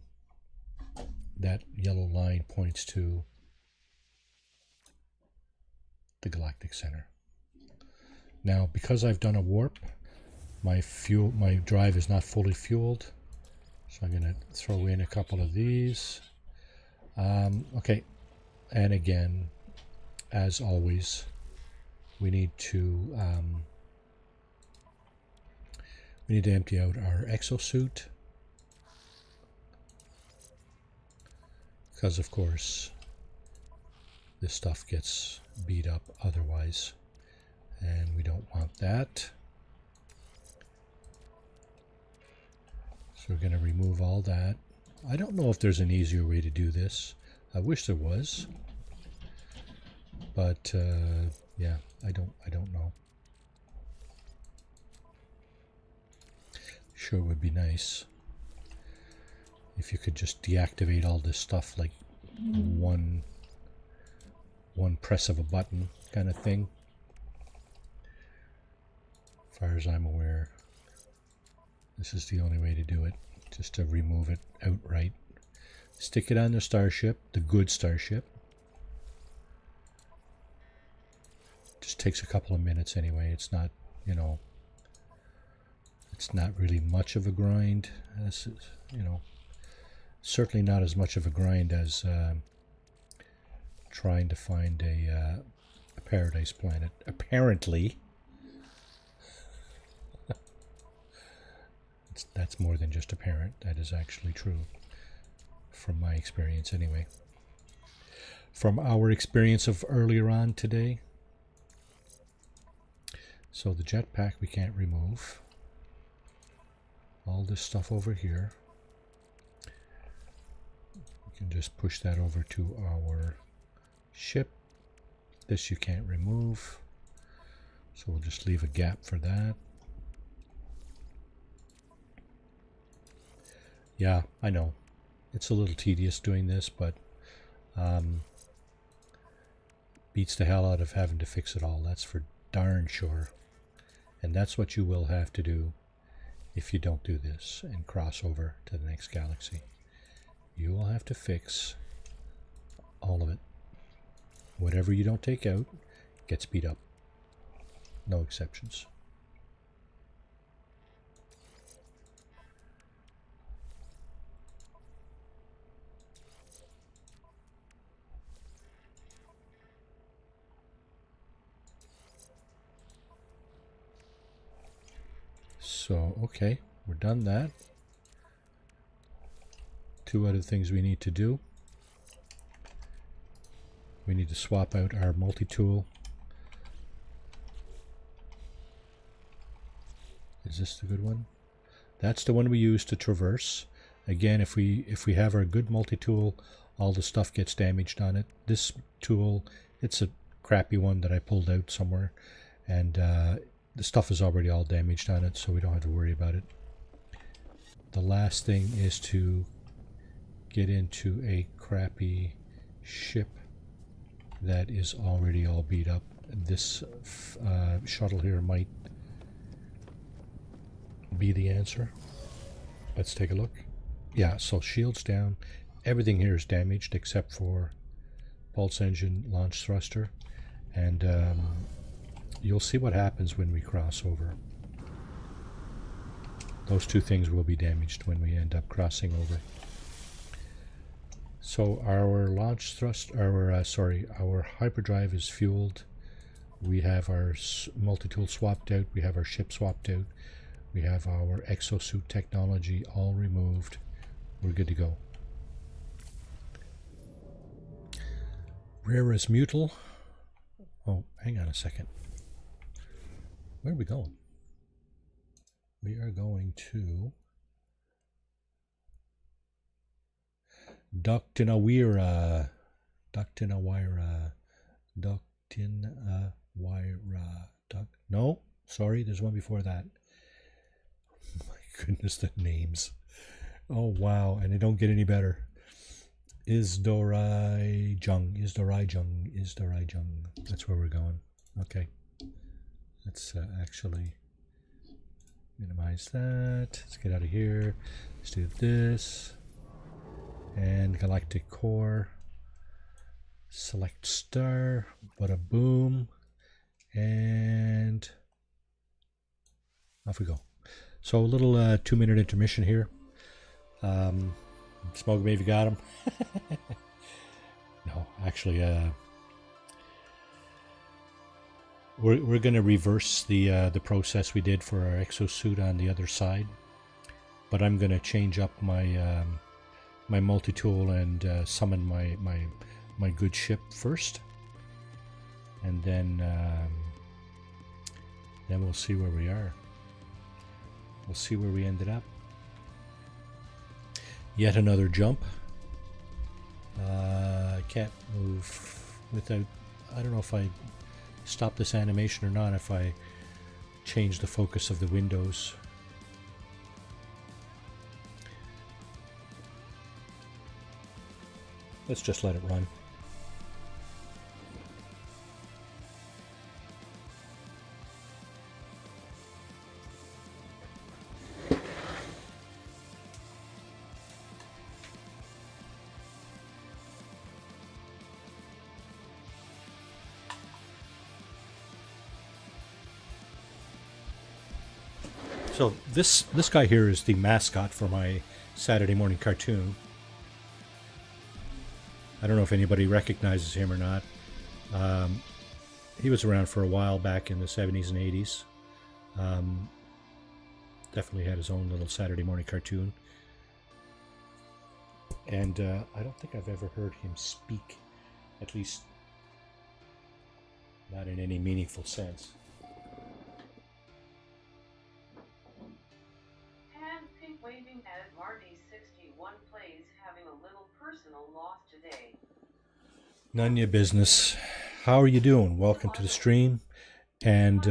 that yellow line points to the galactic center. Now, because I've done a warp, my drive is not fully fueled, so I'm going to throw in a couple of these. Okay, and again, as always, we need to empty out our exosuit, because of course this stuff gets beat up otherwise, and we don't want that. So we're going to remove all that. I don't know if there's an easier way to do this. I wish there was, but yeah, I don't know. Sure, it would be nice if you could just deactivate all this stuff like one press of a button kind of thing. As far as I'm aware, this is the only way to do it, just to remove it outright. Stick it on the starship, the good starship. Just takes a couple of minutes anyway. It's not, you know, it's not really much of a grind. This is, you know, certainly not as much of a grind as trying to find a paradise planet. Apparently, that's more than just apparent. That is actually true, from my experience anyway. From our experience of earlier on today. So the jetpack we can't remove. All this stuff over here, we can just push that over to our ship. This you can't remove, so we'll just leave a gap for that. Yeah, I know it's a little tedious doing this, but beats the hell out of having to fix it all, that's for darn sure. And that's what you will have to do if you don't do this and cross over to the next galaxy. You will have to fix all of it. Whatever you don't take out gets beat up. No exceptions. So, okay, we're done that. 2 other things we need to do. We need to swap out our multi-tool. Is this the good one? That's the one we use to traverse. Again, if we have our good multi-tool, all the stuff gets damaged on it. This tool, it's a crappy one that I pulled out somewhere, and the stuff is already all damaged on it, so we don't have to worry about it. The last thing is to get into a crappy ship that is already all beat up. This shuttle here might be the answer. Let's take a look. Yeah, so shields down. Everything here is damaged except for pulse engine, launch thruster, and you'll see what happens when we cross over. Those 2 things will be damaged when we end up crossing over. So our launch thrust, our hyperdrive is fueled. We have our multi-tool swapped out. We have our ship swapped out. We have our exosuit technology all removed. We're good to go. Rare as mutal. Oh, hang on a second. Where are we going? We are going to Ductinawira. No, sorry, there's one before that. Oh my goodness, the names. Oh wow, and they don't get any better. Isdorai Jung. That's where we're going. Okay. Let's actually minimize that. Let's get out of here. Let's do this. And galactic core. Select star. Bada boom. And off we go. So a little 2-minute intermission here. Smoke me if you got him. No, actually, we're going to reverse the process we did for our exosuit on the other side, but I'm going to change up my my multi-tool and summon my good ship first, and then we'll see where we are. We'll see where we ended up. Yet another jump. I can't move without... I don't know if I stop this animation or not, if I change the focus of the windows. Let's just let it run. So this guy here is the mascot for my Saturday morning cartoon. I don't know if anybody recognizes him or not. He was around for a while back in the 70s and 80s. Definitely had his own little Saturday morning cartoon. And I don't think I've ever heard him speak, at least not in any meaningful sense. Waving at Marty 61 plays having a little personal loss today. None of your business. How are you doing? Welcome to the stream, and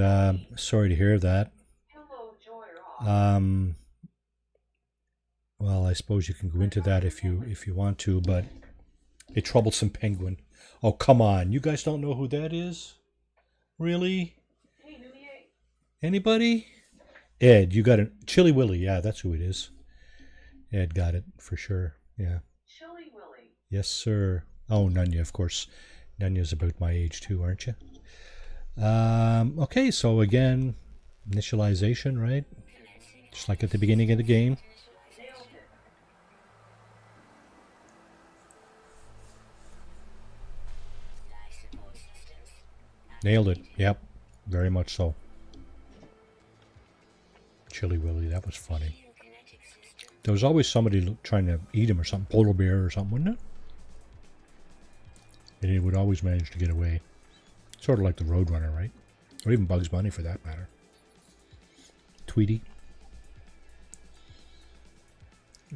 sorry to hear that. Hello, Joy or well, I suppose you can go into that if you want to, but a troublesome penguin. Oh, come on. You guys don't know who that is? Really? Hey, Nunie. Anybody? Ed, you got it. Chilly Willy. Yeah, that's who it is. Ed got it for sure. Yeah. Chilly Willy. Yes, sir. Oh, Nunya, of course. Nunya's about my age too, aren't you? Okay, so again, initialization, right? Just like at the beginning of the game. Nailed it. Yep, very much so. Chili Willy, that was funny. There was always somebody trying to eat him or something, polar bear or something, wasn't it? And he would always manage to get away. Sort of like the Roadrunner, right? Or even Bugs Bunny for that matter. Tweety.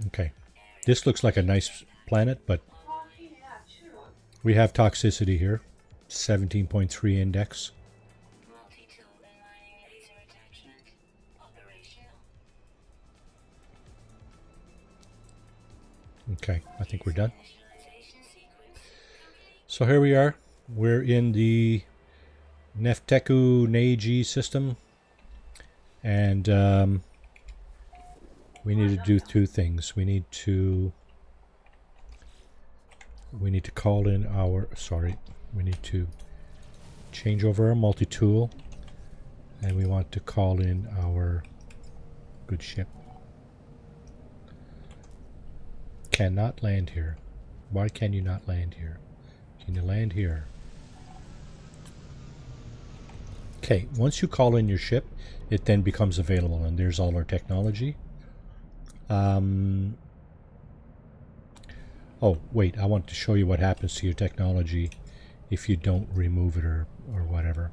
Okay. This looks like a nice planet, but we have toxicity here. 17.3 index. Okay, I think we're done. So here we are. We're in the Nefteku Neiji system. And we need to do two things. We need to call in our, we need to change over our multi-tool, and we want to call in our good ship. Cannot land here. Why can you not land here? Can you land here? Okay, once you call in your ship, it then becomes available, and there's all our technology. Oh, wait, I want to show you what happens to your technology if you don't remove it or whatever.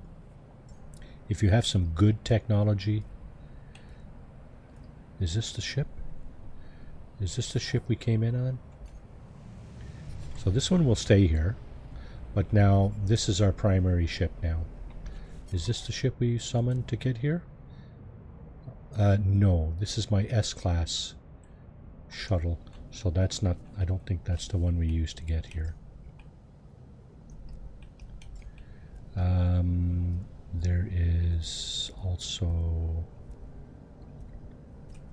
If you have some good technology... Is this the ship? Is this the ship we came in on? So this one will stay here, but now this is our primary ship now. Is this the ship we summoned to get here? No, this is my S-class shuttle. So that's not, I don't think that's the one we used to get here. There is also...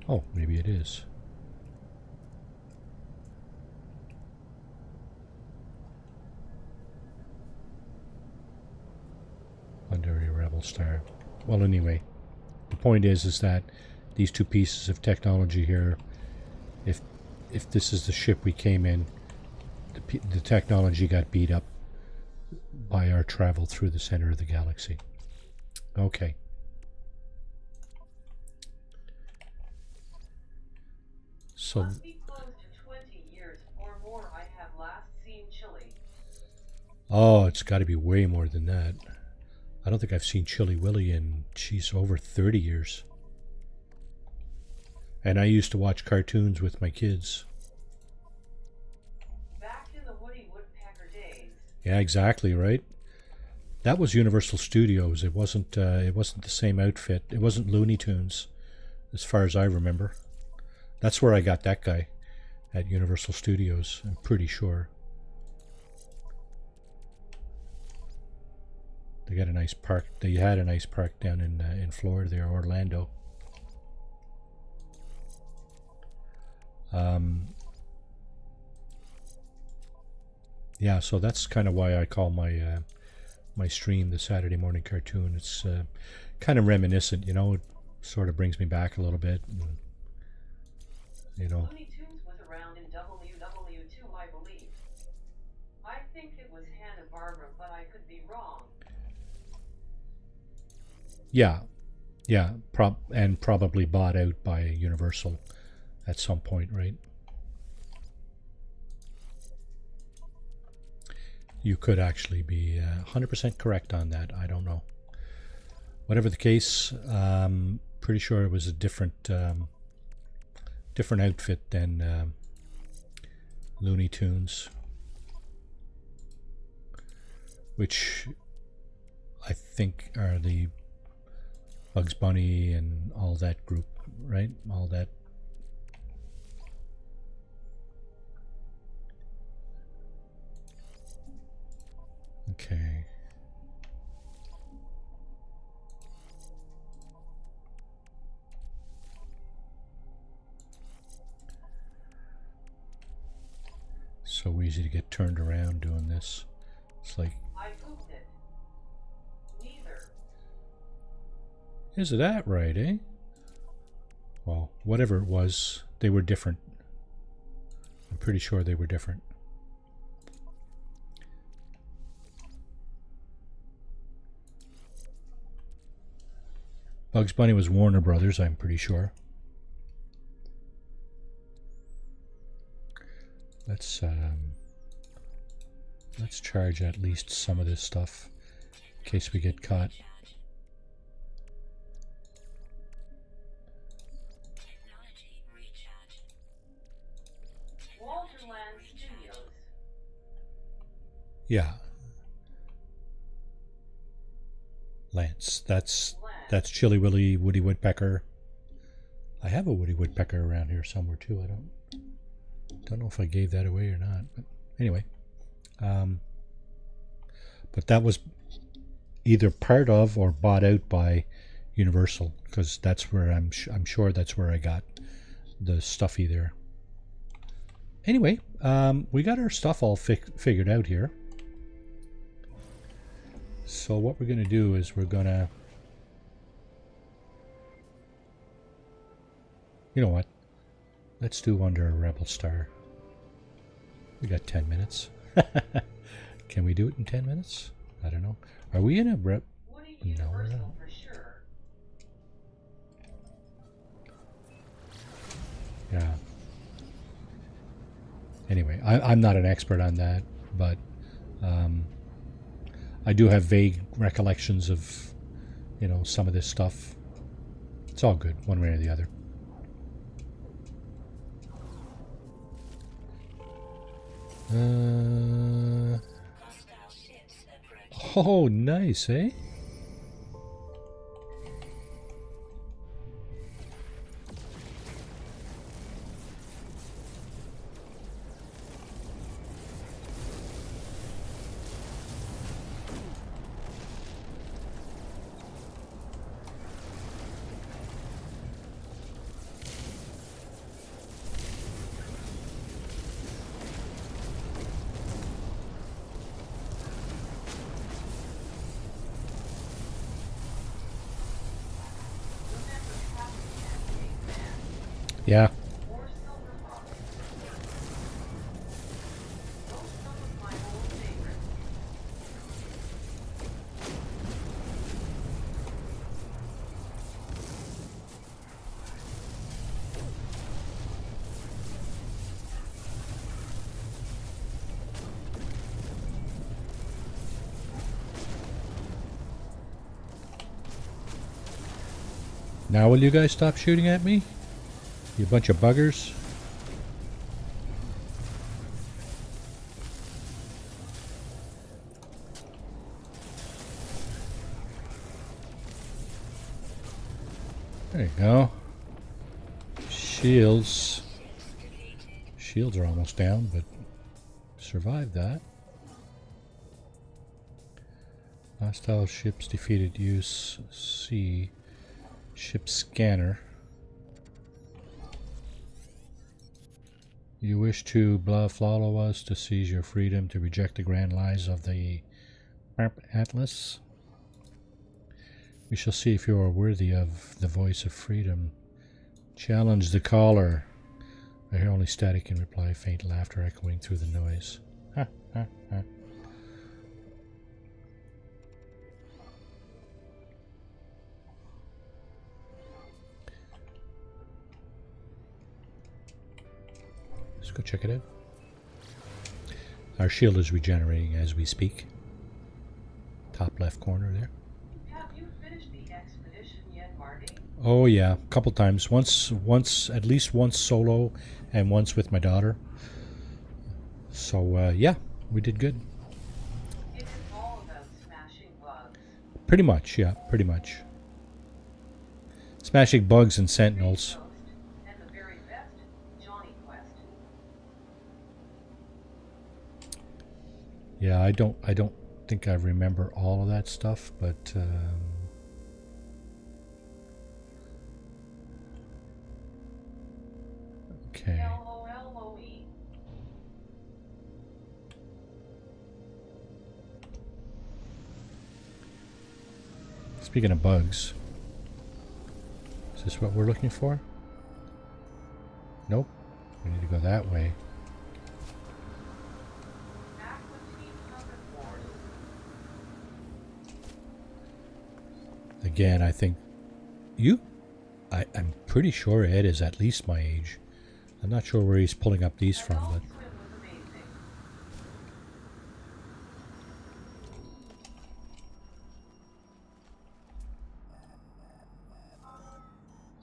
Oh, maybe it is. Under a Rebel Star. Well, anyway, the point is that these two pieces of technology here, if this is the ship we came in, the technology got beat up by our travel through the center of the galaxy. Okay. So Must be close to 20 years or more I have last seen Chili. oh, it's got to be way more than that. I don't think I've seen Chili Willy in, geez, over 30 years. And I used to watch cartoons with my kids. Back in the Woody Woodpecker days. Yeah, exactly, right? That was Universal Studios. It wasn't the same outfit. It wasn't Looney Tunes, as far as I remember. That's where I got that guy, at Universal Studios, I'm pretty sure. They got a nice park. They had a nice park down in Florida there, Orlando. Yeah, so that's kind of why I call my my stream the Saturday morning cartoon. It's kind of reminiscent, you know. It sort of brings me back a little bit, and, you know. Looney Tunes was around in WW2, I believe. I think it was Hanna-Barbera, but I could be wrong. Yeah, yeah, and probably bought out by Universal at some point, right? You could actually be 100% correct on that. I don't know. Whatever the case, pretty sure it was a different different outfit than Looney Tunes, which I think are the Bugs Bunny and all that group, right? All that. Okay. So easy to get turned around doing this. It's like, I pooped it. Neither. is that right, eh? Well, whatever it was, they were different. I'm pretty sure they were different. Bugs Bunny was Warner Brothers, I'm pretty sure. Let's charge at least some of this stuff in case we get caught. Walterland Studios. Yeah. Lance. That's Chilly Willy Woody Woodpecker. I have a Woody Woodpecker around here somewhere too. I don't know if I gave that away or not. But anyway. But that was either part of or bought out by Universal, because that's where I'm sure that's where I got the stuffy there. Anyway, we got our stuff all figured out here. So what we're going to do is we're going to... You know what? Let's do under a Rebel Star. We got 10 minutes. Can we do it in 10 minutes? I don't know. Are we in a rep? No, we're not. For sure. Yeah. Anyway, I'm not an expert on that, but I do have vague recollections of, you know, some of this stuff. It's all good, one way or the other. Oh, nice, eh? Yeah. Or Silver Fox. Those some of my old favorites. Now will you guys stop shooting at me? You bunch of buggers. There you go. Shields. Shields are almost down, but survived that. Hostile ships defeated. Use C. Ship scanner. You wish to follow us to seize your freedom, to reject the grand lies of the Atlas. We shall see if you are worthy of the voice of freedom. Challenge the caller. I hear only static in reply, faint laughter echoing through the noise. Ha, ha, ha. Let's go check it out. Our shield is regenerating as we speak. Top left corner there. Have you finished the expedition yet, Marty? Oh yeah, a couple times. Once, at least once solo, and once with my daughter. So yeah, we did good. It is all about smashing bugs. Pretty much, yeah, pretty much. Smashing bugs and sentinels. And the very best, Johnny Quest. Yeah, I don't think I remember all of that stuff, but okay. L-O-L-O-E. Speaking of bugs, is this what we're looking for? Nope. We need to go that way. Again, I think I'm pretty sure Ed is at least my age. I'm not sure where he's pulling up these from, but... Swim was amazing.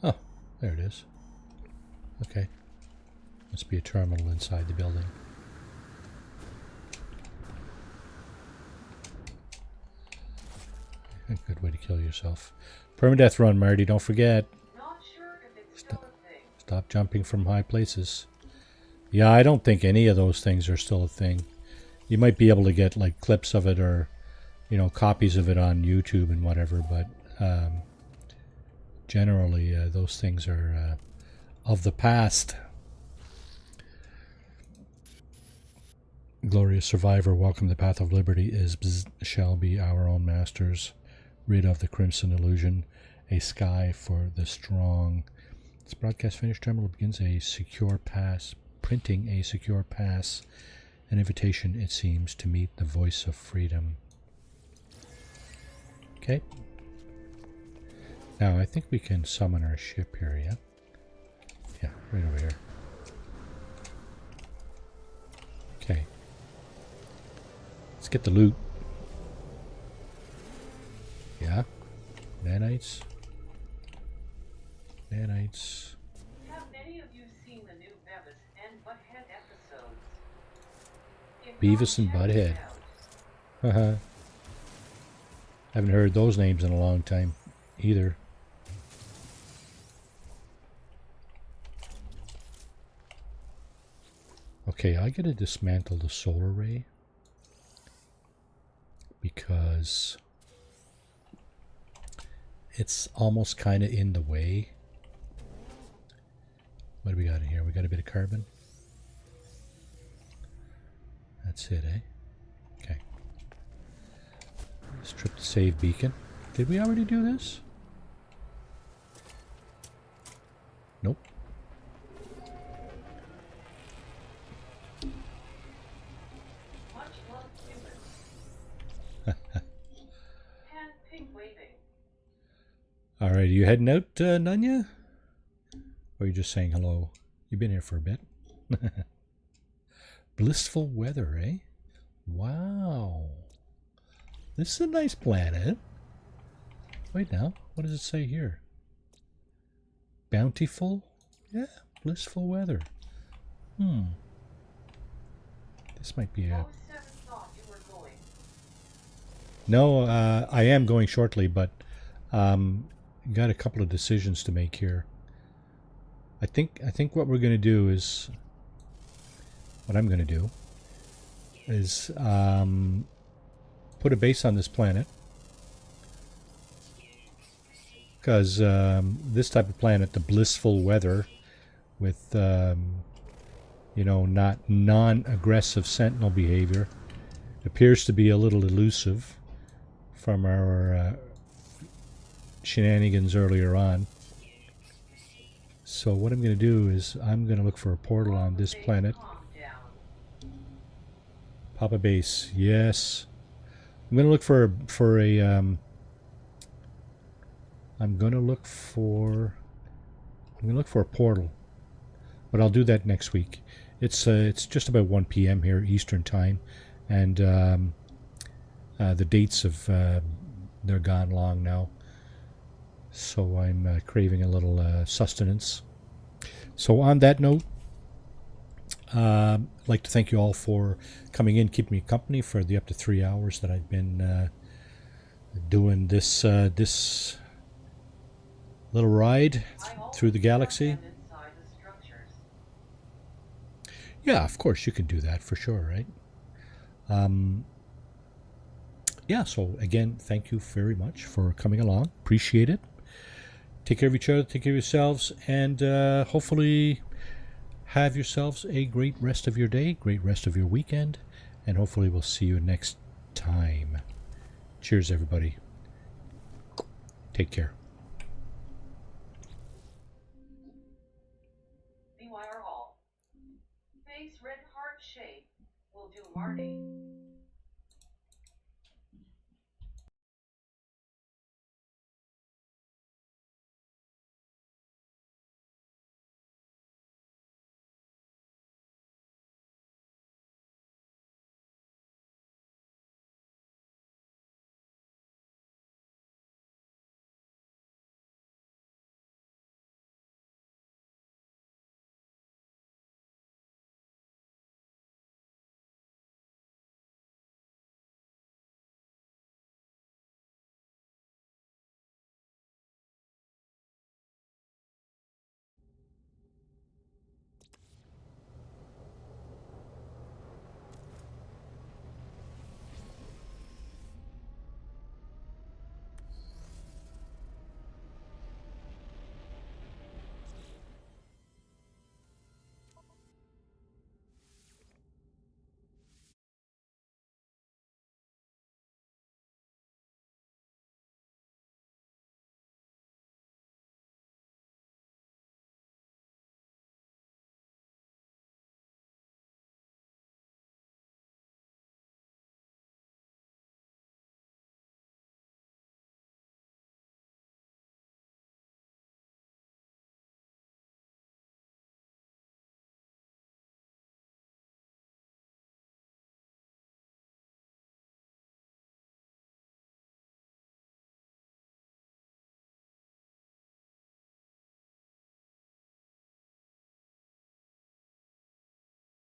Oh, there it is. Okay. Must be a terminal inside the building. A good way to kill yourself. Permadeath run, Marty, don't forget. Not sure if it's still a thing. Stop jumping from high places. Yeah, I don't think any of those things are still a thing. You might be able to get like clips of it or, you know, copies of it on YouTube and whatever, but generally those things are of the past. Glorious survivor, welcome the path of liberty is shall be our own masters. Rid of the crimson illusion, a sky for the strong. This broadcast finished. Terminal begins a secure pass, printing a secure pass, an invitation, it seems, to meet the voice of freedom. Okay. Now I think we can summon our ship here, yeah? Yeah, right over here. Okay. Let's get the loot. Yeah. Nanites. Nanites. Have many of you seen the new Beavis and Butthead episodes? If Beavis and not, check it Butthead. out. Haha. Haven't heard those names in a long time either. Okay, I gotta dismantle the solar ray because it's almost kind of in the way. What do we got in here? We got a bit of carbon. That's it, eh? Okay. Let's trip the save beacon. Did we already do this? Nope. Much love, humans. Hand pink waving. All right, are you heading out, Nanya? Or are you just saying hello? You've been here for a bit. Blissful weather, eh? Wow. This is a nice planet. Wait now, what does it say here? Bountiful? Yeah, blissful weather. This might be a... 07 thought you were going. No, I am going shortly, but got a couple of decisions to make here. I think what we're going to do is... What I'm going to do is put a base on this planet. Because this type of planet, the blissful weather with, you know, not non-aggressive sentinel behavior, appears to be a little elusive from our shenanigans earlier on. So what I'm going to do is I'm going to look for a portal on this planet. Calm down. Pop a base, yes. I'm going to look for a I'm going to look for a portal, but I'll do that next week. It's just about 1 p.m. here Eastern time, and the dates of they're gone long now, so I'm craving a little sustenance. So on that note, I'd like to thank you all for coming in, keeping me company for the up to 3 hours that I've been doing this this little ride through the galaxy. Inside the structures. Yeah, of course you can do that for sure, right? Yeah, so again, thank you very much for coming along. Appreciate it. Take care of each other, take care of yourselves, and hopefully have yourselves a great rest of your day, great rest of your weekend, and hopefully we'll see you next time. Cheers, everybody. Take care. BYR Hall. Face red heart shape will do Marty.